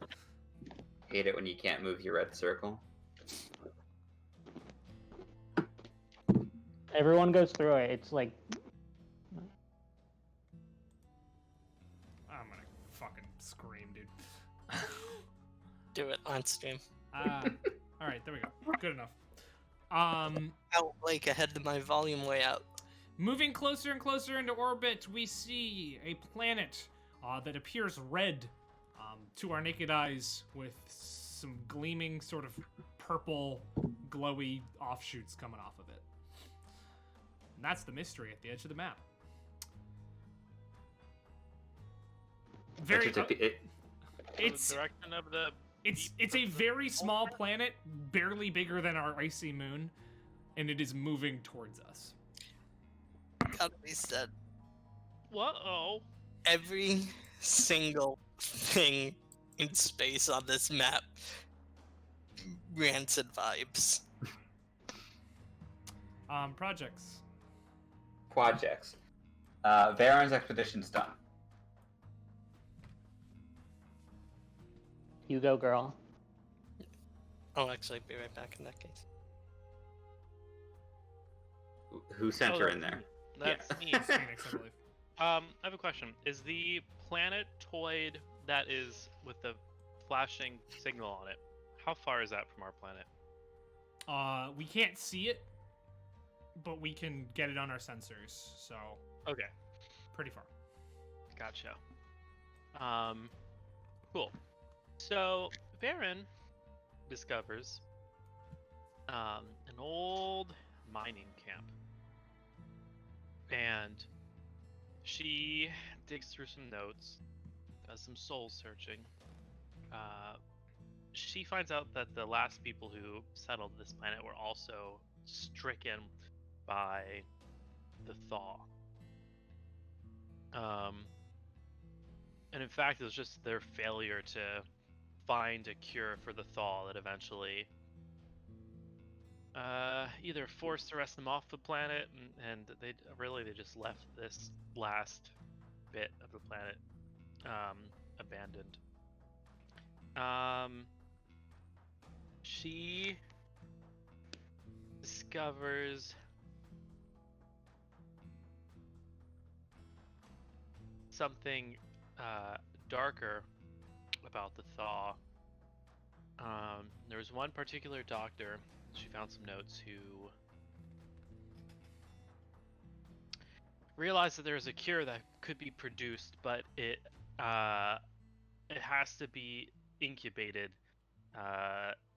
B: Hate it when you can't move your red circle.
C: Everyone goes through it. It's like
F: I'm gonna fucking scream, dude.
E: Do it on stream.
F: All right, there we go. Good enough.
E: Out like ahead of my volume way out.
F: Moving closer and closer into orbit, we see a planet that appears red to our naked eyes, with some gleaming, sort of purple, glowy offshoots coming off of it. And that's the mystery at the edge of the map. Very. It's
D: the direction of the.
F: It's a very small planet, barely bigger than our icy moon, and it is moving towards us.
E: Gotta be said.
D: Whoa.
E: Every single thing in space on this map, rancid vibes.
F: Projects.
B: Projects. Varen's expedition's done.
C: you go, girl.
E: I'll actually be right back in that case.
B: Who sent her in there?
D: That's
B: Yeah.
D: me.
F: Phoenix, I believe.
D: I have a question. Is the planetoid that is with the flashing signal on it, how far is that from our planet?
F: We can't see it, but we can get it on our sensors, so
D: Okay,
F: pretty far.
D: gotcha. Cool. So, Varen discovers an old mining camp. And she digs through some notes, does some soul searching. She finds out that the last people who settled this planet were also stricken by the thaw. And in fact, it was just their failure to find a cure for the thaw that eventually either forced the rest of them off the planet, and they just left this last bit of the planet abandoned. She discovers something darker about the thaw. There was one particular doctor, she found some notes, who realized that there is a cure that could be produced, but it has to be incubated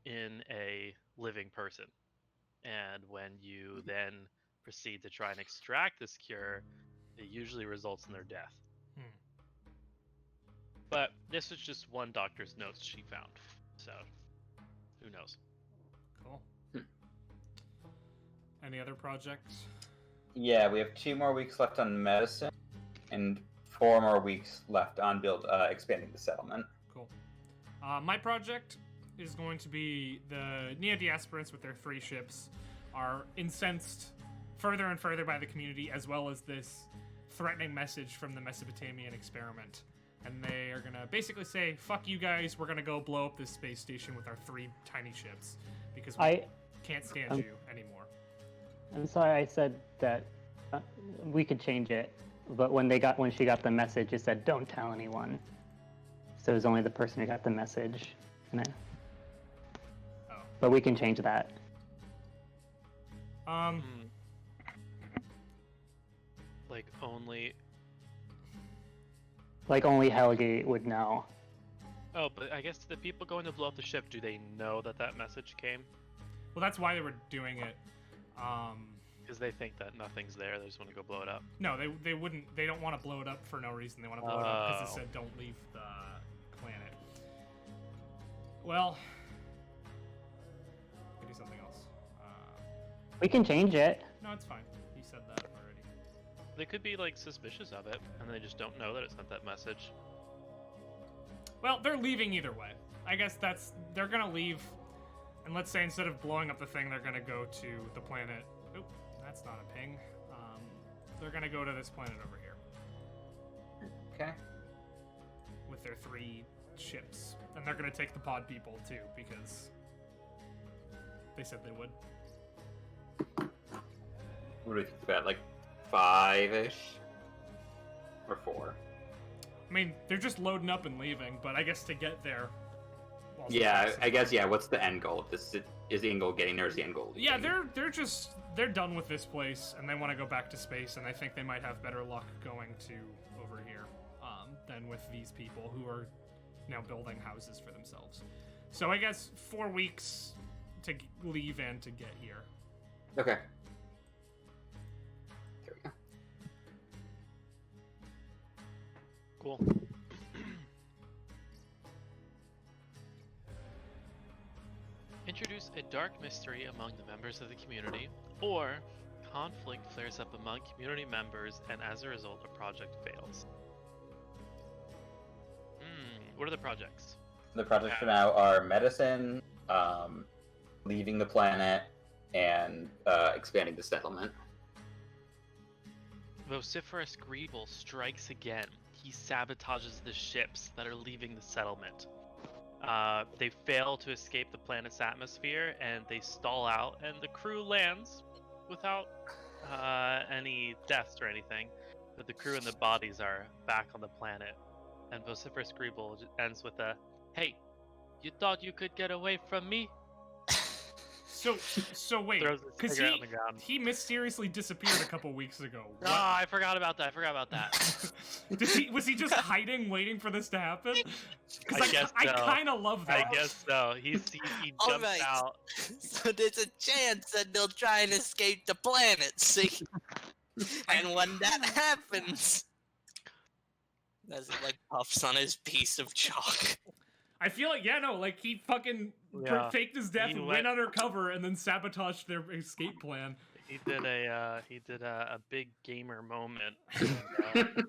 D: in a living person. And when you then proceed to try and extract this cure, it usually results in their death. But this was just one doctor's notes she found, so who knows?
F: Cool. Any other projects?
B: Yeah, we have 2 more weeks left on medicine, and 4 more weeks left on expanding the settlement.
F: Cool. My project is going to be the neo-diasporans with their 3 ships are incensed further and further by the community, as well as this threatening message from the Mesopotamian experiment. And they are gonna basically say, fuck you guys, we're gonna go blow up this space station with our 3 tiny ships, because we can't stand you anymore.
C: I'm sorry I said that we could change it, but when she got the message, it said don't tell anyone. So it was only the person who got the message. But we can change that.
D: Like
C: only Helgi would know.
D: Oh, but I guess the people going to blow up the ship, do they know that message came?
F: Well, that's why they were doing it.
D: Because they think that nothing's there, they just want to go blow it up.
F: No, they wouldn't. They don't want to blow it up for no reason. They want to blow it up because it said don't leave the planet. Well, we can do something else.
C: We can change it.
F: No, it's fine. He said that already.
D: They could be like suspicious of it, and they just don't know that it sent that message.
F: Well, they're leaving either way. I guess they're gonna leave, and let's say instead of blowing up the thing, they're gonna go to the planet. Oop, that's not a ping. They're gonna go to this planet over here.
B: Okay.
F: With their 3 ships, and they're gonna take the pod people too because they said they would.
B: What do we think about, like 5-ish? Or 4?
F: I mean, they're just loading up and leaving, but I guess to get there. also
B: Yeah,
F: takes some
B: I guess,
F: time.
B: yeah, what's the end goal of this? Is the end goal getting there, or is the end goal
F: Yeah,
B: leaving?
F: they're done with this place, and they want to go back to space, and I think they might have better luck going to over here than with these people who are now building houses for themselves. So I guess 4 weeks to leave and to get here.
B: Okay. There we go.
D: Cool. Introduce a dark mystery among the members of the community, or conflict flares up among community members, and as a result, a project fails. What are the projects?
B: The projects for now are medicine, leaving the planet, and expanding the settlement.
D: Vociferous Greeble strikes again. He sabotages the ships that are leaving the settlement. They fail to escape the planet's atmosphere, and they stall out, and the crew lands without any deaths or anything. But the crew and the bodies are back on the planet. And Vociferous Greeble ends with a, "Hey, you thought you could get away from me?"
F: So wait,
D: Throws his
F: because
D: cigarette on the ground.
F: he mysteriously disappeared a couple weeks ago.
D: Oh, I forgot about that.
F: Was he just hiding, waiting for this to happen?
D: I
F: Because
D: guess
F: I
D: so.
F: kind of love that.
D: I guess so. He
E: All
D: jumps
E: right.
D: out.
E: So there's a chance that they'll try and escape the planet, see? And when that happens, as it like puffs on his piece of chalk.
F: I feel like like he fucking
D: Yeah.
F: faked his death,
D: He
F: went
D: went-
F: undercover, and then sabotaged their escape plan.
D: He did a big gamer moment. And,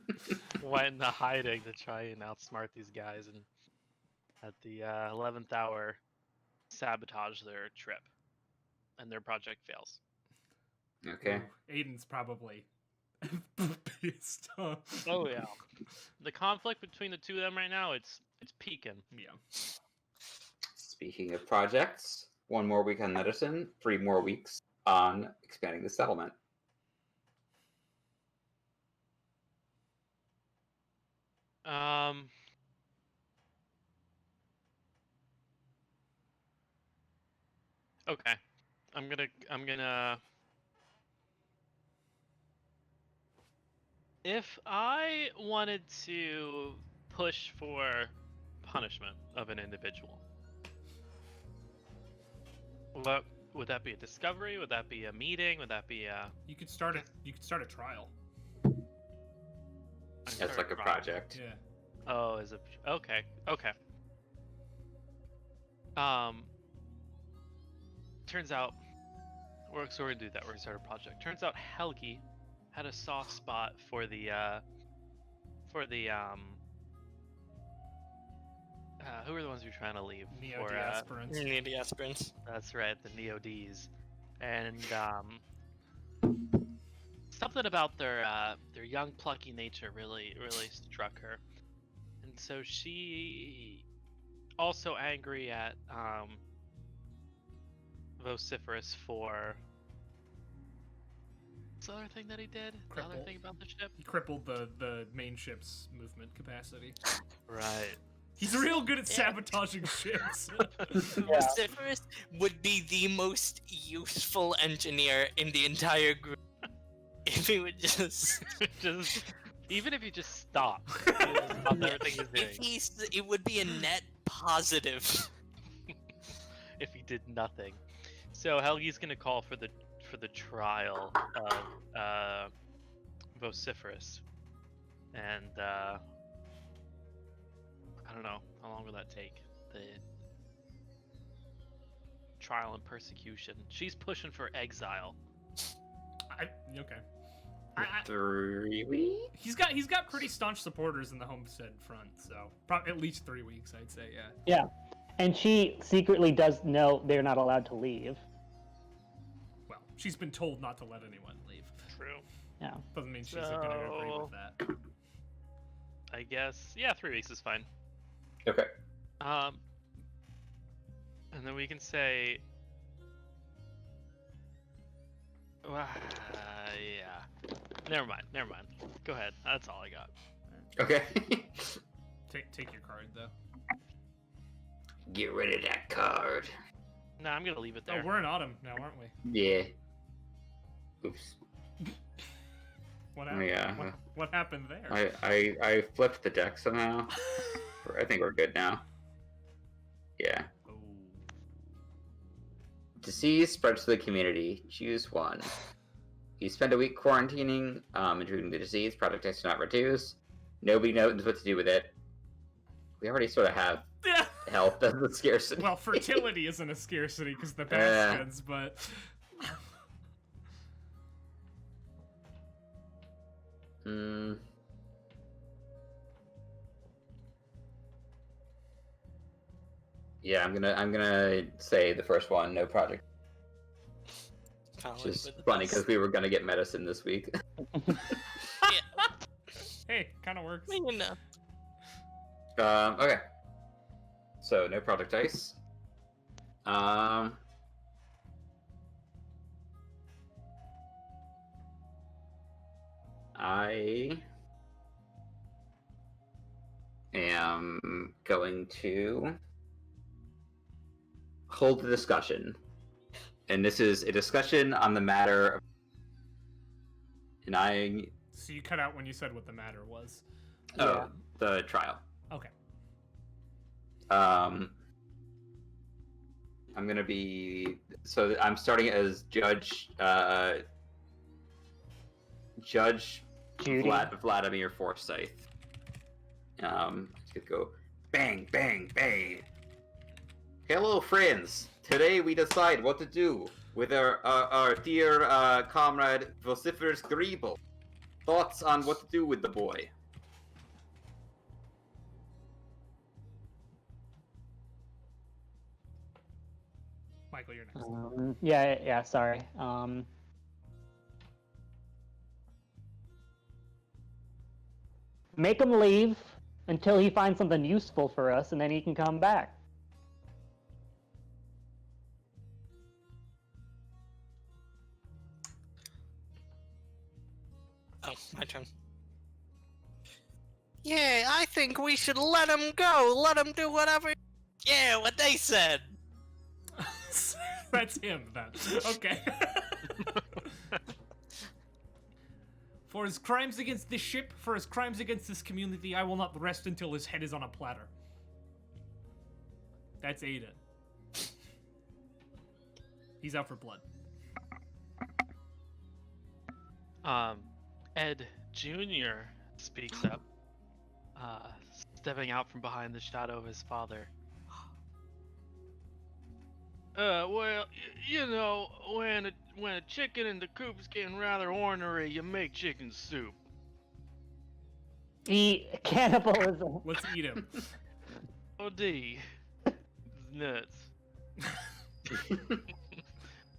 D: went into hiding to try and outsmart these guys, and at the 11th hour, sabotage their trip, and their project fails.
B: Okay.
F: Aiden's probably pissed off.
D: Oh yeah, the conflict between the two of them right now, it's peaking.
F: Yeah.
B: Speaking of projects, 1 more week on medicine, 3 more weeks on expanding the settlement.
D: Okay, I'm gonna. If I wanted to push for punishment of an individual, what would that be? A discovery? Would that be a meeting? Would that be a?
F: You could start a trial.
B: That's like a project.
F: Yeah.
D: Oh, is it? Okay. Turns out, so we're gonna do that. We're gonna start a project. Turns out Helgi had a soft spot for the who are the ones you're trying to leave? For,
F: Neo-diaspirants.
E: Near the aspirants.
D: that's right, the Neo-Ds. And something about their young plucky nature really struck her. And so she also angry at Vociferous for what's the other thing that he did? The other
F: Cripple.
D: thing about the ship?
F: He crippled the main ship's movement capacity.
D: Right.
F: He's real good at sabotaging ships.
E: Vociferous would be the most useful engineer in the entire group if he would just.
D: Just even if you just stop everything he's doing.
E: It would be a net positive.
D: If he did nothing. So Helgi's gonna call for the trial of Vociferous, and I don't know how long will that take. The trial and persecution. She's pushing for exile.
F: Okay.
B: 3 weeks?
F: He's got pretty staunch supporters in the Homestead front, so at least 3 weeks, I'd say. Yeah.
C: Yeah, and she secretly does know they're not allowed to leave.
F: Well, she's been told not to let anyone leave.
D: True.
C: Yeah.
F: Doesn't mean she's gonna agree with that.
D: I guess 3 weeks is fine.
B: Okay.
D: And then we can say, yeah. Never mind. Go ahead. That's all I got.
B: Okay.
F: Take your card though.
B: Get rid of that card.
D: No, I'm gonna leave it there.
F: Oh, we're in autumn now, aren't we?
B: Yeah. Oops.
F: What happened?
B: Yeah.
F: What happened there?
B: I flipped the deck somehow. I think we're good now. Yeah.
F: Oh.
B: Disease spreads to the community. Choose one. You spend a week quarantining, including the disease. Product takes not reduce. Nobody knows what to do with it. We already sort of have
F: Yeah.
B: health as a scarcity.
F: Well, fertility isn't a scarcity because the baskets, but.
B: Yeah, I'm gonna say the first one, no project.
E: Valid
B: Which is
E: with the
B: funny
E: best.
B: because we were gonna get medicine this week.
F: Hey, kind of works.
E: You know.
B: Okay. So no project dice. I am going to hold the discussion. And this is a discussion on the matter of... And
F: So you cut out when you said what the matter was.
B: Oh, the trial.
F: Okay.
B: I'm gonna be... So I'm starting as Judge... Judge
C: Judy.
B: Vladimir Forsyth. Just go bang, bang, bang. Hello, friends. Today we decide what to do with our dear comrade Vociferous Greeble. Thoughts on what to do with the boy?
F: Michael, you're next.
C: Yeah, sorry. Make him leave until he finds something useful for us, and then he can come back.
E: Oh, my turn. Yeah, I think we should let him go. Let him do whatever. Yeah, what they said.
F: That's him, then. Okay. For his crimes against this ship, for his crimes against this community, I will not rest until his head is on a platter. That's Aiden. He's out for blood.
D: Ed Jr. speaks up, stepping out from behind the shadow of his father. Well, you know, when a chicken in the coop's getting rather ornery, you make chicken soup.
C: Cannibalism.
F: Let's eat him.
D: OD. Nuts.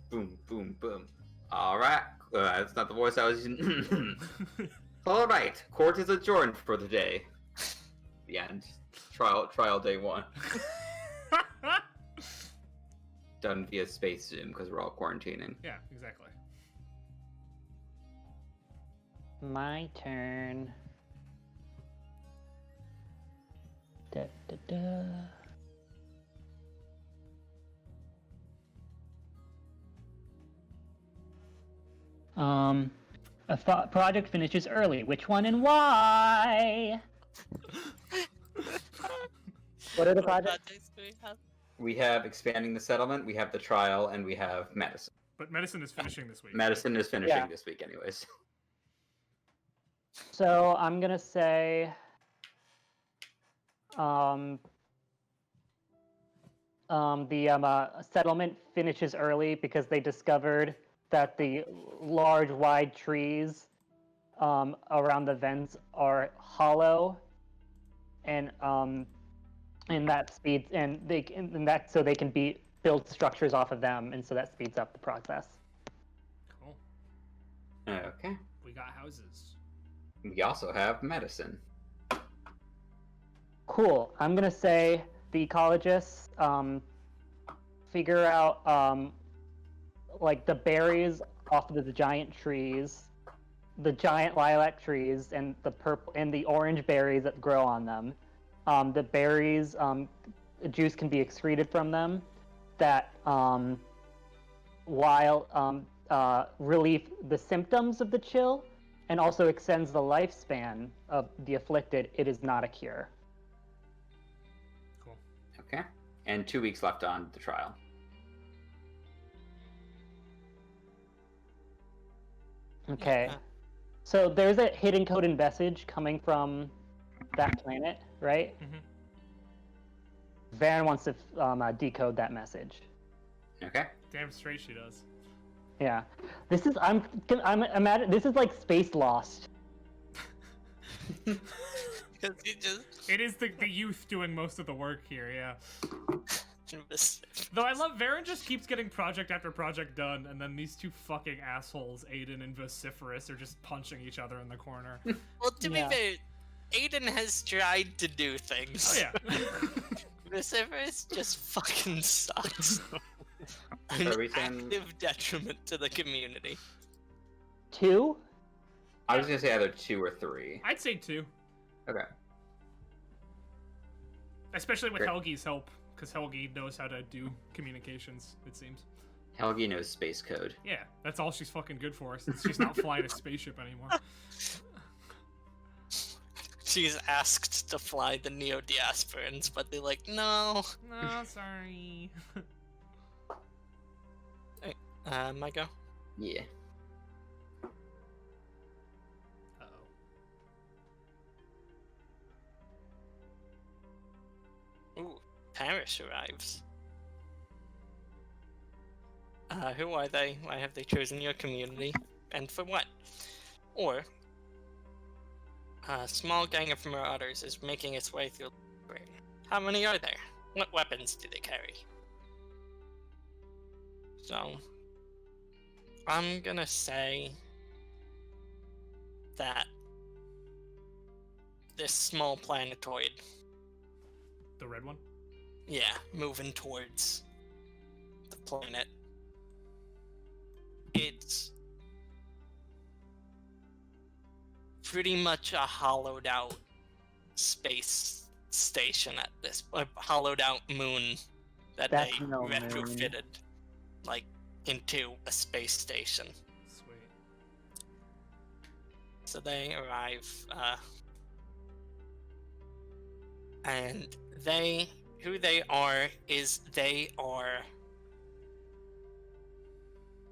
B: Boom, boom, boom. Alright. That's not the voice I was using. Alright. Court is adjourned for the day. The end. Trial day one. Done via space Zoom because we're all quarantining.
F: Yeah, exactly.
C: My turn. Da, da, da. A project finishes early. Which one and why? What are the projects?
E: Projects do we have?
B: We have expanding the settlement, we have the trial, and we have medicine.
F: But medicine is finishing this week.
B: Medicine is finishing
C: Yeah.
B: this week, anyways.
C: So I'm gonna say, the settlement finishes early because they discovered that the large, wide trees around the vents are hollow, and that speeds so they can build structures off of them, and so that speeds up the process.
F: Cool.
B: Okay.
F: We got houses.
B: We also have medicine.
C: Cool. I'm gonna say the ecologists figure out like the berries off of the giant trees, the giant lilac trees, and the purple and the orange berries that grow on them. The berries, juice can be excreted from them. That while relieve the symptoms of the chill and also extends the lifespan of the afflicted, it is not a cure.
F: Cool.
B: Okay. And 2 weeks left on the trial.
C: Okay. So there's a hidden coded message coming from that planet, right?
F: Mhm.
C: Varen wants to decode that message.
B: Okay.
F: Damn straight she does.
C: Yeah. This is I'm imagine this is like Space Lost.
E: Because you just
F: It is the youth doing most of the work here, yeah.
E: this.
F: Though I love Varen just keeps getting project after project done, and then these two fucking assholes, Aiden and Vociferous, are just punching each other in the corner.
E: Well, to
C: Yeah.
E: be fair, Aiden has tried to do things.
F: Oh yeah.
E: Vociferous just fucking sucks. An
B: Are we saying-
E: active detriment to the community.
C: 2?
B: I was gonna say either 2 or 3.
F: I'd say 2.
B: Okay.
F: Especially with
B: Great.
F: Helgi's help, because Helgi knows how to do communications, it seems.
B: Helgi knows space code.
F: Yeah, that's all she's fucking good for, since she's not flying a spaceship anymore.
E: She's asked to fly the Neo-Diasporans, but they're like, no.
F: No, sorry.
E: My go?
B: Yeah.
F: Uh-oh.
E: Ooh, Parish arrives. Who are they? Why have they chosen your community? And for what? Or, a small gang of marauders is making its way through the rain. How many are there? What weapons do they carry? So, I'm gonna say that this small planetoid,
F: The red one?
E: yeah, moving towards the planet, it's pretty much a hollowed out space station at this, a hollowed out moon that
C: That's
E: they
C: no moon.
E: retrofitted like into a space station.
F: Sweet.
E: So they arrive, and who they are is they are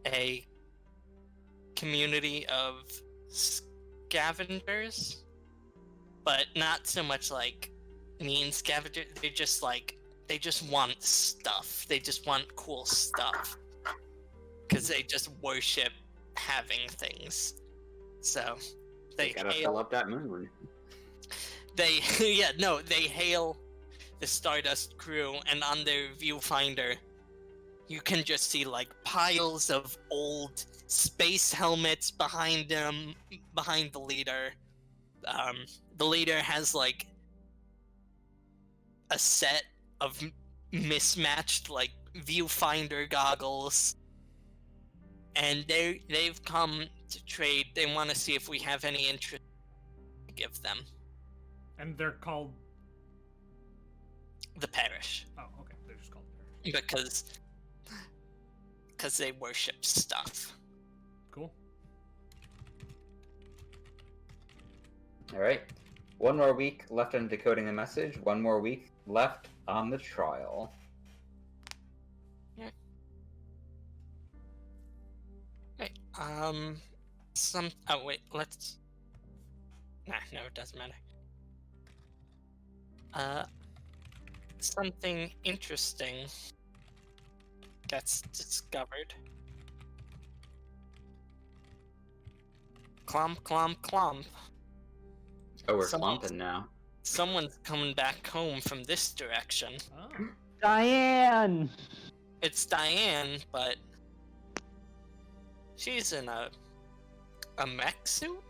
E: a community of scavengers, but not so much like mean scavengers. They just want stuff. They just want cool stuff. Because they just worship having things. So they
B: Gotta fill up that moon.
E: they hail the Stardust crew, and on their viewfinder you can just see like piles of old space helmets behind them, behind the leader. The leader has like a set of mismatched like viewfinder goggles, and they've come to trade. They want to see if we have any interest to give them.
F: And they're called...
E: The Parish,
F: Oh, okay. They're just called...
E: because they worship stuff.
F: Cool.
B: Alright. 1 more week left on decoding the message. 1 more week left on the trial.
E: Wait, let's... Nah, no, it doesn't matter. Something interesting gets discovered. Clomp, clomp, clomp.
B: Oh, we're
E: Someone-
B: clumping now.
E: Someone's coming back home from this direction.
F: Oh.
C: Diane!
E: It's Diane, but she's in a mech suit.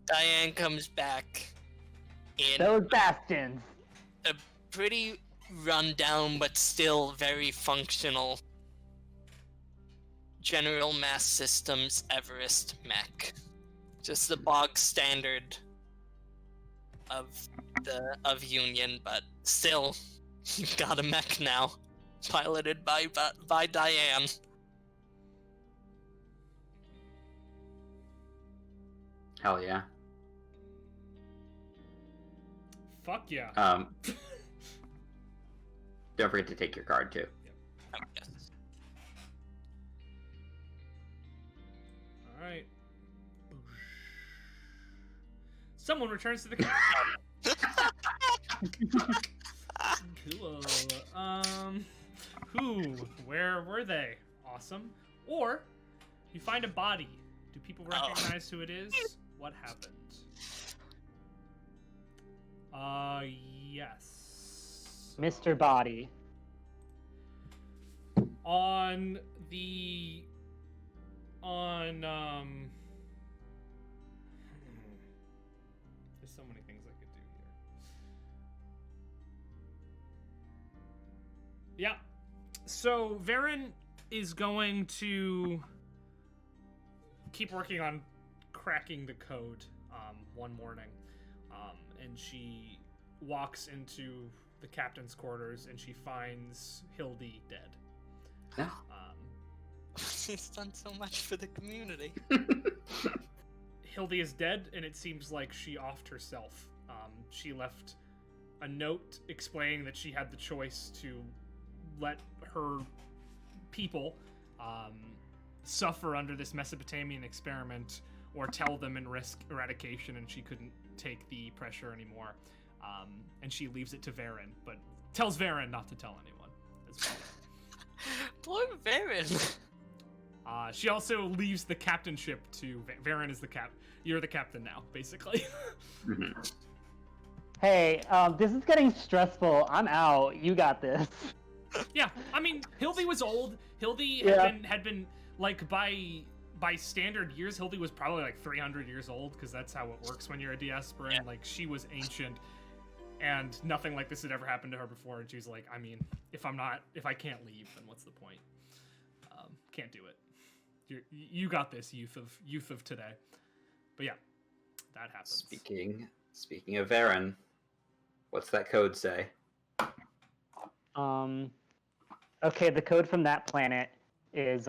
E: Diane comes back in
C: Those bastions.
E: a pretty rundown but still very functional General Mass Systems Everest mech. Just the bog standard of Union, but still, you've got a mech now, piloted by Diane.
B: Hell yeah.
F: Fuck yeah.
B: Don't forget to take your card too.
E: Oh, yes.
F: All right. Someone returns to the cool. Where were they? Awesome. Or you find a body. Do people recognize who it is? What happened? Yes.
C: Mr. Body.
F: On there's so many things I could do here. Yeah. So Varen is going to keep working on cracking the code one morning. And she walks into the captain's quarters and she finds Hildy dead.
B: No.
E: She's done so much for the community.
F: Hildy is dead, and it seems like she offed herself. She left a note explaining that she had the choice to let her people suffer under this Mesopotamian experiment or tell them and risk eradication, and she couldn't take the pressure anymore. And she leaves it to Varen, but tells Varen not to tell anyone as well.
E: Poor Varen.
F: She also leaves the captainship to Varen is the you're the captain now, basically.
B: Mhm.
C: Hey, this is getting stressful. I'm out. You got this.
F: Yeah, I mean, Hildy was old. Hildy had been like by standard years, Hildy was probably like 300 years old, because that's how it works when you're a diasporan.
E: Yeah.
F: Like, she was ancient, and nothing like this had ever happened to her before. And she was like, I mean, if I can't leave, then what's the point? Can't do it. You got this, youth of today. But yeah, that happens.
B: Speaking of Varen, what's that code say?
C: Okay, the code from that planet is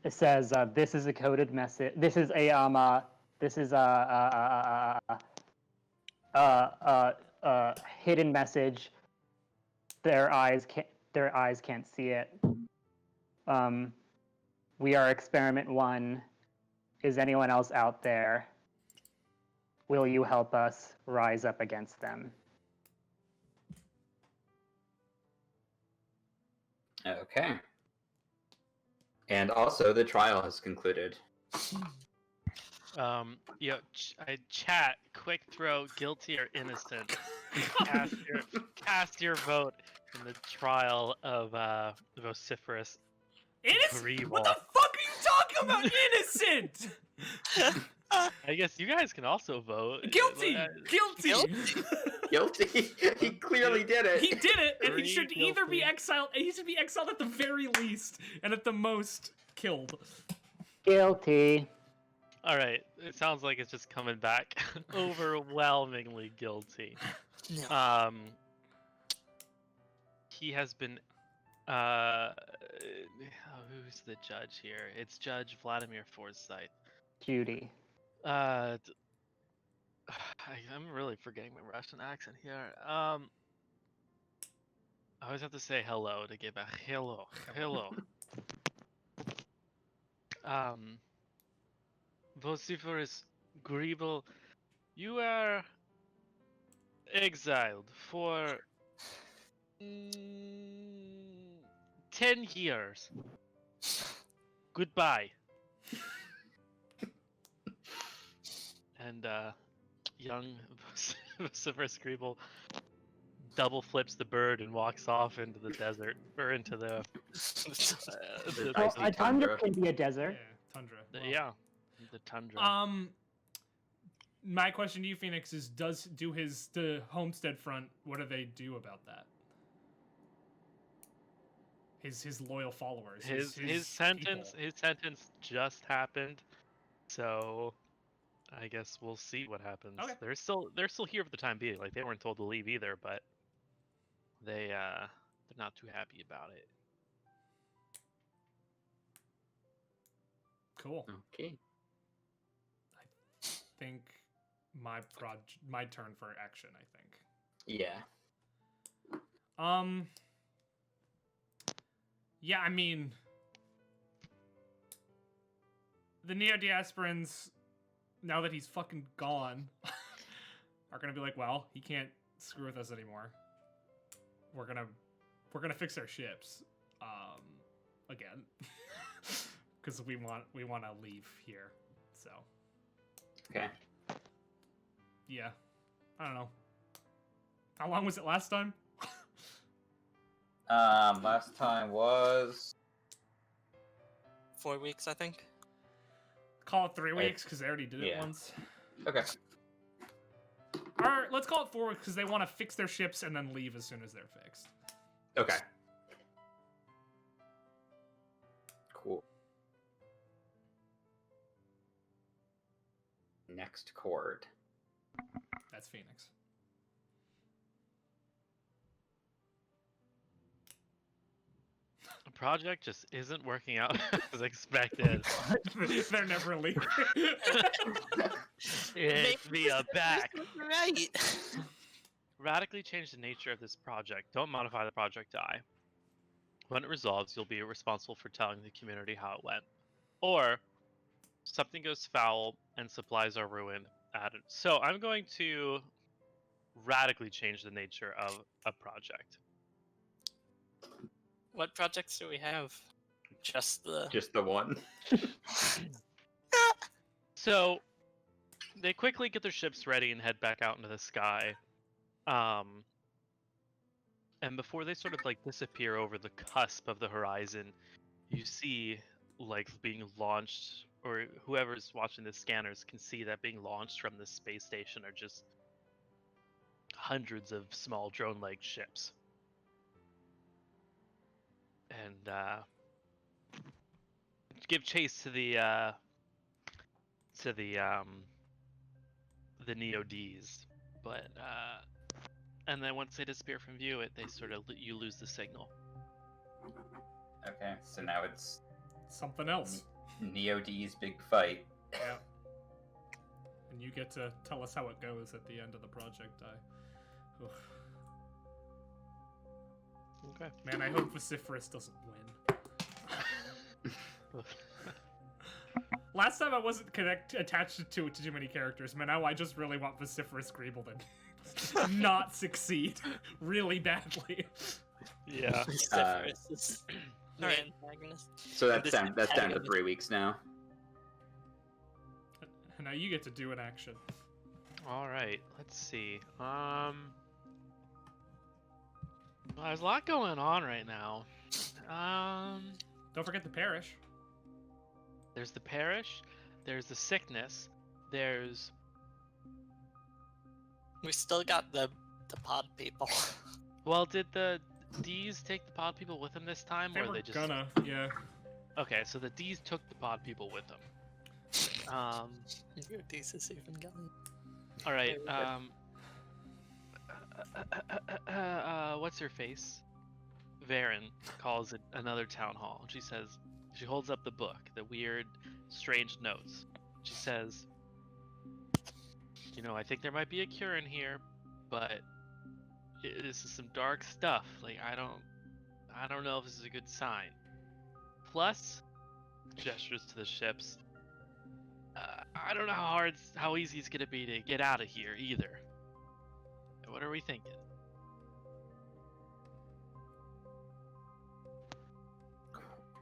C: it says this is a coded message. This is a hidden message. Their eyes can't see it. We are Experiment 1. Is anyone else out there? Will you help us rise up against them?
B: Okay. And also, the trial has concluded.
D: Chat, quick throw, guilty or innocent. Cast your vote in the trial of vociferous.
F: Innocent? What the fuck are you talking about? Innocent!
D: I guess you guys can also vote.
F: Guilty!
B: Guilty? He clearly did it.
F: He did it, and he should
D: Guilty.
F: either be exiled. He should be exiled at the very least, and at the most killed.
C: Guilty.
D: All right, it sounds like it's just coming back overwhelmingly guilty.
E: No.
D: He has been. Who's the judge here? It's Judge Vladimir Forsyth.
C: Judy.
D: I'm really forgetting my Russian accent here. I always have to say hello to get back. Hello. Vociferous Greeble, you are exiled for 10 years. Goodbye. And young Vociferous Greeble double flips the bird and walks off into the desert, or into the
B: Well,
C: A tundra can be a desert.
F: Yeah, tundra.
D: yeah, the tundra.
F: my question to you, Phoenix, is the homestead front, what do they do about that? His loyal followers.
D: His
F: people.
D: sentence just happened, so I guess we'll see what happens.
F: Okay.
D: They're still here for the time being. Like, they weren't told to leave either, but they're not too happy about it.
F: Cool.
B: Okay.
F: I think my turn for action, I think.
B: Yeah.
F: Yeah, I mean, the Neo-Diasporans, now that he's fucking gone, are gonna be like, well, he can't screw with us anymore. We're gonna fix our ships, again, because we want to leave here. So.
B: Okay.
F: Yeah, I don't know. How long was it last time?
B: Last time was
E: 4 weeks, I think.
F: Call it 3 weeks because they already did it
B: yeah.
F: once.
B: okay.
F: Or let's call it 4 weeks because they want to fix their ships and then leave as soon as they're fixed.
B: Okay. Cool. Next chord.
F: That's Phoenix.
D: The project just isn't working out as expected.
F: They're never leaving.
D: It's via back.
E: Right.
D: Radically change the nature of this project. Don't modify the project die. When it resolves, you'll be responsible for telling the community how it went. Or something goes foul and supplies are ruined. So I'm going to radically change the nature of a project.
E: What projects do we have? Just the
B: one.
D: So they quickly get their ships ready and head back out into the sky. And before they sort of like disappear over the cusp of the horizon, you see like being launched, or whoever's watching the scanners can see that being launched from this space station are just hundreds of small drone-like ships. And give chase to the Neo-Ds, but and then once they disappear from view, you lose the signal.
B: Okay, so now it's
F: Something else.
B: Neo-D's big fight.
F: Yeah. And you get to tell us how it goes at the end of the project. Oof.
D: Okay.
F: Man, I hope Vociferous doesn't win. Last time I wasn't attached to too many characters, man. Now I just really want Vociferous Greebleton not succeed really badly.
D: Yeah.
E: Vociferous is the
D: Alright.
E: antagonist.
B: So that's down to 3 weeks now.
F: And now you get to do an action.
D: All right. Let's see. Well, there's a lot going on right now.
F: Don't forget the parish.
D: There's the parish. There's the sickness. There's
E: We still got the pod people.
D: well, did the D's take the pod people with them this time,
F: They
D: or
F: were
D: they just
F: gonna, yeah.
D: Okay, so the D's took the pod people with them.
E: Your thesis even going.
D: All right. What's her face? Varen calls it another town hall. She says, she holds up the book, the weird, strange notes. She says, I think there might be a cure in here, but this is some dark stuff. Like, I don't know if this is a good sign. Plus, gestures to the ships. I don't know how easy it's gonna be to get out of here either. What are we thinking?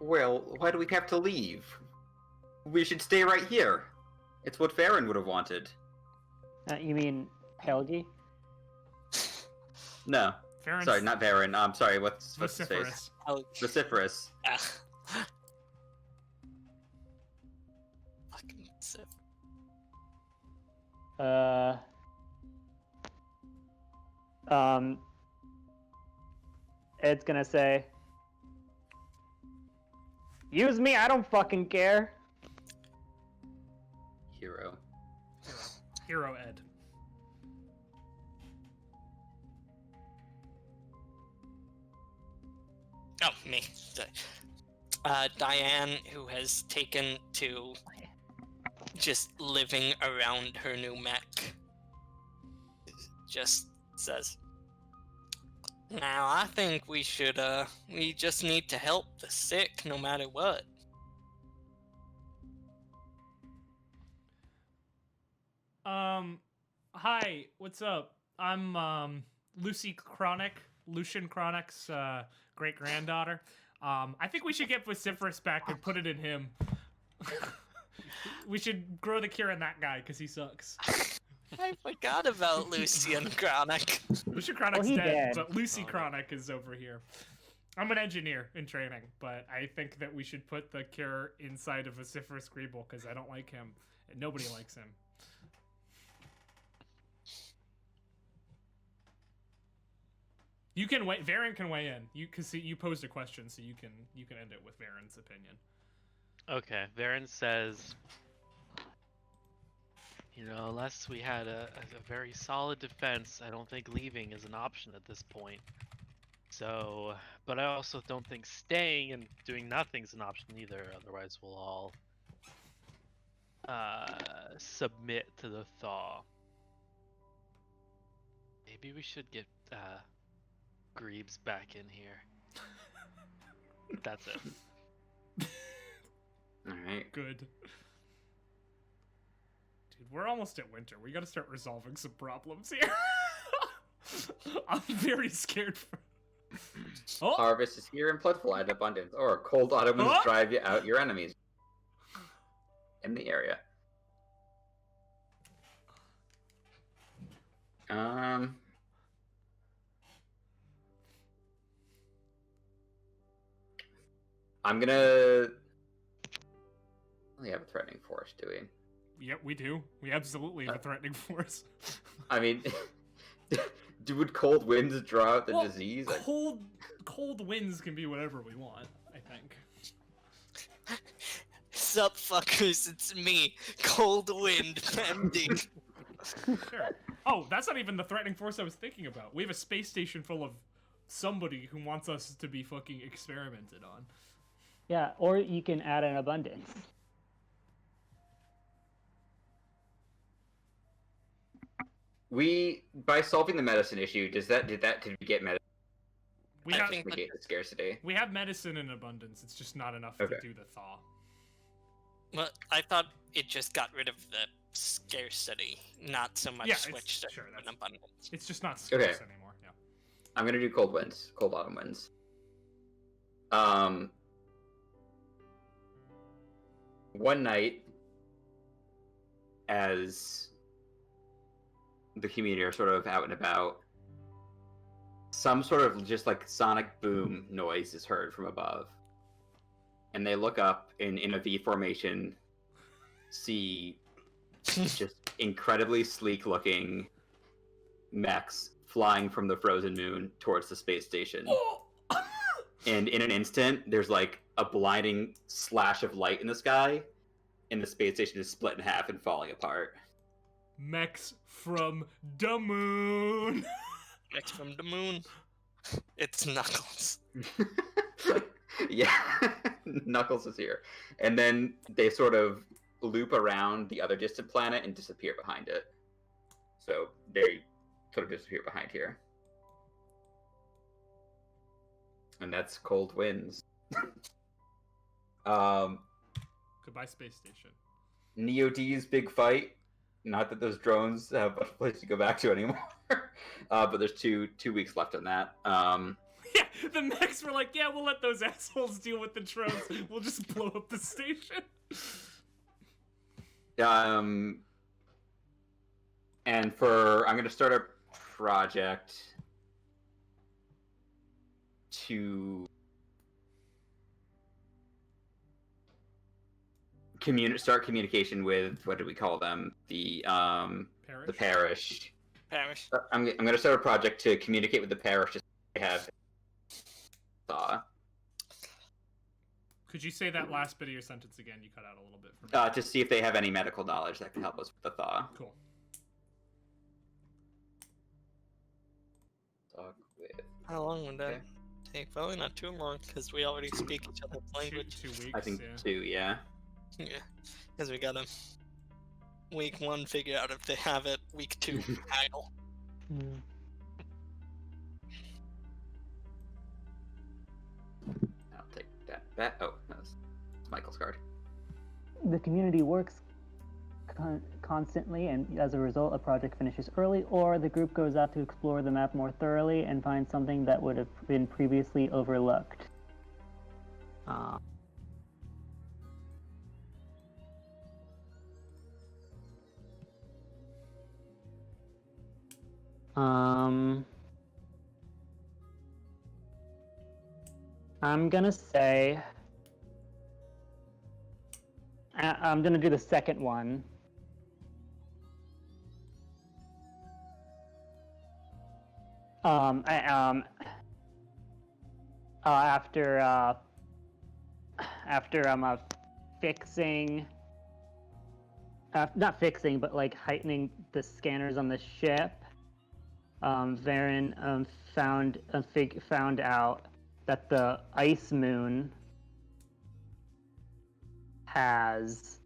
B: Well, why do we have to leave? We should stay right here. It's what Farron would have wanted.
C: You mean Helgi?
B: No.
F: Farron's
B: Sorry, not Farron. I'm sorry, what's his face?
F: Vociferous.
B: Vociferous.
E: Fucking Sif.
C: Uh. Ed's gonna say, "Use me, I don't fucking care."
B: Hero.
F: Hero Ed.
E: Oh, me. Diane, who has taken to just living around her new mech, just says, "Now, I think we just need to help the sick no matter what."
F: Hi, what's up? I'm Lucian Chronic's great granddaughter. I think we should get Vociferous back and put it in him. We should grow the cure in that guy because he sucks.
E: I forgot about Lucian Chronic.
F: Lucian Chronic's
C: he
F: dead,
C: dead.
F: but Lucy Chronic is over here. I'm an engineer in training, but I think that we should put the cure inside of Vociferous Greeble because I don't like him and nobody likes him. You can wait. Varen can weigh in. You posed a question, so you can end it with Varen's opinion.
D: Okay, Varen says, unless we had a very solid defense, I don't think leaving is an option at this point. So, but I also don't think staying and doing nothing is an option either. Otherwise, we'll all submit to the thaw. Maybe we should get Greebs back in here. That's it.
B: Alright.
F: Good. Dude, we're almost at winter. We gotta start resolving some problems here. I'm very scared for... Oh!
B: Harvest is here in plentiful and abundance, or cold autumn winds drive out your enemies in the area. I'm gonna... We have a threatening force, do we?
F: Yep, we do. We absolutely have a threatening force.
B: I mean, would cold winds draw out the
F: Well,
B: disease?
F: Cold winds can be whatever we want, I think.
E: Sup, fuckers, it's me, Cold Wind Pending.
F: Sure. Oh, that's not even the threatening force I was thinking about. We have a space station full of somebody who wants us to be fucking experimented on.
C: Yeah, or you can add an abundance.
B: By solving the medicine issue, did we get medicine?
F: We
E: I
F: have
E: think-
B: Negate the scarcity.
F: we have medicine in abundance. It's just not enough
B: Okay.
F: to do the thaw.
E: Well, I thought it just got rid of the scarcity, not so much
F: Yeah, it's-
E: switched to
F: sure,
E: an
F: that's-
E: abundance.
F: It's just not scarce anymore. Yeah.
B: I'm gonna do cold winds, cold autumn winds. One night, as the community are sort of out and about, some sort of just like sonic boom noise is heard from above. And they look up in a V formation, see just incredibly sleek looking mechs flying from the frozen moon towards the space station. And in an instant, there's like a blinding slash of light in the sky, and the space station is split in half and falling apart.
F: Mechs from the moon.
E: Next from the moon, it's Knuckles.
B: Yeah, Knuckles is here. And then they sort of loop around the other distant planet and disappear behind it. So they sort of disappear behind here. And that's cold winds.
F: Goodbye, space station.
B: Neo D's big fight. Not that those drones have a place to go back to anymore. But there's two weeks left on that.
F: Yeah, the mechs were like, yeah, we'll let those assholes deal with the drones. We'll just blow up the station.
B: And I'm going to start a project to start communication with, what do we call them? The parish.
E: Parish.
B: I'm gonna start a project to communicate with the parish. To have
F: Could you say that last bit of your sentence again? You cut out a little bit for me.
B: to see if they have any medical knowledge that can help us with the thaw.
F: Cool.
B: Talk with.
E: How long would that take? Probably not too long, because we already speak each other's language.
F: 2 weeks.
B: I think
F: yeah.
B: 2, yeah.
E: Yeah, because we gotta week 1 figure out if they have it. Week 2 idle.
C: Mm.
B: I'll take that. Oh, that's Michael's card.
C: The community works constantly, and as a result, a project finishes early, or the group goes out to explore the map more thoroughly and find something that would have been previously overlooked. I'm gonna say I'm gonna do the second one. After fixing, not fixing, but like heightening the scanners on the ship, Varen found out that the ice moon has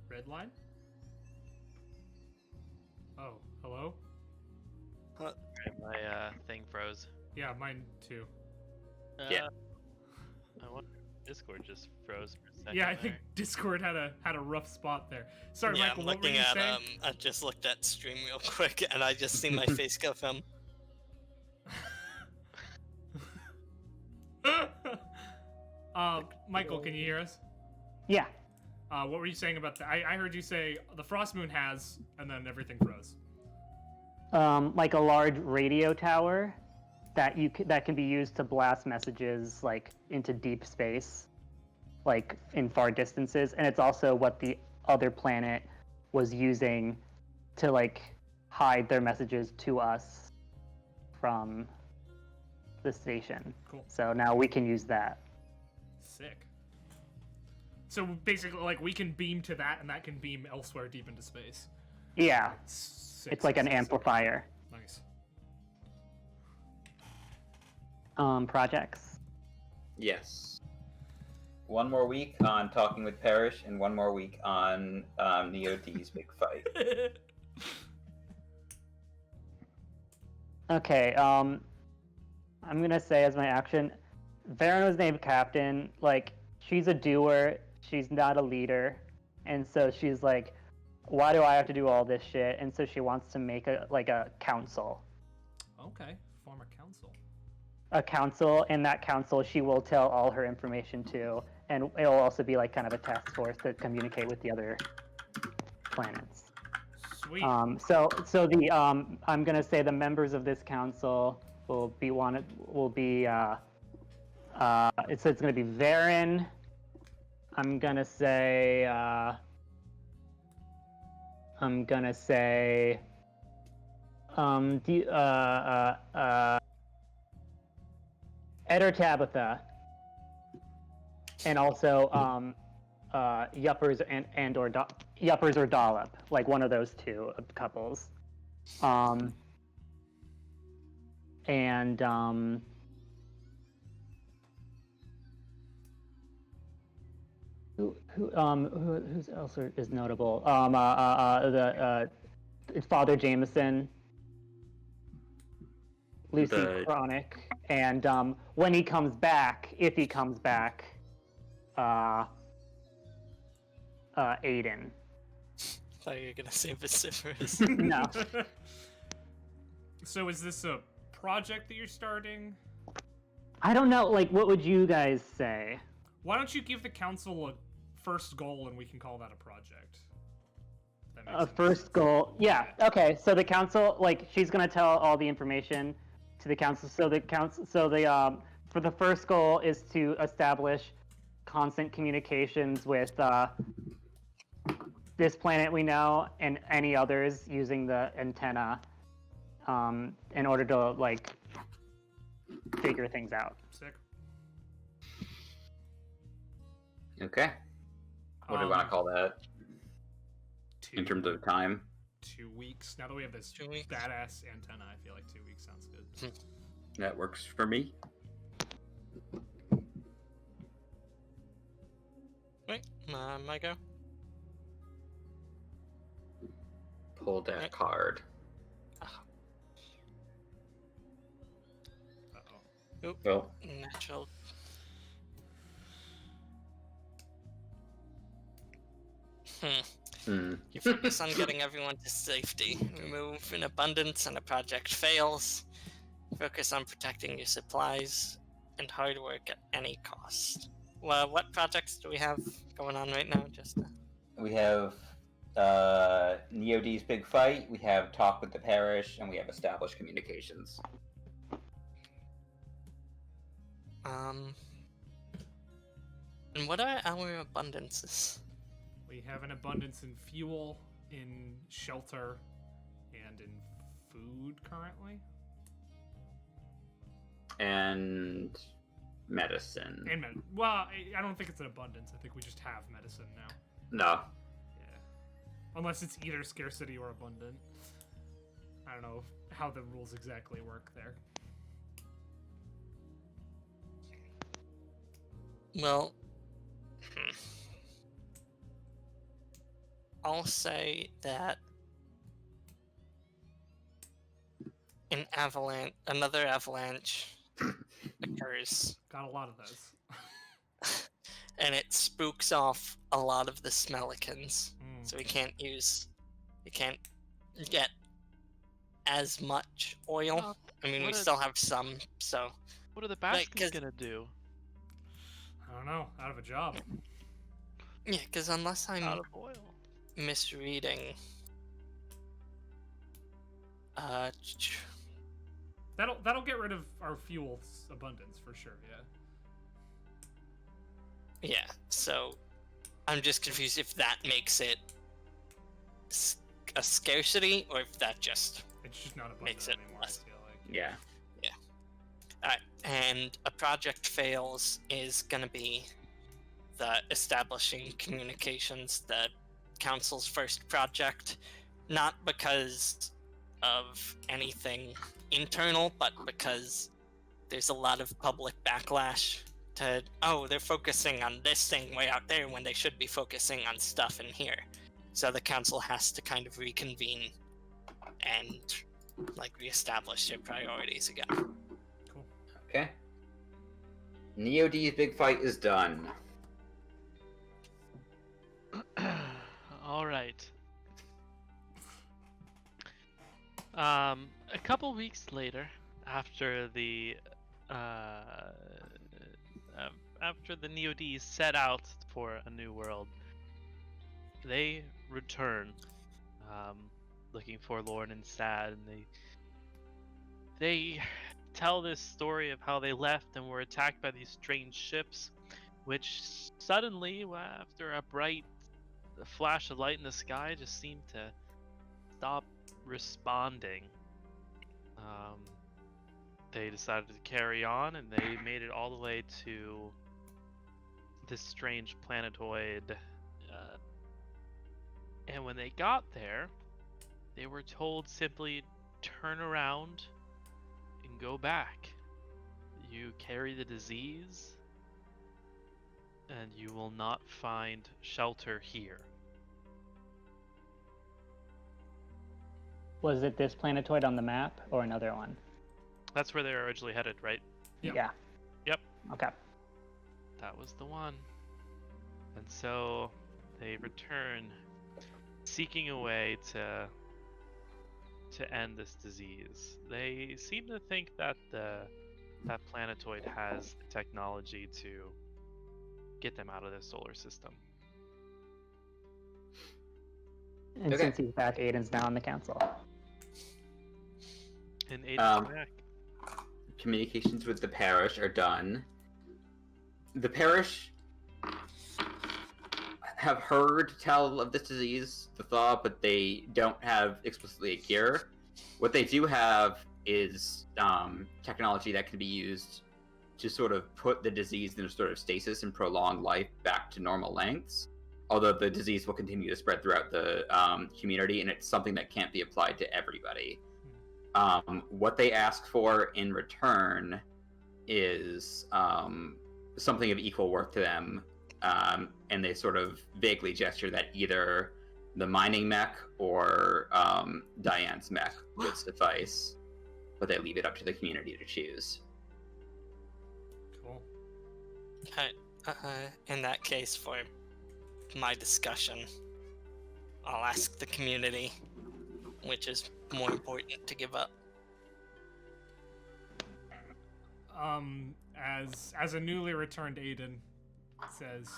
F: Red line? Oh, hello?
D: My thing froze.
F: Yeah, mine too.
B: Yeah.
D: I wonder if Discord just froze for a second.
F: Yeah, I think Discord had a rough spot there. Sorry,
E: Yeah,
F: Michael,
E: I'm
F: what were
E: looking
F: you
E: at
F: saying?
E: I just looked at stream real quick, and I just see my face go from.
F: Michael, can you hear us?
C: yeah.
F: What were you saying about I heard you say the frost moon has, and then everything froze.
C: Like a large radio tower that that can be used to blast messages like into deep space, like in far distances, and it's also what the other planet was using to like hide their messages to us from the station.
F: Cool.
C: So now we can use that.
F: Sick. So basically, like, we can beam to that, and that can beam elsewhere deep into space.
C: Yeah,
F: Sick,
C: it's like an
F: sick, sick.
C: amplifier.
F: Nice.
C: Projects.
B: Yes. 1 more week on talking with Parrish, and 1 more week on Neo D's big fight.
C: Okay, I'm gonna say as my action, Varen was named captain. Like, she's a doer, she's not a leader, and so she's like, why do I have to do all this shit? And so she wants to make a council.
F: Okay, form a council.
C: A council, and that council she will tell all her information to, and it'll also be like kind of a task force to communicate with the other planets.
F: Sweet.
C: So the I'm gonna say the members of this council will be it's gonna be Varen. I'm gonna say Ed or Tabitha, and also Yuppers or Yuppers or Dollop, like one of those two couples. Who else is notable? Father Jameson, Lucy Chronic, and when he comes back, if he comes back, Aiden.
E: thought you were gonna say vociferous.
C: No.
F: So is this a project that you're starting?
C: I don't know. Like, what would you guys say?
F: Why don't you give the council a first goal and we can call that a project? That makes
C: A
F: sense.
C: first goal. Yeah. Okay. So the council, like, she's gonna tell all the information to the council. So the council. So the for the first goal is to establish constant communications with this planet we know and any others using the antenna in order to like figure things out.
F: Sick.
B: Okay. What do we want to call that in terms of time?
F: 2 weeks. Now that we have this
E: 2 weeks.
F: badass antenna, I feel like 2 weeks sounds good.
B: That works for me.
E: Wait, my go.
B: Pull that card.
F: Uh-oh.
B: Well,
E: Natural. You focus on getting everyone to safety. Remove an abundance and a project fails. Focus on protecting your supplies and hard work at any cost. Well, what projects do we have going on right now?
B: we have Neo-D's big fight, we have talk with the parish, and we have established communications.
E: And what are our abundances?
F: We have an abundance in fuel, in shelter, and in food currently.
B: And medicine.
F: And well, I don't think it's an abundance. I think we just have medicine now.
B: No.
F: Yeah. Unless it's either scarcity or abundant. I don't know how the rules exactly work there.
E: Well, I'll say that another avalanche occurs,
F: Got a lot of those.
E: and it spooks off a lot of the Smellicans.
F: Mm.
E: So we can't get as much oil.
D: Oh,
E: I mean, we
D: what a-
E: still have some, so
D: What are the baskets
E: 'cause-
D: gonna do?
F: I don't know. Out of a job.
E: yeah, because unless I'm
D: Out of oil.
E: misreading,
F: That'll get rid of our fuel abundance for sure. Yeah.
E: yeah, so I'm just confused if that makes it a scarcity or if that just
F: It's just not abundant
E: Makes it
F: anymore.
E: less.
F: I feel like.
B: Yeah.
E: Alright, and a project fails is gonna be the establishing communications, the council's first project, not because of anything internal, but because there's a lot of public backlash to, oh, they're focusing on this thing way out there when they should be focusing on stuff in here. So the council has to kind of reconvene and like reestablish their priorities again.
F: Cool.
B: Okay. Neo-D's big fight is done.
D: All right. A couple weeks later, after the Neo-Ds set out for a new world, they return, looking forlorn and sad, and they tell this story of how they left and were attacked by these strange ships, which suddenly, after a bright flash of light in the sky, just seemed to stop responding. They decided to carry on, and they made it all the way to this strange planetoid. And when they got there, they were told simply turn around and go back. You carry the disease, and you will not find shelter here.
C: Was it this planetoid on the map or another one?
D: That's where they were originally headed, right?
F: Yep.
C: Yeah.
D: Yep.
C: Okay.
D: That was the one. And so they return, seeking a way to end this disease. They seem to think that that planetoid has the technology to get them out of the solar system.
C: And
B: Okay.
C: since he's back, Aiden's now on the council.
D: And Aiden's back.
B: Communications with the parish are done. The parish have heard tell of this disease, the thaw, but they don't have explicitly a cure. What they do have is technology that can be used to sort of put the disease in a sort of stasis and prolong life back to normal lengths. Although the disease will continue to spread throughout the community, and it's something that can't be applied to everybody. What they ask for in return is something of equal worth to them, and they sort of vaguely gesture that either the mining mech or Diane's mech would suffice, but they leave it up to the community to choose.
A: Cool.
E: In that case, for my discussion, I'll ask the community which is more important to give up.
F: As a newly returned Aiden says,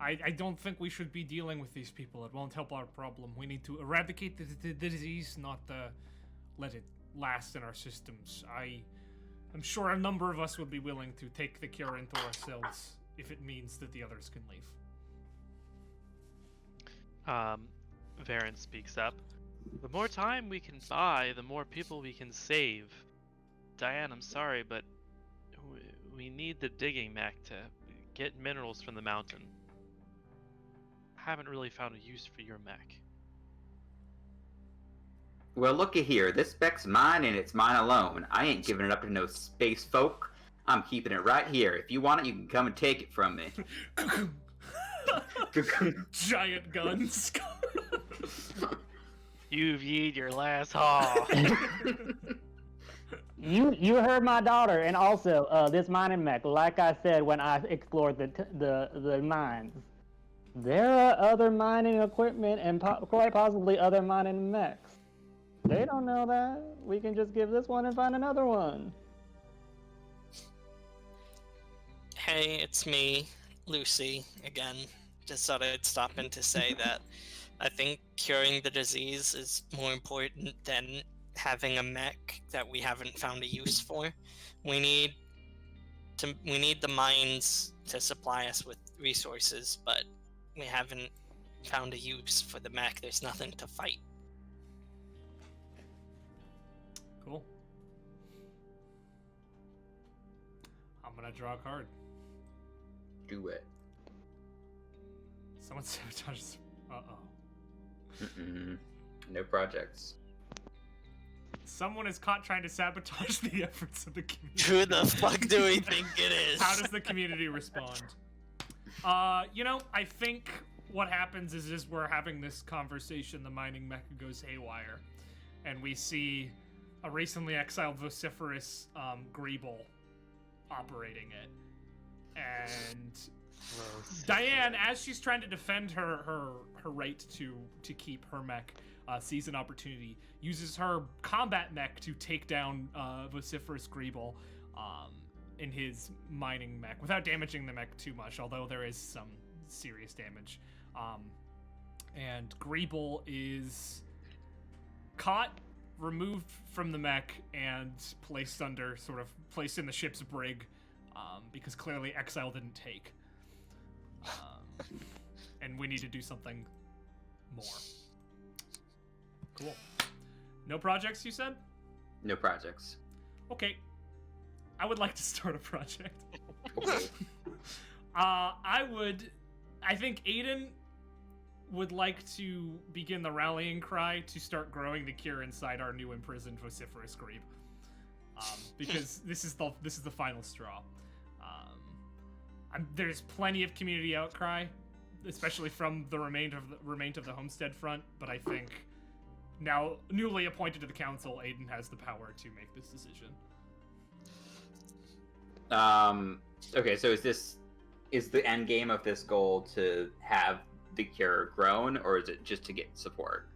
F: I don't think we should be dealing with these people. It won't help our problem. We need to eradicate the disease, not let it last in our systems. I'm sure a number of us would be willing to take the cure into ourselves if it means that the others can leave.
D: Varen speaks up. The more time we can buy, the more people we can save. Diane, I'm sorry, but we need the digging mech to get minerals from the mountain. Haven't really found a use for your mech.
B: Well, looky here. This mech's mine, and it's mine alone. I ain't giving it up to no space folk. I'm keeping it right here. If you want it, you can come and take it from me.
F: Giant guns.
D: You've yeed your last haul.
C: You heard my daughter, and also this mining mech. Like I said when I explored the mines, there are other mining equipment and quite possibly other mining mechs. They don't know that. We can just give this one and find another one.
E: Hey, it's me, Lucy, again. Just thought I'd stop in to say that I think curing the disease is more important than having a mech that we haven't found a use for. We need the mines to supply us with resources, but we haven't found a use for the mech. There's nothing to fight.
F: Cool. I'm gonna draw a card.
B: Do it.
F: Someone sabotages. Uh-oh.
B: No projects.
F: Someone is caught trying to sabotage the efforts of the community.
E: Who the fuck do we think it is?
F: How does the community respond? I think what happens is as we're having this conversation, the mining mecha goes haywire, and we see a recently exiled vociferous Greeble operating it. And Diane, as she's trying to defend her right to keep her mech, sees an opportunity, uses her combat mech to take down vociferous Greeble in his mining mech without damaging the mech too much, although there is some serious damage. And Greeble is caught, removed from the mech, and placed in the ship's brig, because clearly Exile didn't take. And we need to do something more. Cool. No projects, you said?
B: No projects.
F: Okay. I would like to start a project.
B: Okay.
F: I think Aiden would like to begin the rallying cry to start growing the cure inside our new imprisoned vociferous Grebe. Because this is the final straw. There's plenty of community outcry, especially from the remain of the Homestead Front, but I think now newly appointed to the council, Aiden has the power to make this decision.
B: Okay, so is the end game of this goal to have the cure grown, or is it just to get support?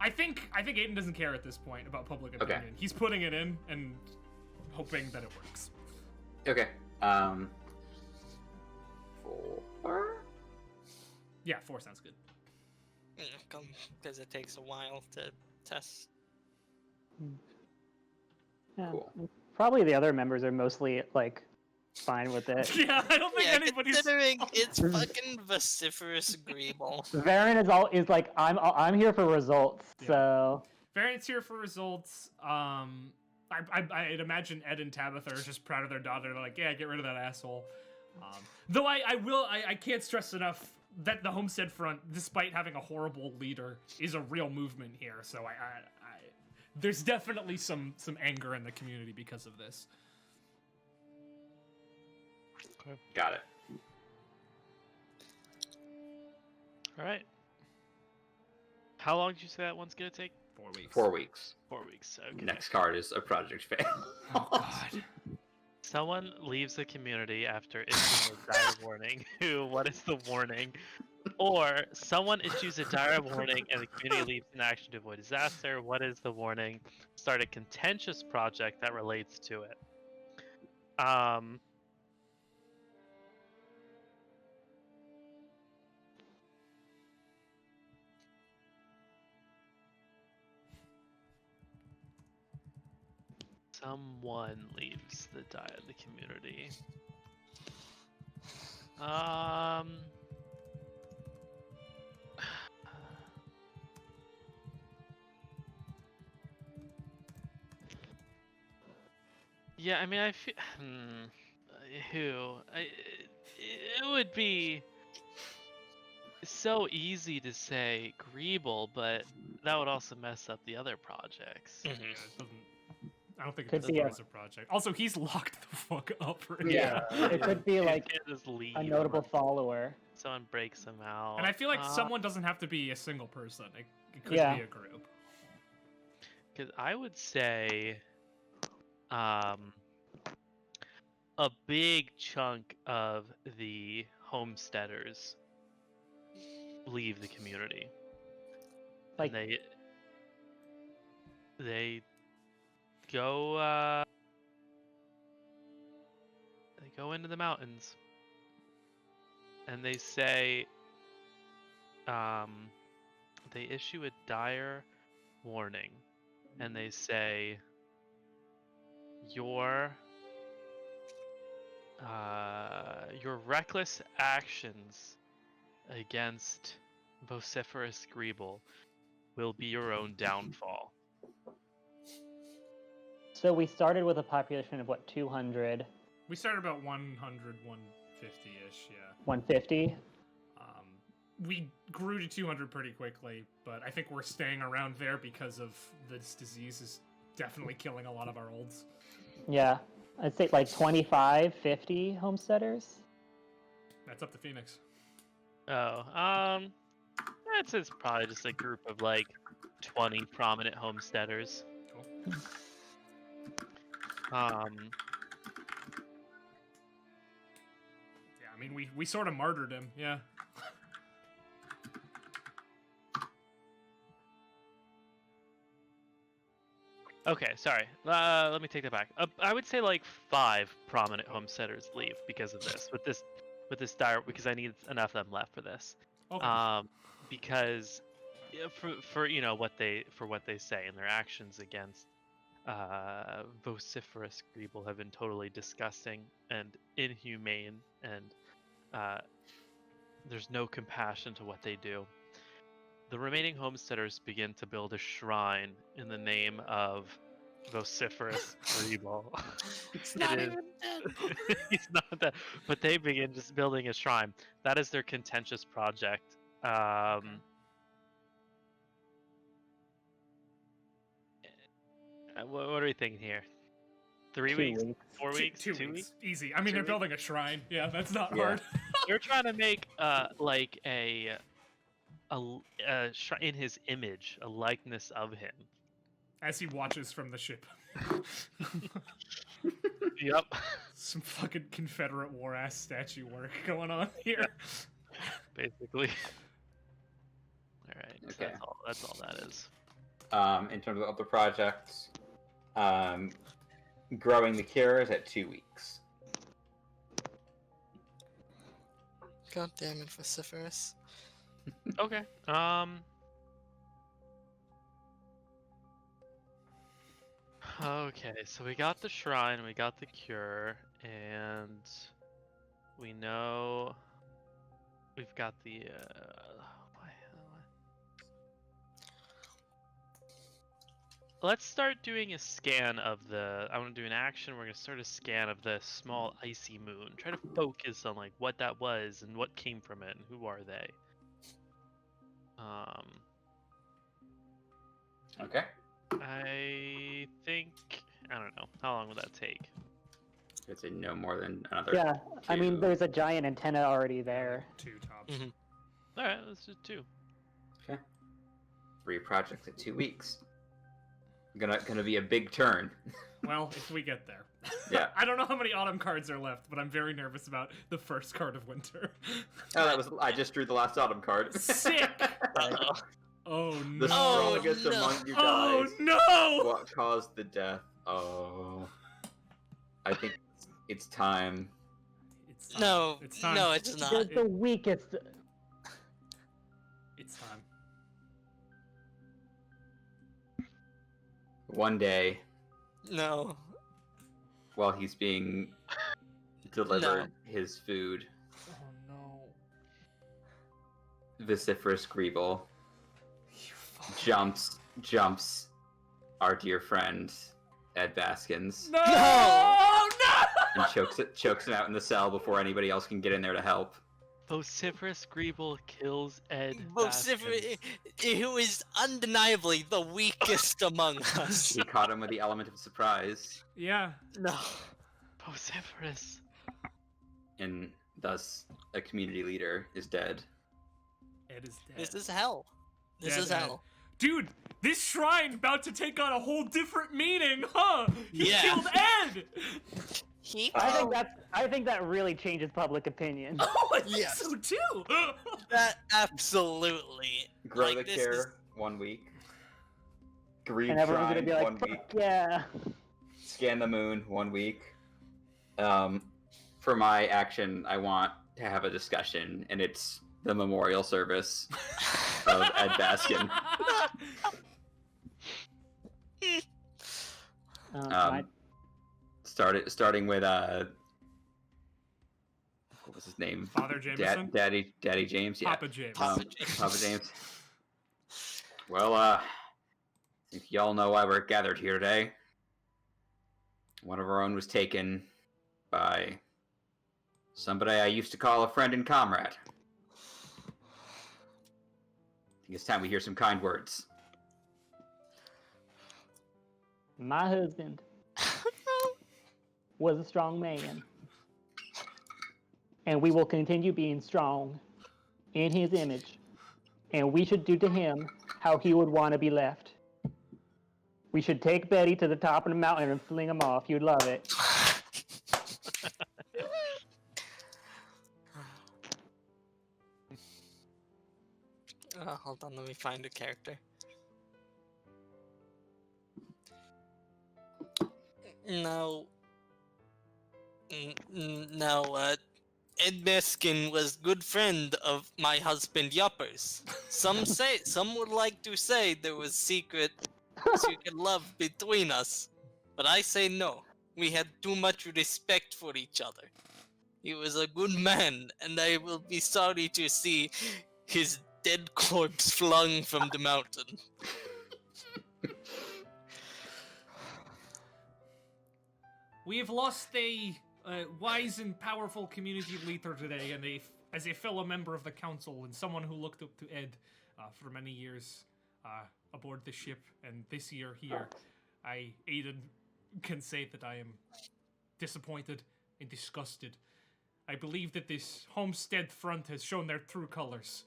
F: I think Aiden doesn't care at this point about public opinion.
B: Okay.
F: He's putting it in and hoping that it works.
B: Okay. 4?
F: Yeah, 4 sounds good.
E: Because it takes a while to test.
C: Yeah.
B: Cool.
C: Probably the other members are mostly like fine with it.
F: Yeah, I don't think
E: Yeah,
F: anybody's.
E: considering it's fucking vociferous Greeble.
C: Varen is like I'm here for results.
F: Yeah.
C: So
F: Variant's here for results. I'd imagine Ed and Tabitha are just proud of their daughter. They're like, yeah, get rid of that asshole. Though I can't stress enough that the Homestead Front, despite having a horrible leader, is a real movement here. So there's definitely some anger in the community because of this.
B: Got it.
D: All right. How long did you say that one's gonna take?
F: 4 weeks.
B: 4 weeks.
D: 4 weeks. Okay.
B: Next card is a project fail.
F: Oh God.
D: Someone leaves the community after issuing a dire warning. What is the warning? Or someone issues a dire warning and the community leaves in action to avoid disaster. What is the warning? Start a contentious project that relates to it. Someone leaves the community. Yeah, I mean, I feel. It would be so easy to say Greeble, but that would also mess up the other projects.
F: Yeah, it doesn't. I don't think
C: Could
F: it's
C: be
F: a project. Also, he's locked the fuck up right
C: yeah, it could be
D: You
C: like
D: can't just leave.
C: a notable follower.
D: Someone breaks them out.
F: And I feel like someone doesn't have to be a single person. It could
C: Yeah.
F: be a group.
D: Because I would say, a big chunk of the homesteaders leave the community.
C: Like
D: And they go into the mountains and they say they issue a dire warning and they say your reckless actions against vociferous Greeble will be your own downfall.
C: so we started with a population of what 200,
F: We started about 100, 150-ish, yeah.
C: 150.
F: We grew to 200 pretty quickly, but I think we're staying around there because of this disease is definitely killing a lot of our olds.
C: Yeah, I'd say like 25, 50 homesteaders.
F: That's up to Phoenix.
D: Oh, it's probably just a group of like 20 prominent homesteaders.
F: Cool. Yeah, I mean, we sort of martyred him, yeah.
D: Okay, sorry. Let me take that back. I would say like 5 prominent homesteaders leave because of this. With this dire, because I need enough of them left for this.
F: Okay.
D: Because for what they say and their actions against vociferous Greeble have been totally disgusting and inhumane, and there's no compassion to what they do. The remaining homesteaders begin to build a shrine in the name of vociferous Greeble.
E: It's not even dead.
D: He's not dead, but they begin just building a shrine. That is their contentious project. What are we thinking here? 3 weeks? 4 weeks?
F: 2
D: 2
F: weeks. Easy. I mean,
D: 2
F: they're
D: weeks?
F: building a shrine. Yeah, that's not
B: Yeah.
F: hard.
D: They're trying to make like a in his image, a likeness of him.
F: As he watches from the ship.
D: Yep.
F: Some fucking Confederate war ass statue work going on here.
D: Basically. All right. So
B: Okay.
D: that's all that is.
B: In terms of other projects, growing the cure is at 2 weeks.
E: God damn it, Vociferous.
D: Okay. Okay, so we got the shrine, we got the cure, and we know we've got the let's start doing a scan of the. I want to do an action. We're gonna start a scan of the small icy moon. Try to focus on like what that was and what came from it and who are they.
B: Okay.
D: I think I don't know. How long would that take?
B: I'd say no more than another.
C: Yeah, I mean,
B: 2.
C: there's a giant antenna already there.
F: 2 tops.
E: Mhm.
D: All right, let's do 2.
B: 3 projects at 2 weeks. Gonna be a big turn.
F: Well, if we get there.
B: Yeah.
F: I don't know how many autumn cards are left, but I'm very nervous about the first card of winter.
B: Oh, I just drew the last autumn card.
F: Sick!
E: Uh-oh.
F: Oh no.
B: The strongest
E: no.
B: among you
F: Oh
B: guys.
F: no!
B: What caused the death? Oh. I think it's time.
F: It's time.
E: No,
F: It's time.
E: no, it's not.
C: Just the weakest.
F: It's time.
B: One day,
E: No.
B: while he's being delivered his food,
F: Oh no.
B: vociferous Greeble
F: You fuck.
B: jumps our dear friend Ed Baskins
F: No!
E: No!
F: No!
B: and chokes him out in the cell before anybody else can get in there to help.
D: Vociferous Greeble kills Ed.
E: Vociferous,
D: Baskins.
E: who is undeniably the weakest among us.
B: He caught him with the element of surprise,
F: Yeah.
E: No.
D: Vociferous.
B: and thus a community leader is dead.
F: Ed is dead.
E: This is hell. This
F: Dead
E: is
F: Ed.
E: hell.
F: Dude, this shrine about to take on a whole different meaning, huh? He
E: Yeah.
F: killed Ed!
E: He
C: I think that really changes public opinion.
F: Oh, I think
E: Yes.
F: so too!
E: that absolutely.
B: Grow
E: like,
B: the
E: this
B: care
E: is-
B: 1 week. Grieve
C: And everyone's
B: shrine
C: gonna be like,
B: 1 week.
C: fuck yeah.
B: Scan the moon 1 week. For my action, I want to have a discussion, and it's the memorial service of Ed Baskin.
C: My-
B: Starting with what was his name?
F: Father Jameson?
B: Daddy James. Yeah.
F: Papa James.
E: Papa James.
B: Papa James. Well, I think y'all know why we're gathered here today. One of our own was taken by somebody I used to call a friend and comrade. I think it's time we hear some kind words.
C: My husband was a strong man. And we will continue being strong in his image. And we should do to him how he would want to be left. We should take Betty to the top of the mountain and fling him off. You'd love it.
E: Hold on, let me find a character. No. No, Ed Baskin was good friend of my husband Yuppers. Some would like to say there was secret love between us. But I say no. We had too much respect for each other. He was a good man, and I will be sorry to see his dead corpse flung from the mountain.
F: We have lost a wise and powerful community leader today, and as a fellow member of the council and someone who looked up to Ed for many years aboard the ship, and this year here, I, Aiden, can say that I am disappointed and disgusted. I believe that this homestead front has shown their true colors.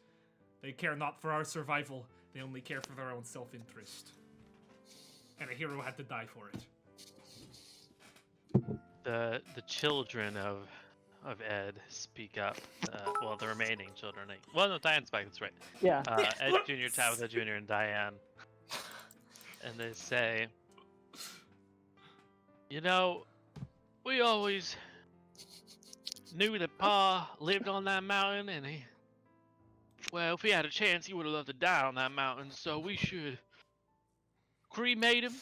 F: They care not for our survival, they only care for their own self-interest. And a hero had to die for it.
D: The children of Ed speak up. Well, the remaining children. Well, no, Diane's back. That's right.
C: Yeah.
D: Ed Jr., Tabitha Jr., and Diane. And they say, you know, we always knew that Pa lived on that mountain, and well, if he had a chance, he would have loved to die on that mountain. So we should cremate him,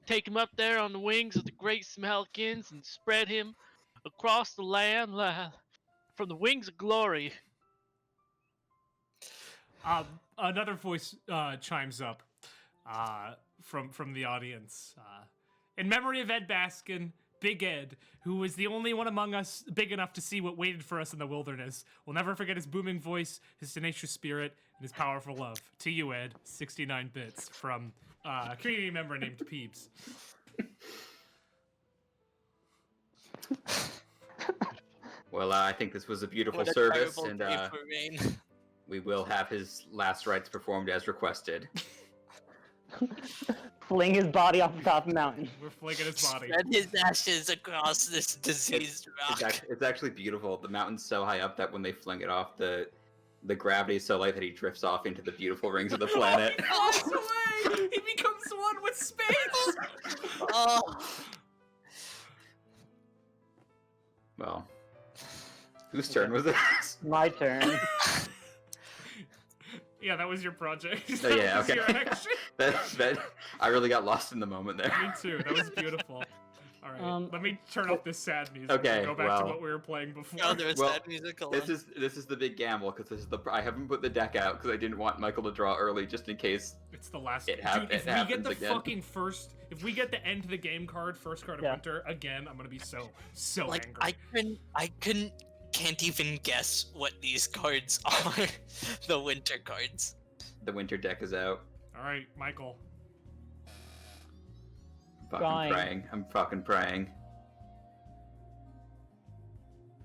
D: take him up there on the wings of the great Smellicans, and spread him across the land from the wings of glory.
F: Another voice chimes up from the audience. In memory of Ed Baskin, Big Ed, who was the only one among us big enough to see what waited for us in the wilderness. We'll never forget his booming voice, his tenacious spirit, and his powerful love. To you, Ed, 69 bits from a community member named Peebs.
B: Well, I think this was a beautiful
E: What a
B: service,
E: terrible
B: and
E: day for Rain.
B: we will have his last rites performed as requested.
C: Fling his body off the top of the mountain.
F: We're flinging his body.
E: Spread his ashes across this diseased rock.
B: It's actually beautiful. The mountain's so high up that when they fling it off, the gravity is so light that he drifts off into the beautiful rings of the planet.
F: He flies away! He becomes one with space!
E: Oh,
B: Well, whose turn was this?
C: My turn.
F: Yeah, that was your project.
B: Oh, yeah,
F: That was
B: okay.
F: your action.
B: that I really got lost in the moment there.
F: Me too. That was beautiful. All right, let me turn off this sad music.
B: Okay,
F: and go back to
B: well.
F: what we were playing before.
E: oh, there's
B: Well,
E: that musical.
B: This is the big gamble because I haven't put the deck out because I didn't want Michael to draw early just in case.
F: It's the last.
B: It
F: Dude, if we get
B: happens
F: the
B: again.
F: fucking if we get the end of the game card, first card of
C: Yeah.
F: winter again, I'm gonna be so
E: like
F: angry.
E: I can't even guess what these cards are. The winter cards.
B: The winter deck is out.
F: All right, Michael.
C: Drawing.
B: I'm fucking praying.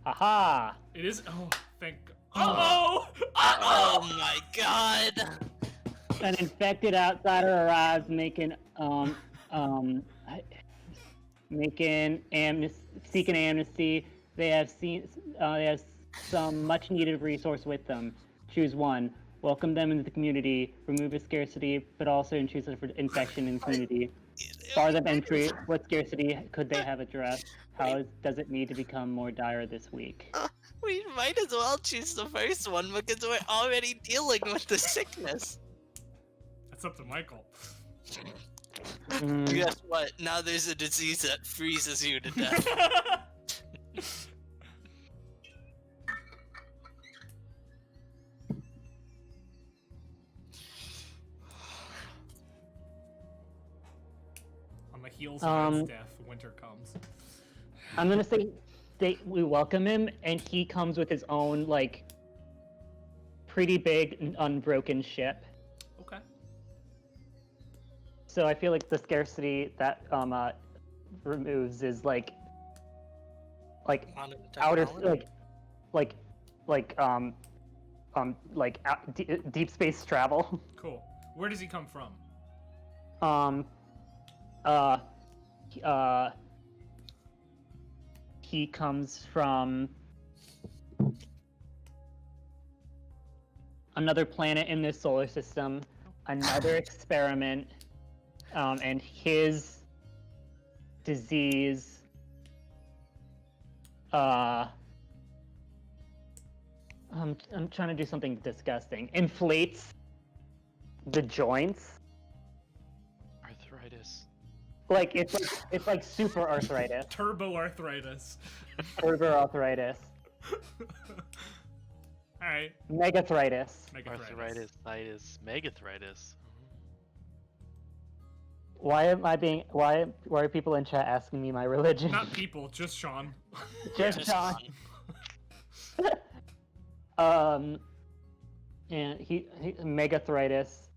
C: Aha!
F: It is. Oh, thank.
C: Oh.
E: Oh my god!
C: An infected outsider arrives, seeking amnesty. They have some much-needed resource with them. Choose one. Welcome them into the community. Remove a scarcity, but also choose for infection in the community. Bar them entry. What scarcity could they have addressed? How does it need to become more dire this week?
E: We might as well choose the first one because we're already dealing with the sickness.
F: That's up to Michael.
E: Guess what? Now there's a disease that freezes you to death.
F: On the heels of his death, winter comes.
C: I'm gonna say we welcome him, and he comes with his own like pretty big unbroken ship.
F: Okay.
C: So I feel like the scarcity that removes is like
E: Modern
C: outer
E: technology.
C: deep space travel.
F: Cool. Where does he come from?
C: He comes from another planet in this solar system, another experiment, and his disease I'm trying to do something disgusting. Inflates the joints.
D: Arthritis.
C: Like it's like super arthritis.
F: Turbo arthritis.
C: Turbo arthritis.
F: All right.
C: Megathritis.
D: Arthritis, itis, megathritis.
C: Why are people in chat asking me my religion?
F: Not people, just Sean.
C: Just John. And he megathritis,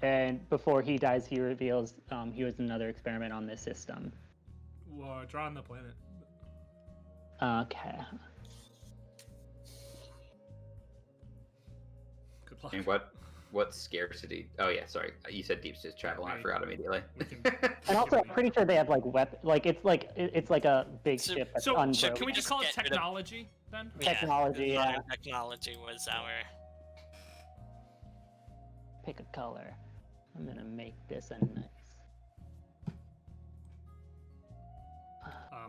C: and before he dies, he reveals he was another experiment on this system.
F: Well, draw on the planet.
C: Okay.
F: Good luck.
B: And what? What's scarcity? Oh yeah, sorry. You said deep space travel, and I
A: Right.
B: forgot immediately.
C: And also, I'm pretty sure they have like it's like a big
E: So-
C: ship that's
F: So
C: unbroken.
F: can we just
E: Just
F: call it
E: get rid of-
F: technology then?
C: Technology,
E: Yeah,
C: yeah.
E: modern technology was our.
C: Pick a color. I'm gonna make this a nice.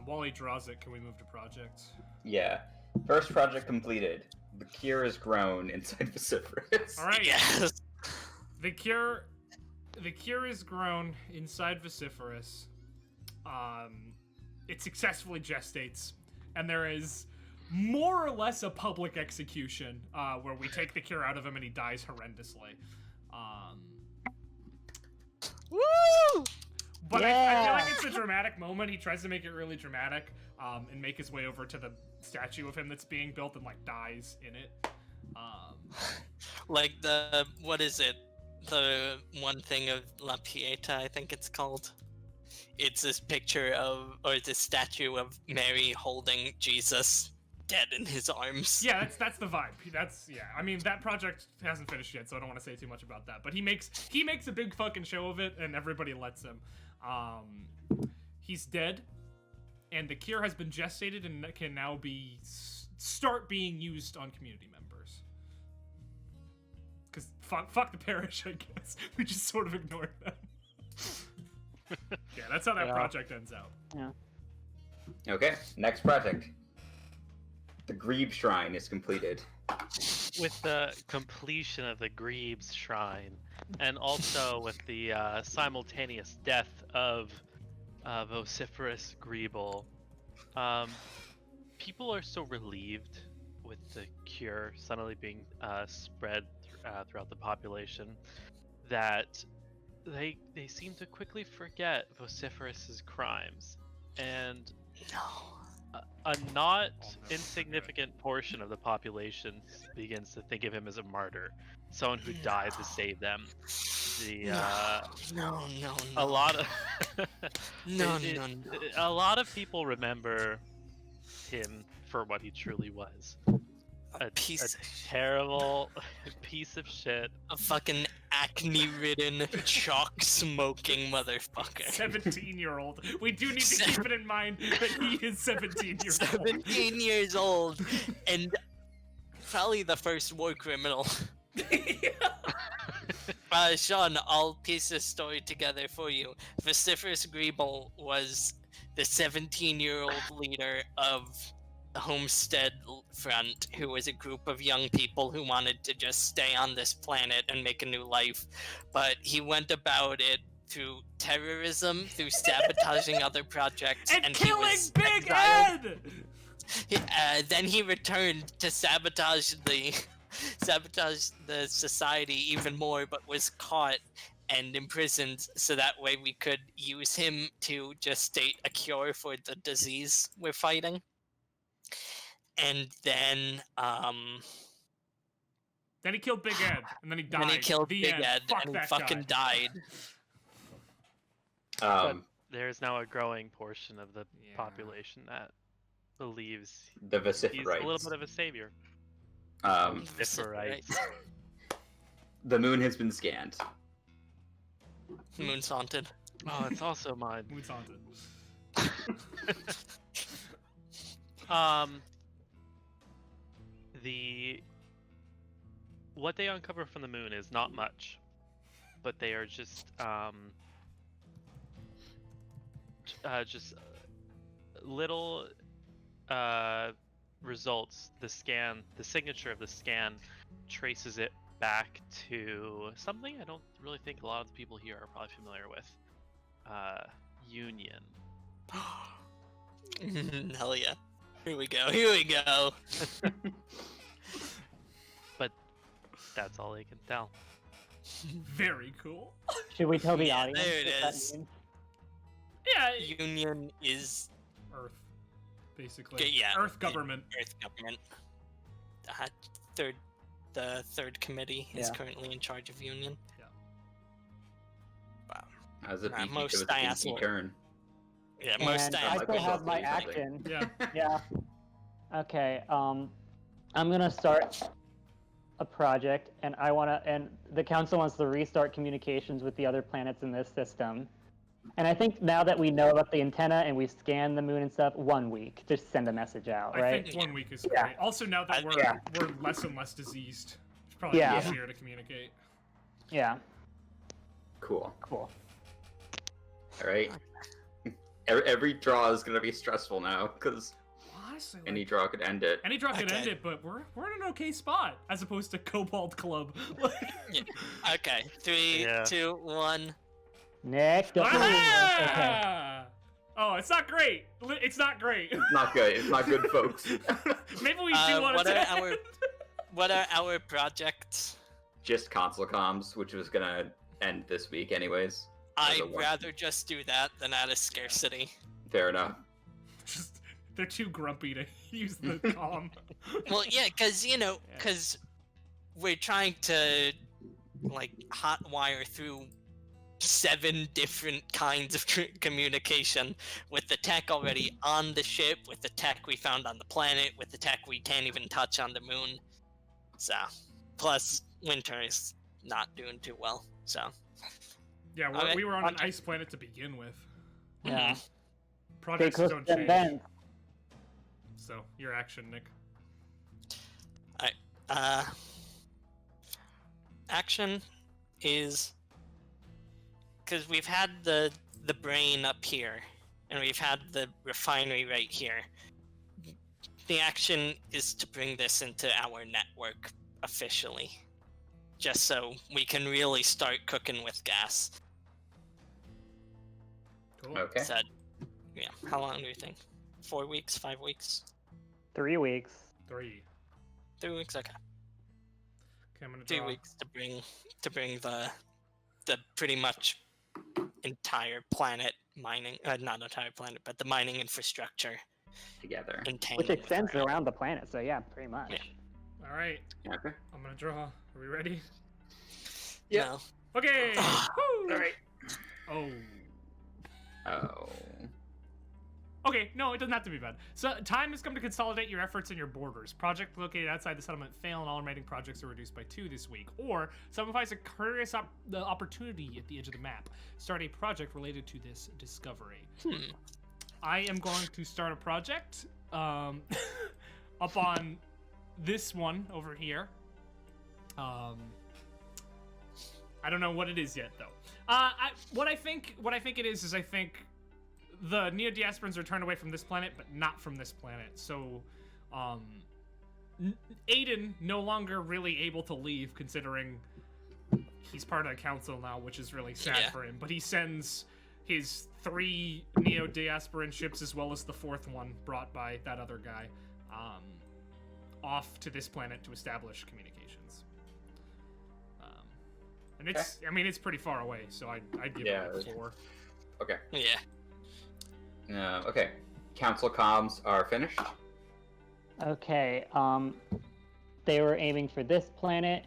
F: While he draws it, can we move to projects?
B: Yeah. First project completed. The cure is grown inside Vociferous.
F: All right.
E: Yes.
F: The cure is grown inside Vociferous. It successfully gestates, and there is more or less a public execution where we take the cure out of him and he dies horrendously.
E: Woo!
F: But I feel
C: Yeah.
F: like it's a dramatic moment. He tries to make it really dramatic and make his way over to the statue of him that's being built and like dies in it.
E: Like what is it? The one thing of La Pieta, I think it's called. It's this picture of, or this statue of Mary holding Jesus dead in his arms.
F: Yeah, that's the vibe. I mean, that project hasn't finished yet, so I don't want to say too much about that. But he makes a big fucking show of it, and everybody lets him. He's dead, and the cure has been gestated and can now start being used on community members. Because fuck the parish, I guess. We just sort of ignored them. Yeah, that's how that project ends out.
C: Yeah.
B: Okay, next project. The Grebe Shrine is completed.
D: With the completion of the Grebe's Shrine, and also with the simultaneous death of vociferous Greeble, people are so relieved with the cure suddenly being spread throughout the population that they seem to quickly forget vociferous's crimes, and a not insignificant portion of the population begins to think of him as a martyr, someone who died to save them.
E: No.
D: A lot of
E: No.
D: a lot of people remember him for what he truly was. A
E: piece of
D: terrible piece of shit.
E: A fucking acne-ridden, chalk-smoking motherfucker.
F: 17-year-old. We do need to keep it in mind that he is 17 years old.
E: 17 years old, and probably the first war criminal. Sean, I'll piece this story together for you. Vociferous Greeble was the 17-year-old leader of the Homestead Front, who was a group of young people who wanted to just stay on this planet and make a new life. But he went about it through terrorism, through sabotaging other projects,
F: and
E: he
F: killing
E: was
F: Big
E: exiled.
F: Ed!
E: Then he returned to sabotage the society even more, but was caught and imprisoned, so that way we could use him to gestate a cure for the disease we're fighting. And then
F: he killed Big Ed, and then he died.
E: Then he killed
F: The
E: Big
F: end.
E: Ed,
F: Fuck
E: and
F: that
E: fucking
F: guy.
E: died.
D: But there's now a growing portion of the population that believes
B: The
D: he's a
B: Vociferites.
D: little bit of a savior.
E: Vociferites.
B: The moon has been scanned.
E: Moon's haunted.
D: Oh, it's also mine.
F: Moon's haunted.
D: What they uncover from the moon is not much, but they are just little results. The signature of the scan traces it back to something I don't really think a lot of the people here are probably familiar with. Union.
E: Hell yeah. Here we go.
D: But that's all they can tell.
F: Very cool.
C: Should we tell the
E: Yeah,
C: audience?
E: there it
C: what that
E: is.
C: means?
F: Yeah,
E: Union is
F: Earth, basically.
E: Yeah,
F: Earth government.
E: Earth government. The third committee is
C: Yeah.
E: currently in charge of Union.
B: As a beefy,
E: most
B: it was a beefy
E: diaspora.
B: turn.
E: Yeah, most
C: And I
B: like
C: still
B: myself
C: have my
B: doing something.
C: action.
F: Yeah.
C: Yeah. Okay. I'm gonna start a project, and the council wants to restart communications with the other planets in this system. And I think now that we know about the antenna and we've scanned the moon and stuff, 1 week, just send a message out,
F: I
C: right?
F: think 1 week is
C: Yeah.
F: great. Also, now that we're less and less diseased, it's probably
C: Yeah.
F: easier to communicate.
C: Yeah,
B: Cool.
C: cool.
B: All right. Every draw is gonna be stressful now because
F: Honestly,
B: any draw could end it.
F: any draw could
E: Okay.
F: end it, but we're in an okay spot as opposed to Cobalt Club.
E: Okay, three,
D: Yeah.
E: 2, 1.
C: Nick, don't okay.
F: Ah! Oh, it's not great. It's not great.
B: Not good. It's not good, folks.
F: Maybe we do want
E: what
F: to.
E: are What are our projects?
B: Just console comms, which was gonna end this week, anyways.
E: I'd
B: a one.
E: rather just do that than add a scarcity.
B: Fair enough.
F: Just, they're too grumpy to use the comm.
E: Well, yeah, because
F: Yeah.
E: we're trying to like hotwire through 7 different kinds of communication with the tech already on the ship, with the tech we found on the planet, with the tech we can't even touch on the moon. So, plus winter is not doing too well. So,
F: Yeah,
E: Okay,
F: we were on an
E: project.
F: ice planet to begin with.
C: Yeah. Stay
F: Projects
C: close
F: don't
C: to
F: change.
C: Ben.
F: So, your action, Nick.
E: action is because we've had the brain up here, and we've had the refinery right here. The action is to bring this into our network officially, just so we can really start cooking with gas.
F: Cool.
B: Okay.
E: So, yeah, how long do you think? 4 weeks? 5 weeks?
C: 3 weeks.
F: 3.
E: 3 weeks? Okay.
F: Okay, I'm gonna
E: 2
F: draw.
E: weeks to bring the pretty much entire planet mining, not entire planet, but the mining infrastructure
B: Together.
E: in tandem
C: Which
E: with
C: extends
E: our-
C: around the planet, so yeah, pretty much.
E: Yeah.
F: All right,
B: Okay.
F: I'm gonna draw. Are we ready?
B: Yeah.
E: No.
F: Okay. Woo!
B: All right.
F: Oh.
B: Oh.
F: Okay, no, it doesn't have to be bad. So, time has come to consolidate your efforts and your borders. Project located outside the settlement fail, and all remaining projects are reduced by 2 this week. Or, someone finds a curious the opportunity at the edge of the map. Start a project related to this discovery. I am going to start a project up on this one over here. I don't know what it is yet, though. What I think it is I think the Neo-Diasporans are turned away from this planet, but not from this planet. So, Aiden no longer really able to leave, considering he's part of the council now, which is really sad
E: Yeah.
F: for him. But he sends his 3 Neo-Diasporan ships, as well as the 4th one brought by that other guy, off to this planet to establish communications. And it's, I mean, it's pretty far away, so I'd give
B: Yeah,
F: it like 4.
B: Okay.
E: Yeah.
B: Okay. Council comms are finished.
C: Okay, they were aiming for this planet,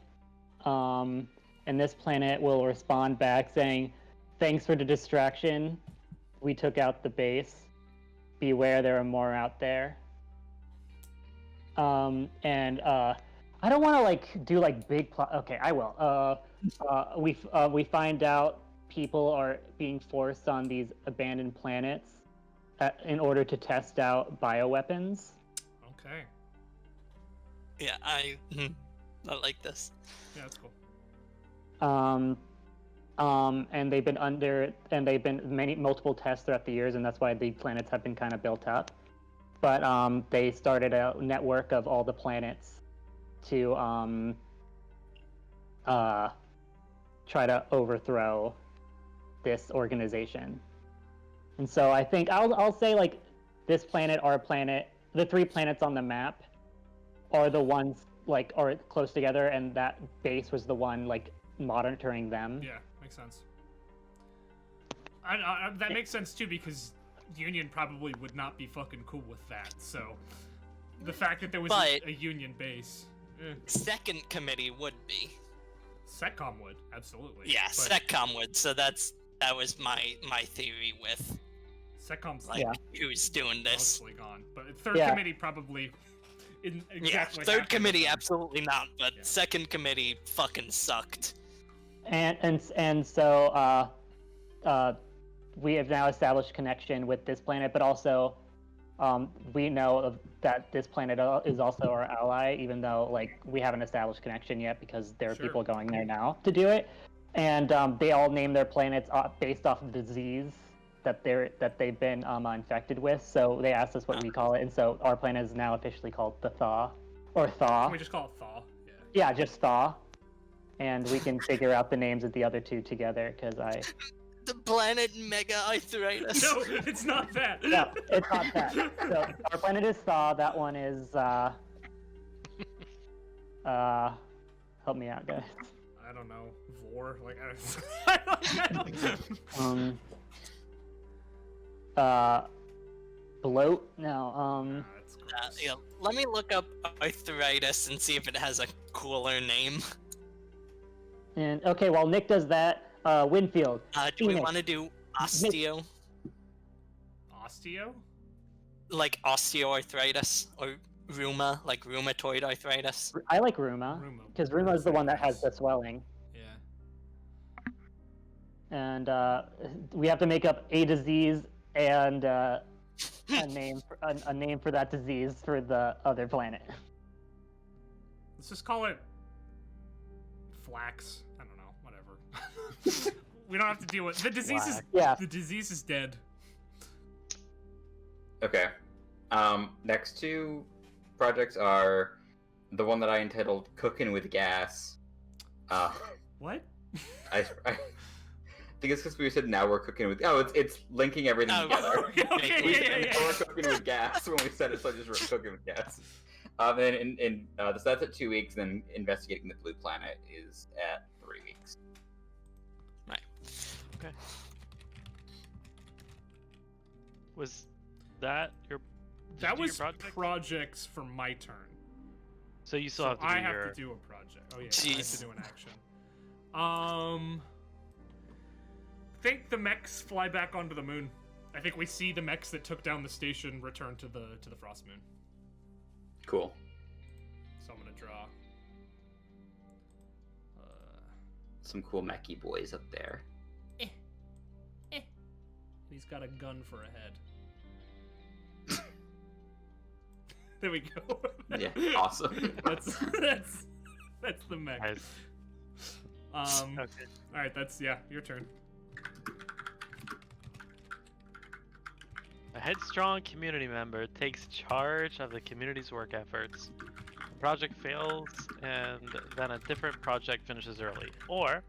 C: and this planet will respond back saying, "Thanks for the distraction. We took out the base. Beware, there are more out there." I don't want to like do like big plot. Okay, I will. We find out people are being forced on these abandoned planets in order to test out bioweapons.
F: Okay.
E: Yeah, I like this.
F: Yeah, that's cool.
C: And they've been multiple tests throughout the years, and that's why the planets have been kind of built up. But they started a network of all the planets to try to overthrow this organization. And so I think I'll say like this planet, our planet, the 3 planets on the map are the ones like are close together, and that base was the one like monitoring them.
F: Yeah, makes sense. That makes sense too, because Union probably would not be fucking cool with that. So the fact that there was
E: But-
F: a Union base,
E: Second committee would be.
F: Setcom would absolutely.
E: Yeah,
F: but
E: Secom would. So that was my theory with
F: Setcom's
E: like
C: Yeah.
E: who's doing this.
F: mostly gone, but third
C: Yeah.
F: committee probably exactly.
E: Third
F: happened
E: committee,
F: with them.
E: absolutely not. But
F: Yeah.
E: second committee fucking sucked.
C: And so we have now established connection with this planet, but also we know that this planet is also our ally, even though like we haven't established connection yet because there are
F: Sure.
C: people going there now to do it. And they all name their planets based off of the disease that they've been infected with. So they asked us what we call it, and so our planet is now officially called the Thaw, or Thaw.
F: Can we just call it Thaw? Yeah.
C: Yeah, just Thaw. And we can figure out the names of the other two together because I.
E: The planet Mega Arthritis.
F: No, it's not that.
C: No, it's not that. So our planet is Thaw. That one is help me out, guys.
F: I don't know. Vor? Like, I don't
C: Bloat? No,
F: That's gross.
E: Yeah, let me look up Arthritis and see if it has a cooler name.
C: and okay, while Nick does that, Winfield.
E: Do we
C: Phoenix.
E: want to do osteo?
F: Osteo?
E: Like osteoarthritis? Or rheuma? Like rheumatoid arthritis?
C: I like Ruma,
F: Ruma.
C: because Ruma is the one that has the swelling.
F: Yeah.
C: And we have to make up a disease and a name for that disease for the other planet.
F: Let's just call it Flax. I don't know. Whatever. We don't have to deal with the disease. Is
C: Yeah.
F: The disease is dead.
B: Okay. Next two projects are the one that I entitled "Cooking with Gas."
F: What?
B: I think it's because we said now we're cooking with. Oh, it's linking everything
E: Oh,
B: together.
F: Okay,
B: We
F: yeah,
B: said
F: yeah.
B: we're cooking with gas when we said it, so I just wrote cooking with gas. Then so that's at 2 weeks. Then investigating the blue planet is at 3 weeks.
D: Okay. Was that your? did
F: That
D: you do your
F: was
D: project?
F: projects for my turn.
D: So you still
F: So
D: have to do
F: I
D: your.
F: have to do a project. Oh yeah, I have
E: Jeez.
F: to do an action. Think the mechs fly back onto the moon. I think we see the mechs that took down the station return to the frost moon.
B: Cool.
F: So I'm gonna draw.
B: Some cool mechy boys up there.
F: He's got a gun for a head. There we go.
B: Yeah, awesome.
F: that's the mech.
D: Nice.
F: Okay.
D: Okay.
F: All right, that's your turn.
D: A headstrong community member takes charge of the community's work efforts. The project fails, and then a different project finishes early. Or,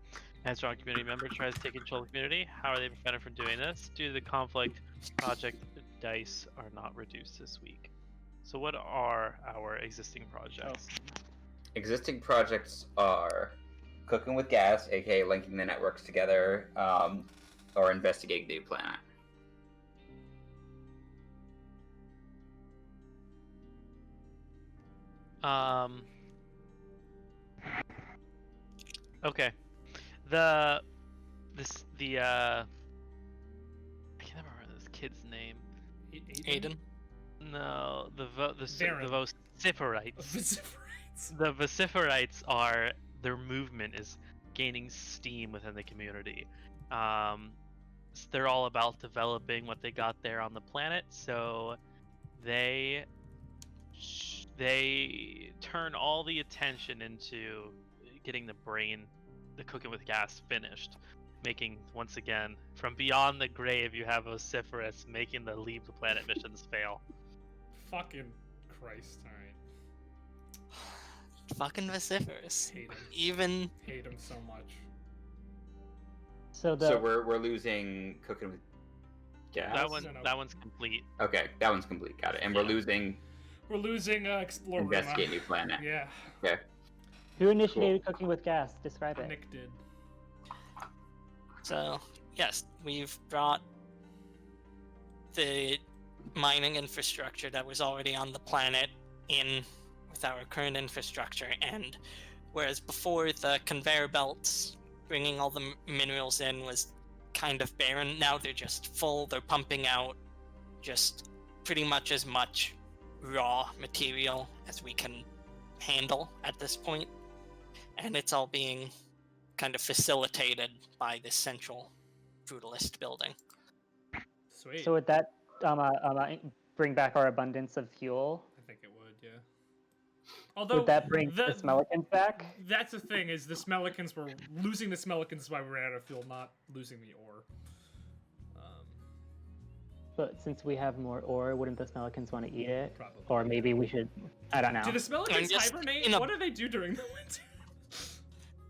D: a headstrong community member tries to take control of the community. How are they prevented from doing this? Due to the conflict, project dice are not reduced this week. So what are our existing projects?
B: Existing projects are cooking with gas, aka linking the networks together, or investigating the new planet.
D: Okay. I can't remember this kid's name.
E: Aiden?
D: No, the
F: Varen.
D: vociferites. The vociferites are their movement is gaining steam within the community. They're all about developing what they got there on the planet, so they turn all the attention into getting the cooking with gas finished, making once again from beyond the grave you have vociferous making the leave the planet missions fail.
F: Fucking Christ! All right.
E: Fucking vociferous.
F: Hate him.
E: Even
F: Hate him so much.
C: So
B: So we're losing cooking with gas.
D: That one's complete.
B: Okay, that one's complete. Got it. And we're losing
F: We're losing explore.
B: investigate new planet.
F: Yeah,
B: Okay.
C: who initiated cooking with gas? Describe it.
F: Nick did.
E: so, yes, we've brought the mining infrastructure that was already on the planet in with our current infrastructure, and whereas before the conveyor belts bringing all the minerals in was kind of barren, now they're just full. They're pumping out just pretty much as much raw material as we can handle at this point, and it's all being kind of facilitated by this central brutalist building.
F: Sweet.
C: So would that bring back our abundance of fuel?
F: I think it would, yeah. Although
C: Would that bring the Smellicans back?
F: That's the thing, is the Smellicans were losing the Smellicans is why we ran out of fuel, not losing the ore.
C: But since we have more ore, wouldn't the Smellicans want to eat it?
F: Probably.
C: Or maybe we should. I don't know.
F: Do the Smellicans
E: just,
F: hibernate?
E: you know-
F: What do they do during the winter?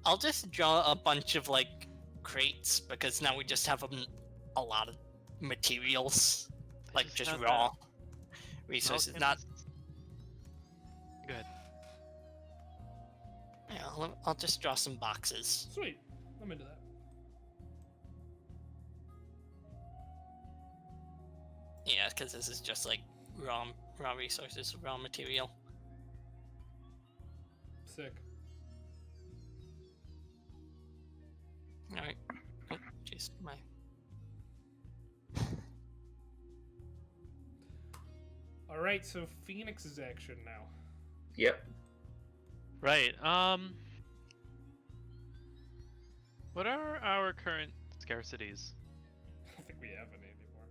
E: I'll just draw a bunch of like crates because now we just have a lot of materials, like
D: just
E: just
D: have
E: raw resources. Not
D: Good.
E: yeah, I'll just draw some boxes.
F: Sweet. I'm into that.
E: Yeah, because this is just like raw resources, raw material.
F: Sick.
E: All right. Oh, jeez, my.
F: All right, so Phoenix's action now.
B: Yep.
D: Right. What are our current scarcities?
F: I don't think we have any anymore.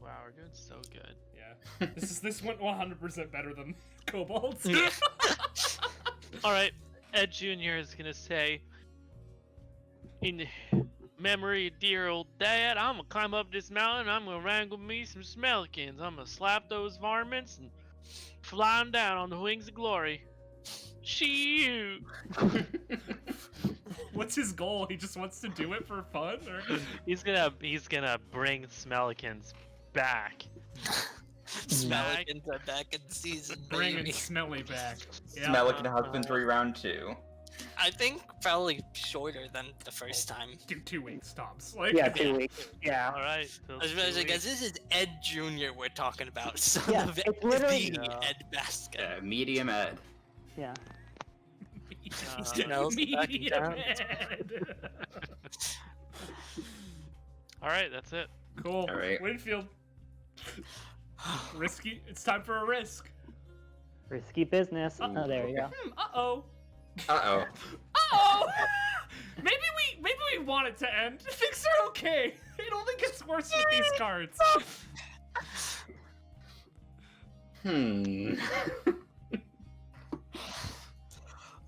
D: Wow, we're doing so good.
F: Yeah. This went 100% better than Kobolds.
E: Yeah.
D: All right, Ed Jr. is gonna say, in memory of dear old dad, I'm gonna climb up this mountain. I'm gonna wrangle me some Smellicans. I'm gonna slap those varmints and fly 'em down on the wings of glory. Shoot!
F: What's his goal? He just wants to do it for fun, or
D: He's gonna bring Smellicans back.
E: Smellicans are back in season,
F: bringing
E: baby.
F: Smelly back? Yeah.
B: Smellican Husbandry round 2.
E: I think probably shorter than the first time.
F: 2 weeks tops. Like,
C: Yeah, 2 weeks. Yeah.
D: All right. so
E: Especially
D: do
E: because this is Ed Jr. we're talking about. So
C: Yeah,
E: of
C: it's literally-
E: the
D: Yeah.
E: Ed Basket.
B: Medium Ed.
C: Yeah.
E: Smells back in
F: Medium
E: town.
F: Ed.
D: All right, that's it.
F: Cool.
B: All right.
F: Winfield. Risky. It's time for a risk.
C: Risky business. Oh, there you go.
F: Uh-oh.
B: Uh-oh.
F: Uh-oh! Maybe we want it to end. Things are okay. It only gets worse with these cards.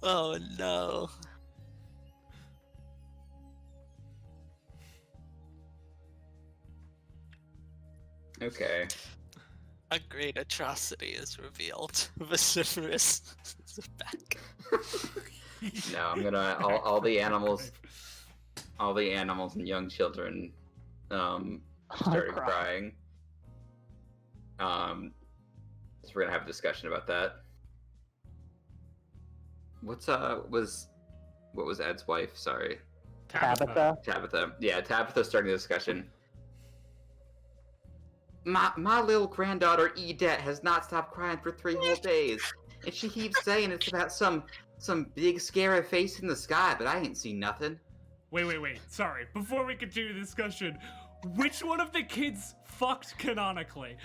E: Oh no.
B: Okay.
E: A great atrocity is revealed. Vociferous is back.
B: No, I'm gonna all the animals and young children started crying. So we're gonna have a discussion about that. What was Ed's wife? Sorry.
C: Tabitha.
B: Tabitha. Yeah, Tabitha starting the discussion. My little granddaughter Edette has not stopped crying for 3 whole days. And she keeps saying it's about some big scary face in the sky, but I ain't seen nothing.
F: Wait. Sorry. Before we continue the discussion, which one of the kids fucked canonically?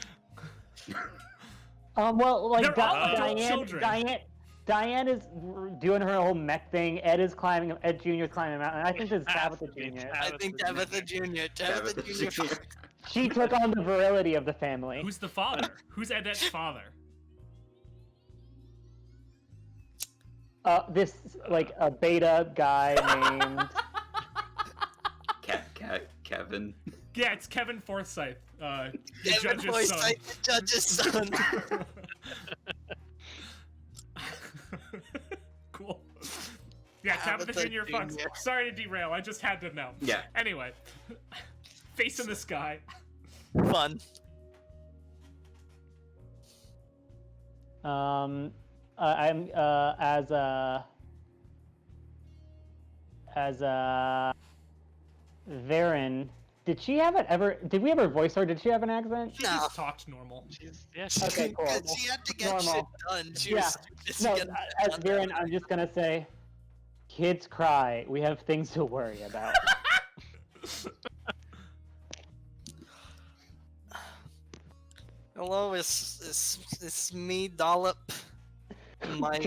C: Well, like
F: They're all adult children.
C: Diane is doing her whole mech thing. Ed Jr. is climbing a mountain. I think this is Tabitha Jr.
E: I think Tabitha Jr. Tabitha Jr.
C: She took on the virility of the family.
F: Who's the father? Who's Edette's father?
C: This like a beta guy named.
B: Kevin.
F: Yeah, it's Kevin Forsyth, the
E: Kevin
F: judge's son.
E: Forsyth, the judge's son.
F: Cool. Yeah, Tabitha Jr. fucks.
E: Jr.
F: Sorry to derail, I just had to know.
B: Yeah.
F: Anyway, face in the sky.
E: Fun.
C: I'm as Varen. Did we ever voice her? Did she have an accent?
F: She
E: No.
F: just talked normal.
C: Okay, cool.
E: Because she had to get
C: Normal.
E: shit done. She
C: Yeah.
E: was just
C: No,
E: getting
C: as
E: done.
C: Varen, I'm just gonna say, kids cry. We have things to worry about.
E: Hello, it's me, Dollop. My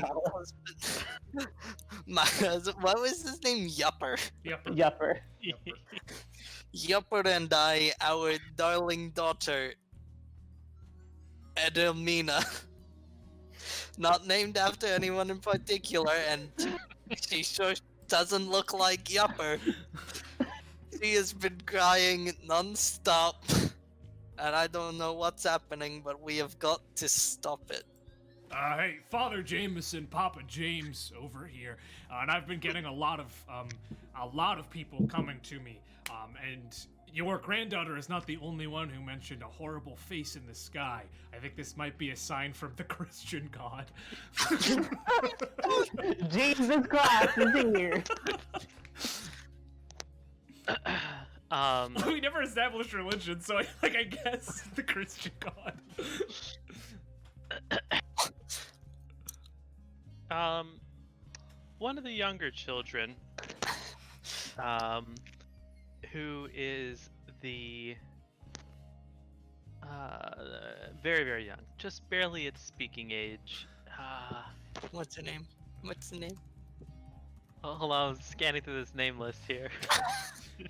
E: husband. What was his name? Yupper.
C: Yupper.
E: Yupper and I, our darling daughter, Edelmina. Not named after anyone in particular, and she sure doesn't look like Yupper. She has been crying non-stop, and I don't know what's happening, but we have got to stop it.
F: Hey, Father Jameson, Papa James over here, and I've been getting a lot of people coming to me, and your granddaughter is not the only one who mentioned a horrible face in the sky. I think this might be a sign from the Christian God.
C: Jesus Christ is here.
F: We never established religion, so I guess the Christian God.
D: One of the younger children, who is the very, very young, just barely at speaking age.
E: What's her name?
D: Oh, hold on, I'm scanning through this name list here.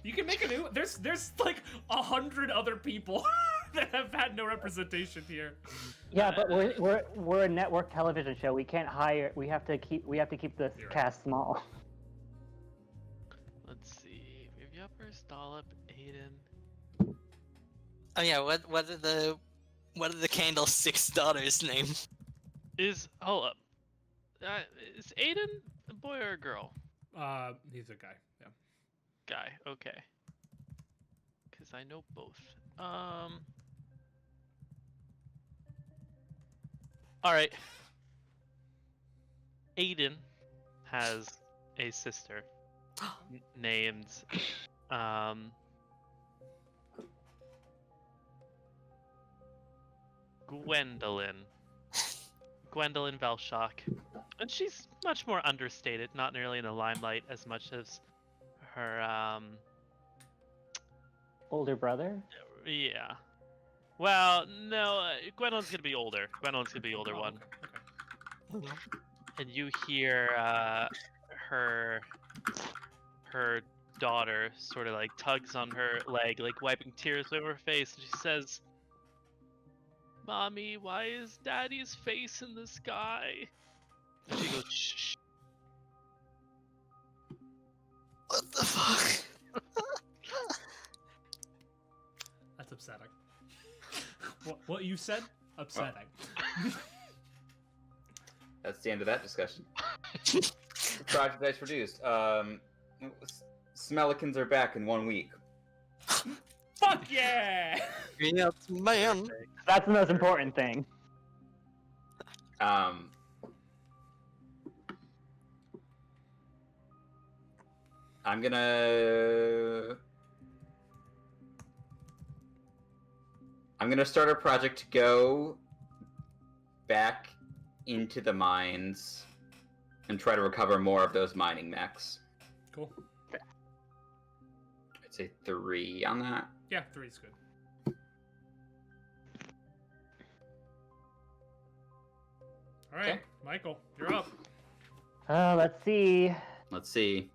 F: You can make a new. There's like 100 other people that have had no representation here.
C: Yeah, but we're a network television show. We can't hire. We have to keep the
F: You're right.
C: cast small.
D: Let's see. We have Yupper, Stollop, Aiden.
E: Oh yeah, what are the Candlestick's daughters' name?
D: Hold up. Is Aiden a boy or a girl?
F: He's a guy. Yeah.
D: Guy, okay. Because I know both. Alright. Aiden has a sister named Gwendolyn Valshock. And she's much more understated, not nearly in the limelight as much as her
C: Older brother.
D: yeah. Well, no, Gwendolyn's gonna be older. Gwendolyn's gonna be the older one.
F: Okay.
D: And you hear her daughter sort of like tugs on her leg, like wiping tears over her face, and she says, "Mommy, why is Daddy's face in the sky?" And she goes, "Shh."
E: What the fuck?
F: That's upsetting. What you said? Upsetting.
B: That's the end of that discussion. Project Dice produced. Smellicans are back in 1 week.
F: Fuck yeah!
E: Yes, man.
C: That's the most important thing.
B: I'm gonna start a project to go back into the mines and try to recover more of those mining mechs.
F: Cool.
B: I'd say 3 on that.
F: Yeah, 3's good. All right,
B: Okay.
F: Michael, you're up.
C: Let's see.
B: Let's see.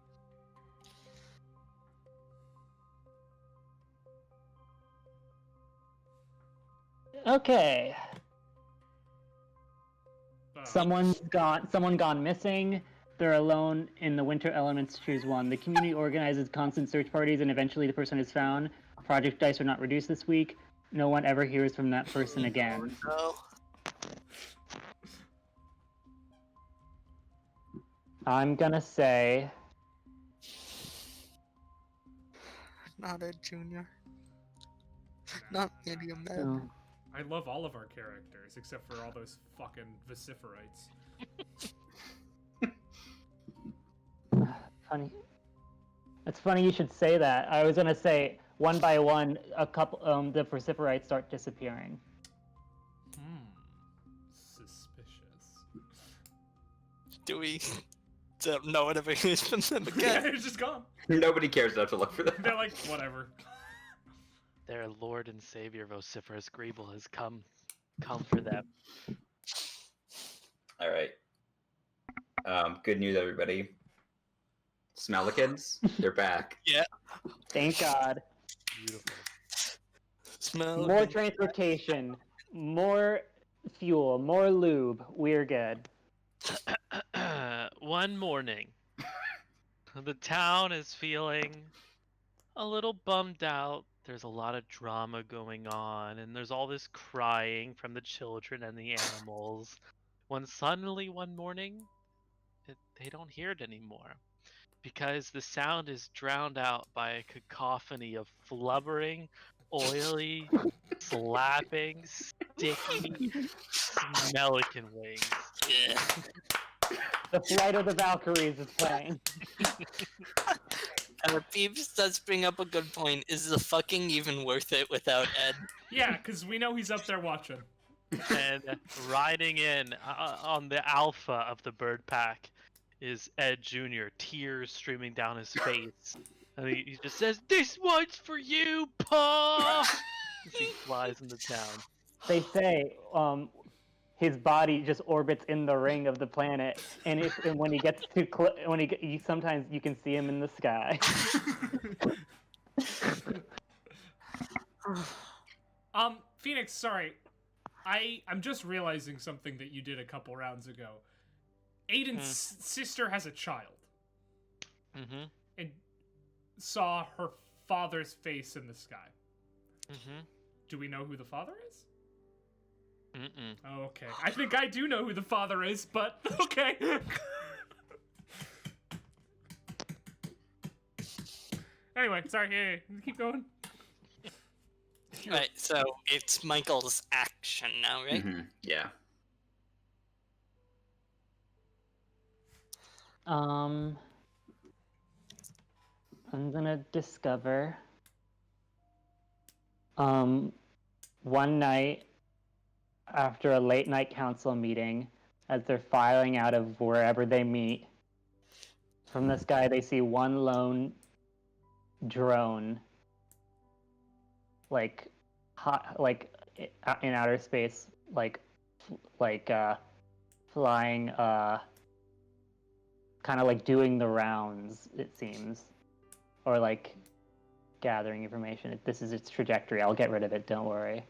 C: Okay. Someone gone missing. They're alone in the winter elements. Choose one. The community organizes constant search parties, and eventually the person is found. Project dice are not reduced this week. No one ever hears from that person again.
E: No.
C: I'm gonna say
E: Not a junior. Not medium man.
C: oh,
F: I love all of our characters except for all those fucking vociferites.
C: funny. It's funny you should say that. I was gonna say one by one, a couple the vociferites start disappearing.
F: Suspicious.
E: Do we? No one ever hears from them
F: Yeah,
E: again.
F: it's just gone.
B: Nobody cares enough to look for them.
F: They're like, whatever.
D: Their Lord and Savior vociferous Greeble has come. come for them.
B: All right. Good news, everybody. Smellicans, they're back.
C: Thank God.
D: Beautiful.
E: Smell
C: More
E: good.
C: transportation, more fuel, more lube. We're good.
D: One morning, the town is feeling a little bummed out. There's a lot of drama going on, and there's all this crying from the children and the animals. When suddenly one morning, they don't hear it anymore because the sound is drowned out by a cacophony of flubbering, oily, slapping, sticky, Smellican wings.
E: Yeah.
C: The Flight of the Valkyries is playing.
E: Peeps does bring up a good point. Is the fucking even worth it without Ed?
F: Yeah, because we know he's up there watching.
D: And riding in on the alpha of the bird pack is Ed Jr., tears streaming down his face. And he just says, "This one's for you, Pa!" as he flies into town.
C: They say his body just orbits in the ring of the planet, and when he gets too close, sometimes you can see him in the sky.
F: Phoenix, sorry. I'm just realizing something that you did a couple rounds ago. Aiden's sister has a child.
D: Mm-hmm.
F: And saw her father's face in the sky.
D: Mm-hmm.
F: Do we know who the father is?
D: Mm-mm.
F: Okay. I think I do know who the father is, but okay. Anyway, sorry, yeah, keep going.
E: Right, so it's Michael's action now, right?
B: Mm-hmm. Yeah.
C: I'm gonna discover one night after a late night council meeting, as they're filing out of wherever they meet, from the sky they see one lone drone, like in outer space, flying, kind of like doing the rounds, it seems, or like gathering information. This is its trajectory. I'll get rid of it, don't worry.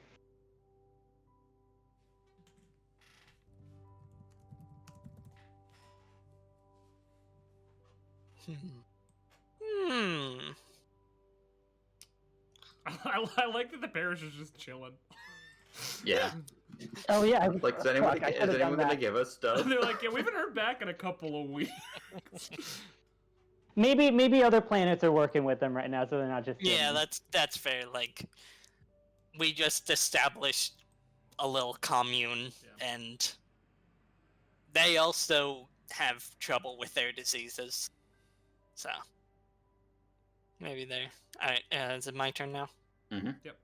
F: I like that the parish is just chilling.
B: Yeah.
C: Oh yeah,
B: Like, is anyone gonna give us stuff?
F: They're like, yeah, we haven't heard back in a couple of weeks.
C: Maybe other planets are working with them right now, so they're not just
E: Yeah,
C: hidden.
E: that's fair. Like, we just established a little commune, and they also have trouble with their diseases. So, maybe they're... Alright, is it my turn now?
B: Mm-hmm.
F: Yep.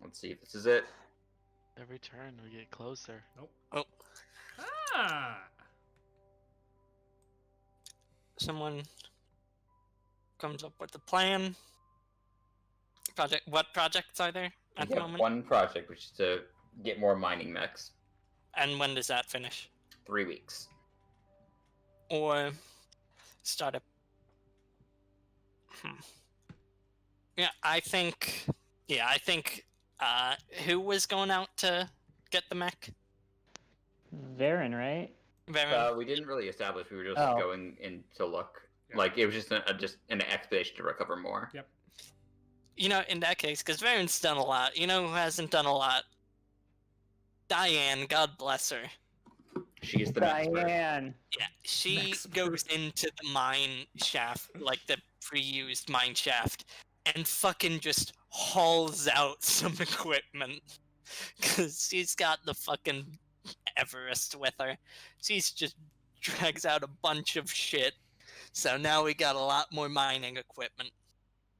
B: Let's see if this is it.
D: Every turn we get closer.
F: Nope.
E: Oh.
F: Ah!
E: Someone comes up with a plan. What projects are there
B: We
E: at the
B: have
E: moment?
B: one project, which is to get more mining mechs.
E: And when does that finish?
B: 3 weeks.
E: Or start a... Yeah, I think who was going out to get the mech?
C: Varen, right?
E: Varen.
B: We didn't really establish. We were just
C: Oh.
B: going in to look.
F: Yeah.
B: Like, it was just an expedition to recover more.
F: Yep.
E: You know, in that case, because Varen's done a lot. You know who hasn't done a lot? Diane, God bless her.
B: She's the expert.
C: Diane.
E: Yeah, she
F: Expert.
E: goes into the mine shaft, like the pre-used mine shaft, and fucking just hauls out some equipment. Because she's got the fucking Everest with her. She's just drags out a bunch of shit. So now we got a lot more mining equipment.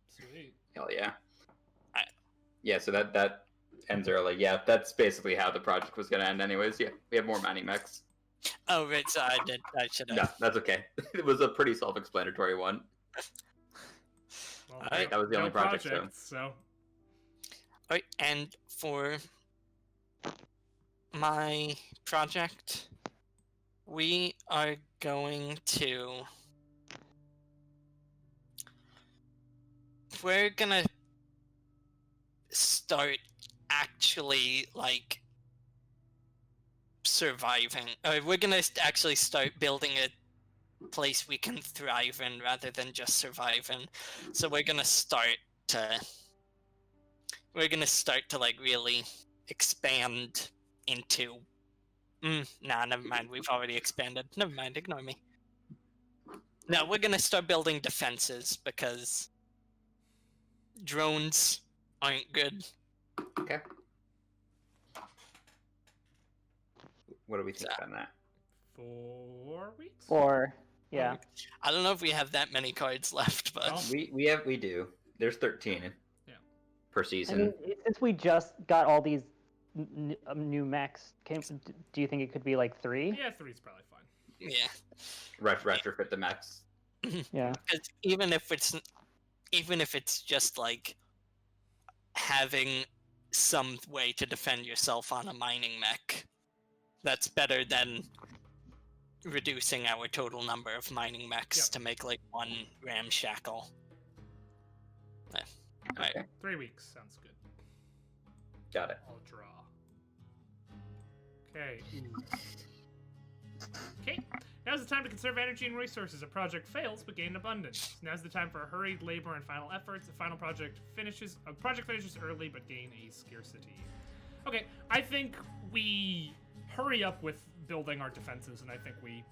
F: Sweet.
B: Hell yeah.
E: Alright.
B: Yeah, so that ends early. Yeah, that's basically how the project was going to end anyways. Yeah, we have more mining mechs.
E: Oh, right, so I should have.
B: No, that's okay. It was a pretty self-explanatory one.
F: Well,
E: Alright,
B: that was the
F: no
B: only project, so.
F: so.
E: Alright, and for my project, we are going to... We're gonna start actually, like, surviving. We're gonna actually start building a place we can thrive in rather than just survive in. So we're gonna start to like really expand into nah, never mind, we've already expanded. Never mind, ignore me. No, we're gonna start building defenses because drones aren't good.
B: Okay. What do we think on that?
F: 4 weeks.
C: Or yeah.
E: I don't know if we have that many cards left, but
F: Oh.
B: We do. There's 13.
F: Yeah.
B: Per
C: I
B: season.
C: mean, since we just got all these new mechs, do you think it could be like 3?
F: Yeah, 3's probably fine.
E: yeah.
B: Retrofit the max.
C: Yeah.
E: Because even if it's just like having some way to defend yourself on a mining mech, that's better than reducing our total number of mining mechs
F: Yep.
E: to make like one ramshackle. Alright.
B: Okay.
F: 3 weeks sounds good.
B: Got it.
F: I'll draw. Okay. Okay. Now's the time to conserve energy and resources. A project fails, but gain abundance. Now's the time for hurried labor and final efforts. A project finishes early, but gain a scarcity. Okay, I think we hurry up with building our defenses, and I think we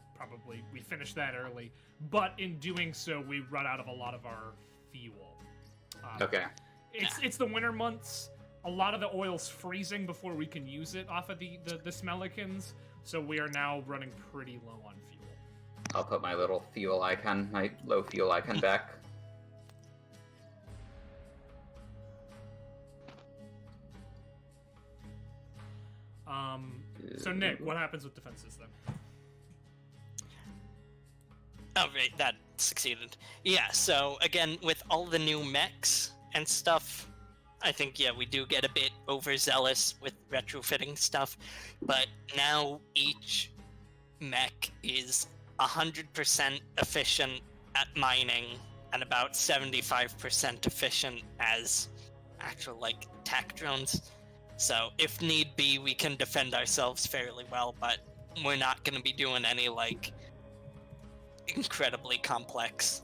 F: finish that early. But in doing so, we run out of a lot of our fuel.
B: Okay.
F: It's the winter months. A lot of the oil's freezing before we can use it off of the Smellicans, so we are now running pretty low on fuel.
B: I'll put my little fuel icon, my low fuel icon back.
F: So Nick, what happens with defenses then?
E: Oh, right, that succeeded. Yeah, so again, with all the new mechs and stuff, I think, yeah, we do get a bit overzealous with retrofitting stuff, but now each mech is 100% efficient at mining and about 75% efficient as actual, like, attack drones. So, if need be, we can defend ourselves fairly well, but we're not going to be doing any, like, incredibly complex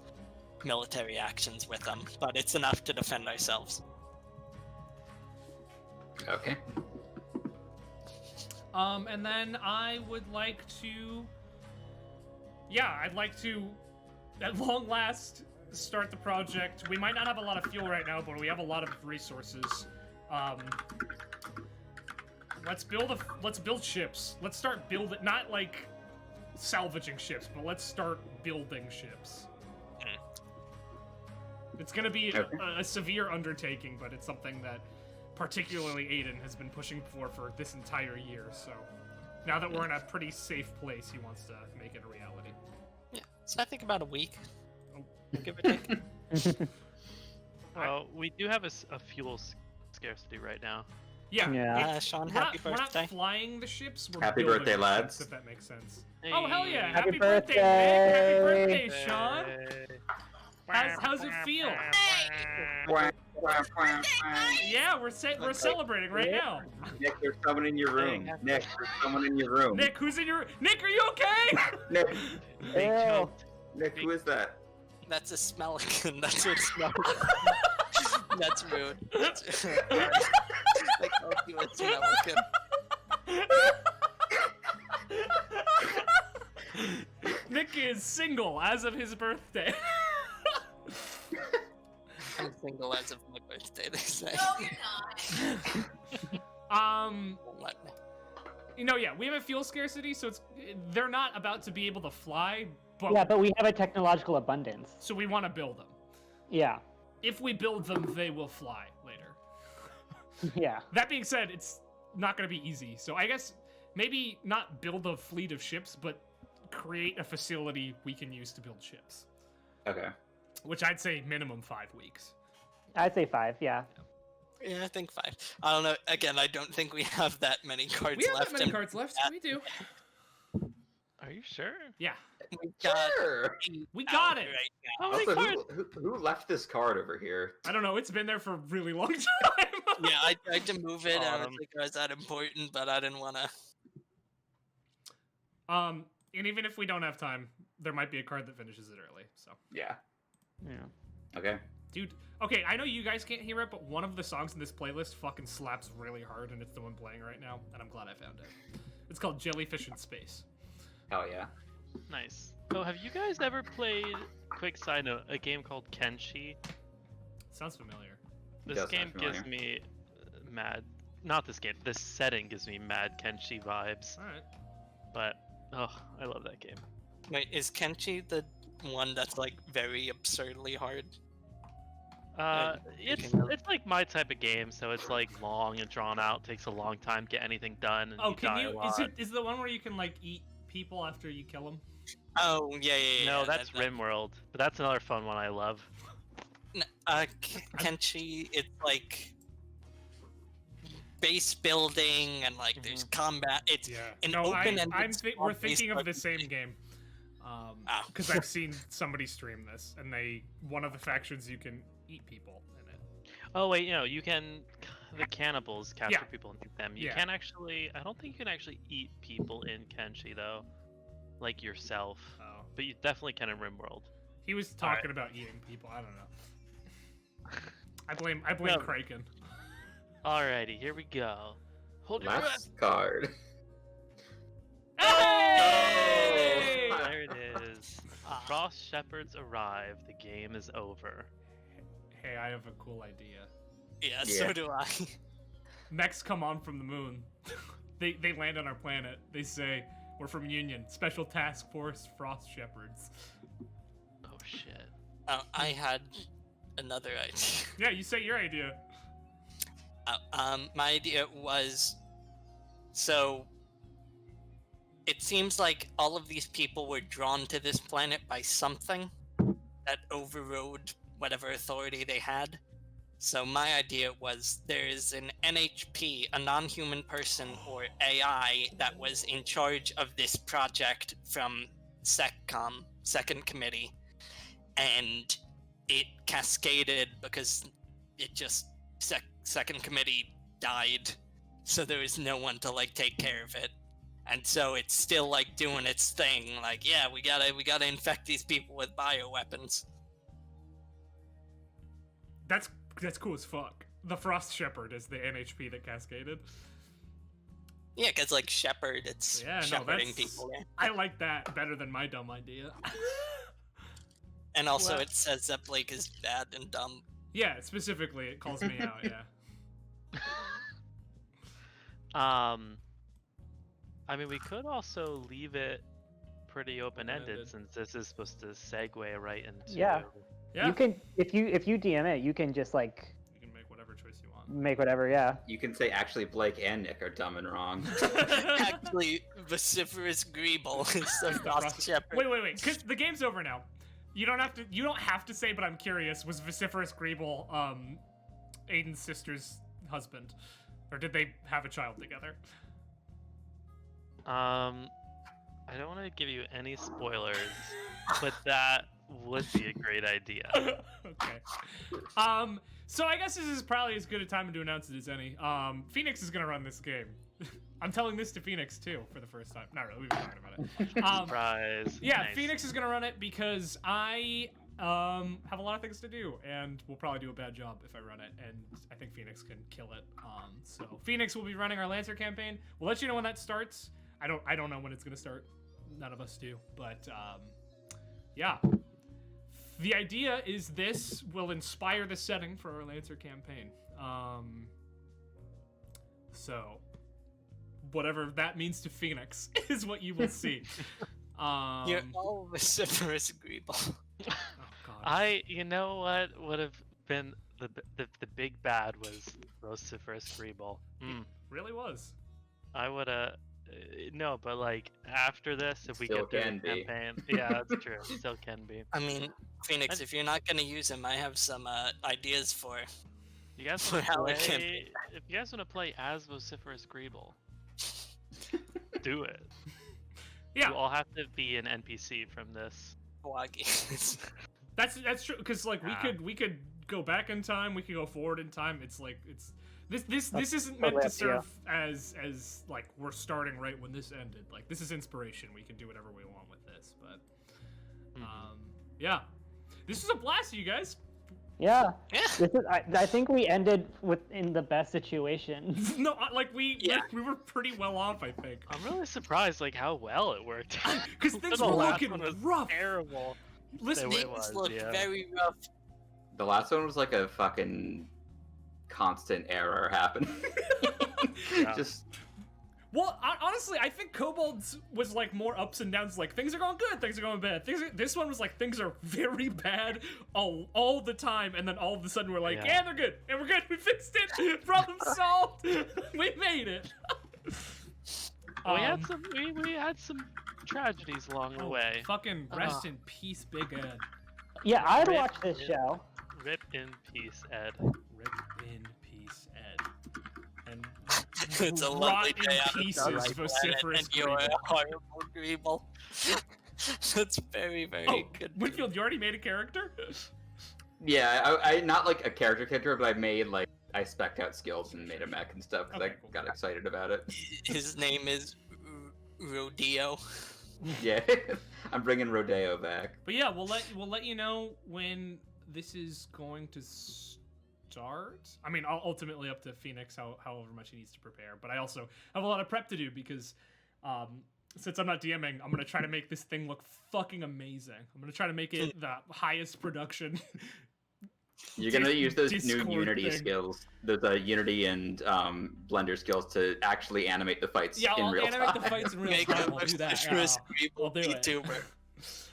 E: military actions with them, but it's enough to defend ourselves.
B: Okay.
F: And then I would like to... Yeah, I'd like to, at long last, start the project. We might not have a lot of fuel right now, but we have a lot of resources. Let's build ships. Let's start building, not like salvaging ships, but let's start building ships. It's gonna be a severe undertaking, but it's something that particularly Aiden has been pushing for this entire year, so now that we're in a pretty safe place, he wants to make it a reality.
E: Yeah, so I think about a week. Give or take.
D: Well, we do have a fuel scarcity right now.
F: Yeah.
E: Sean,
F: We're
E: happy
F: not
E: birthday.
F: flying the ships, we're
B: Happy
F: building
B: birthday,
F: the
B: lads.
F: ships, if that makes sense.
D: Hey.
F: Oh, hell yeah.
C: Happy
F: Nick. Happy birthday,
D: Hey.
F: Sean. How's it feel? Yeah, we're celebrating right now.
B: Nick, there's someone in your room. Nick, there's someone in your room.
F: Nick, who's in your... Nick, are you okay?
B: Nick,
D: Big
C: Ew.
D: chunk.
B: Nick, who is that?
E: That's a Smellican. That's what smells. That's rude. Like, don't do a Smellican.
F: Nick is single as of his birthday.
E: I'm single as of my birthday, they say.
H: No, you're not.
E: Don't let me.
F: Yeah, we have a fuel scarcity, so they're not about to be able to fly, but
C: Yeah, but we have a technological abundance.
F: so we want to build them.
C: Yeah.
F: If we build them, they will fly later.
C: Yeah.
F: That being said, it's not going to be easy. So I guess maybe not build a fleet of ships, but create a facility we can use to build ships.
B: Okay.
F: Which I'd say minimum 5 weeks.
C: I'd say 5, yeah.
E: Yeah, I think 5. I don't know. Again, I don't think we have that many cards
A: We have
E: left.
A: that many
E: and
A: cards left. We do.
D: Are you sure?
A: Yeah.
E: we got
B: Sure.
E: 8
A: We got
E: out
A: it.
E: right now.
D: How many
B: Also,
D: cards?
B: who left this card over here?
A: I don't know. It's been there for a really long time.
E: Yeah, I tried to move it. I don't
D: Autumn.
E: think it was that important, but I didn't want to.
A: And even if we don't have time, there might be a card that finishes it early. So,
B: Yeah.
C: Yeah.
B: Okay.
A: dude. Okay, I know you guys can't hear it, but one of the songs in this playlist fucking slaps really hard, and it's the one playing right now, and I'm glad I found it. It's called Jellyfish in Space.
B: Hell yeah.
D: Nice. Oh, have you guys ever played? Quick side note: a game called Kenshi.
A: Sounds familiar.
D: This
B: does
D: game
B: sound
D: gives
B: familiar.
D: me mad. Not this game. This setting gives me mad Kenshi vibes.
A: All right.
D: But oh, I love that game.
E: Wait, is Kenshi the one that's like very absurdly hard?
D: It's
E: can go.
D: it's like my type of game, so it's like long and drawn out. Takes a long time to get anything done. And
A: Oh,
D: you
A: can
D: die
A: you?
D: a lot.
A: Is it the one where you can like eat people after you kill them?
E: Oh, yeah.
D: No, that's RimWorld, but that's another fun one I love.
E: Kenshi, it's like base building and like there's combat. It's an
A: No,
E: open-ended
A: we're
E: small-based
A: thinking of the
E: RPG.
A: same game. Because I've seen somebody stream this, and one of the factions you can eat people in it.
D: Oh wait, you can. The cannibals capture
A: Yeah.
D: people and eat them. You
A: Yeah.
D: can actually. I don't think you can actually eat people in Kenshi though, like yourself.
A: Oh,
D: But you definitely can in RimWorld.
A: he was
D: All right.
A: talking about eating people. I don't know. I blame
D: No.
A: Kraken.
D: Alrighty, here we go. Hold your breath.
B: Last card.
A: Hey!
B: Oh!
D: There it is.
E: Ah.
D: Frost Shepherds arrive. The game is over.
A: Hey, I have a cool idea.
E: Yeah,
B: Yeah.
E: so do I.
A: Mechs come on from the moon. they land on our planet. They say, "We're from Union, Special Task Force Frost Shepherds."
D: Oh shit.
E: I had another idea.
A: Yeah, you say your idea.
E: My idea was, so it seems like all of these people were drawn to this planet by something that overrode whatever authority they had. So my idea was there is an NHP, a non-human person or AI, that was in charge of this project from SecCom, Second Committee, and it cascaded because it just Second Committee died, so there was no one to like take care of it, and so it's still like doing its thing. Like, yeah, we gotta infect these people with bioweapons.
A: That's cool as fuck. The Frost Shepherd is the NHP that cascaded.
E: Yeah, because like shepherd, it's
A: Yeah, no,
E: shepherding
A: that's.
E: people. Yeah.
A: I like that better than my dumb idea.
E: And also,
A: Well-
E: it says that Blake is bad and dumb.
A: Yeah, specifically, it calls me out. Yeah.
D: I mean, we could also leave it pretty open-ended
A: Open-ended.
D: since this is supposed to segue right into.
C: Yeah.
A: Yeah.
C: You can if you DM it, you can just like
A: You can make whatever choice you want.
C: make whatever. Yeah.
B: You can say actually Blake and Nick are dumb and wrong.
E: Actually, vociferous Greeble is the Frost Shepherd.
A: Wait, because the game's over now. You don't have to say, but I'm curious. Was Vociferous Greeble Aiden's sister's husband, or did they have a child together?
D: I don't want to give you any spoilers, but that would be a great idea.
A: Okay. So I guess this is probably as good a time to announce it as any. Phoenix is gonna run this game. I'm telling this to Phoenix too for the first time. Not really. We've been talking about it.
D: Surprise.
A: Yeah,
D: Nice.
A: Phoenix is gonna run it because I have a lot of things to do, and we'll probably do a bad job if I run it. And I think Phoenix can kill it. So Phoenix will be running our Lancer campaign. We'll let you know when that starts. I don't know when it's gonna start. None of us do. But yeah. The idea is this will inspire the setting for our Lancer campaign. So whatever that means to Phoenix is what you will see.
E: You're all vociferous Greeble.
A: Oh god.
D: You know what would have been the big bad was Vociferous Greeble.
A: Really was.
D: I would have. No, but like after this, if we
B: Still
D: get through
B: can
D: the
B: be.
D: campaign, yeah, that's true. Still can be.
E: I mean, Phoenix, if you're not gonna use him, I have some ideas for
D: You guys
E: For
D: want
E: how
D: to
E: it can
D: play? If you guys want to play as vociferous Greeble, do it.
F: Yeah,
D: You all have to be an NPC from this.
E: Waggy.
F: that's true. Because like
D: Ah.
F: we could go back in time, we could go forward in time. It's like this
C: That's
F: isn't meant
C: totally
F: to
C: up to you.
F: serve as like we're starting right when this ended. Like this is inspiration. We can do whatever we want with this. But yeah, this was a blast, you guys.
C: Yeah.
E: Yeah.
C: This is. I think we ended in the best situation.
F: No, like we
E: Yeah.
F: we were pretty well off, I think.
D: I'm really surprised, like how well it worked.
F: Because things
D: The
F: were
D: last
F: looking
D: one was
F: rough.
D: Terrible.
F: Listen,
D: They were-
E: Things
D: was,
E: look
D: yeah.
E: very rough.
B: The last one was like a fucking constant error happening.
D: Yeah.
B: Just
F: well, honestly, I think Kobold's was like more ups and downs. Like things are going good, things are going bad. This one was like things are very bad all the time, and then all of a sudden we're like,
D: Yeah.
F: yeah, they're good, and we're good. We fixed it. Problem solved. We made it.
D: We had some tragedies along the way.
F: Fucking rest in peace, Big Ed.
C: Yeah, I'd
D: Rip
C: watch this
D: it.
C: show.
D: Rip in peace, Ed.
F: Rip in peace, Ed. And
E: It's a
F: rot
E: lovely
F: in
E: day on
F: pieces,
E: the planet,
F: vociferous
E: and you're a
F: Greeble.
E: horrible Greeble. That's very, very
F: Oh,
E: good.
F: Winfield, you already made a character?
B: yeah, I not like a character, but I made like I spec'd out skills and made a mech and stuff because
F: Okay,
B: I
F: cool.
B: got excited about it.
E: His name is Rodeo.
B: Yeah, I'm bringing Rodeo back.
F: But yeah, we'll let you know when this is going to start. I mean, ultimately up to Phoenix, however much he needs to prepare. But I also have a lot of prep to do because since I'm not DMing, I'm gonna try to make this thing look fucking amazing. I'm gonna try to make it the highest production.
B: You're gonna use those
F: Discord
B: new Unity
F: thing.
B: skills, those Unity and Blender skills to actually animate the fights
F: Yeah,
B: in
F: I'll
B: real
F: animate
B: time.
F: the fights in real
E: Make
F: time.
E: a
F: I'll do that.
E: vociferous
F: Yeah, I'll
E: Greeble
F: do it.
E: VTuber.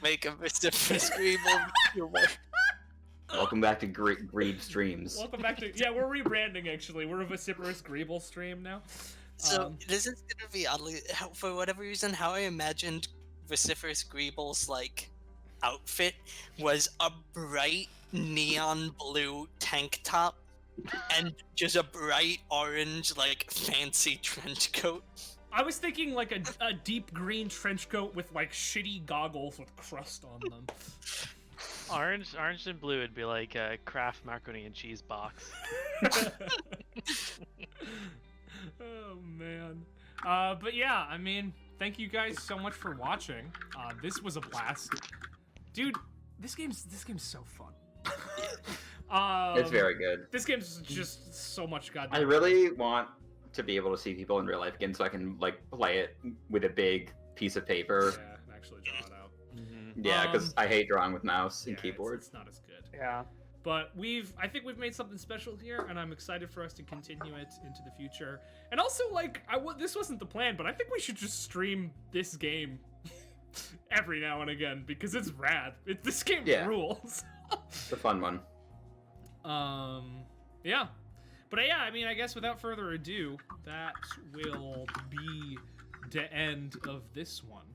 E: Make a vociferous Greeble VTuber.
B: Welcome back to Greed Streams.
F: Welcome back to we're rebranding actually. We're a vociferous Greeble stream now.
E: So this is gonna be oddly, for whatever reason, how I imagined vociferous Greeble's like outfit was a bright neon blue tank top and just a bright orange like fancy trench coat.
F: I was thinking like a deep green trench coat with like shitty goggles with crust on them.
D: Orange and blue would be like a Kraft macaroni and cheese box.
F: Oh man. But yeah, I mean, thank you guys so much for watching. This was a blast. Dude, this game's so fun.
B: It's very good.
F: This game's just so much goddamn.
B: I really want to be able to see people in real life again, so I can like play it with a big piece of paper.
F: Yeah, and actually draw it out.
B: Yeah, because I hate drawing with mouse and
F: Yeah,
B: keyboard.
F: It's not as good.
C: Yeah.
F: But I think we've made something special here, and I'm excited for us to continue it into the future. And also, like, this wasn't the plan, but I think we should just stream this game every now and again because it's rad. This game rules.
B: It's a fun one.
F: Yeah. But yeah, I mean, I guess without further ado, that will be the end of this one.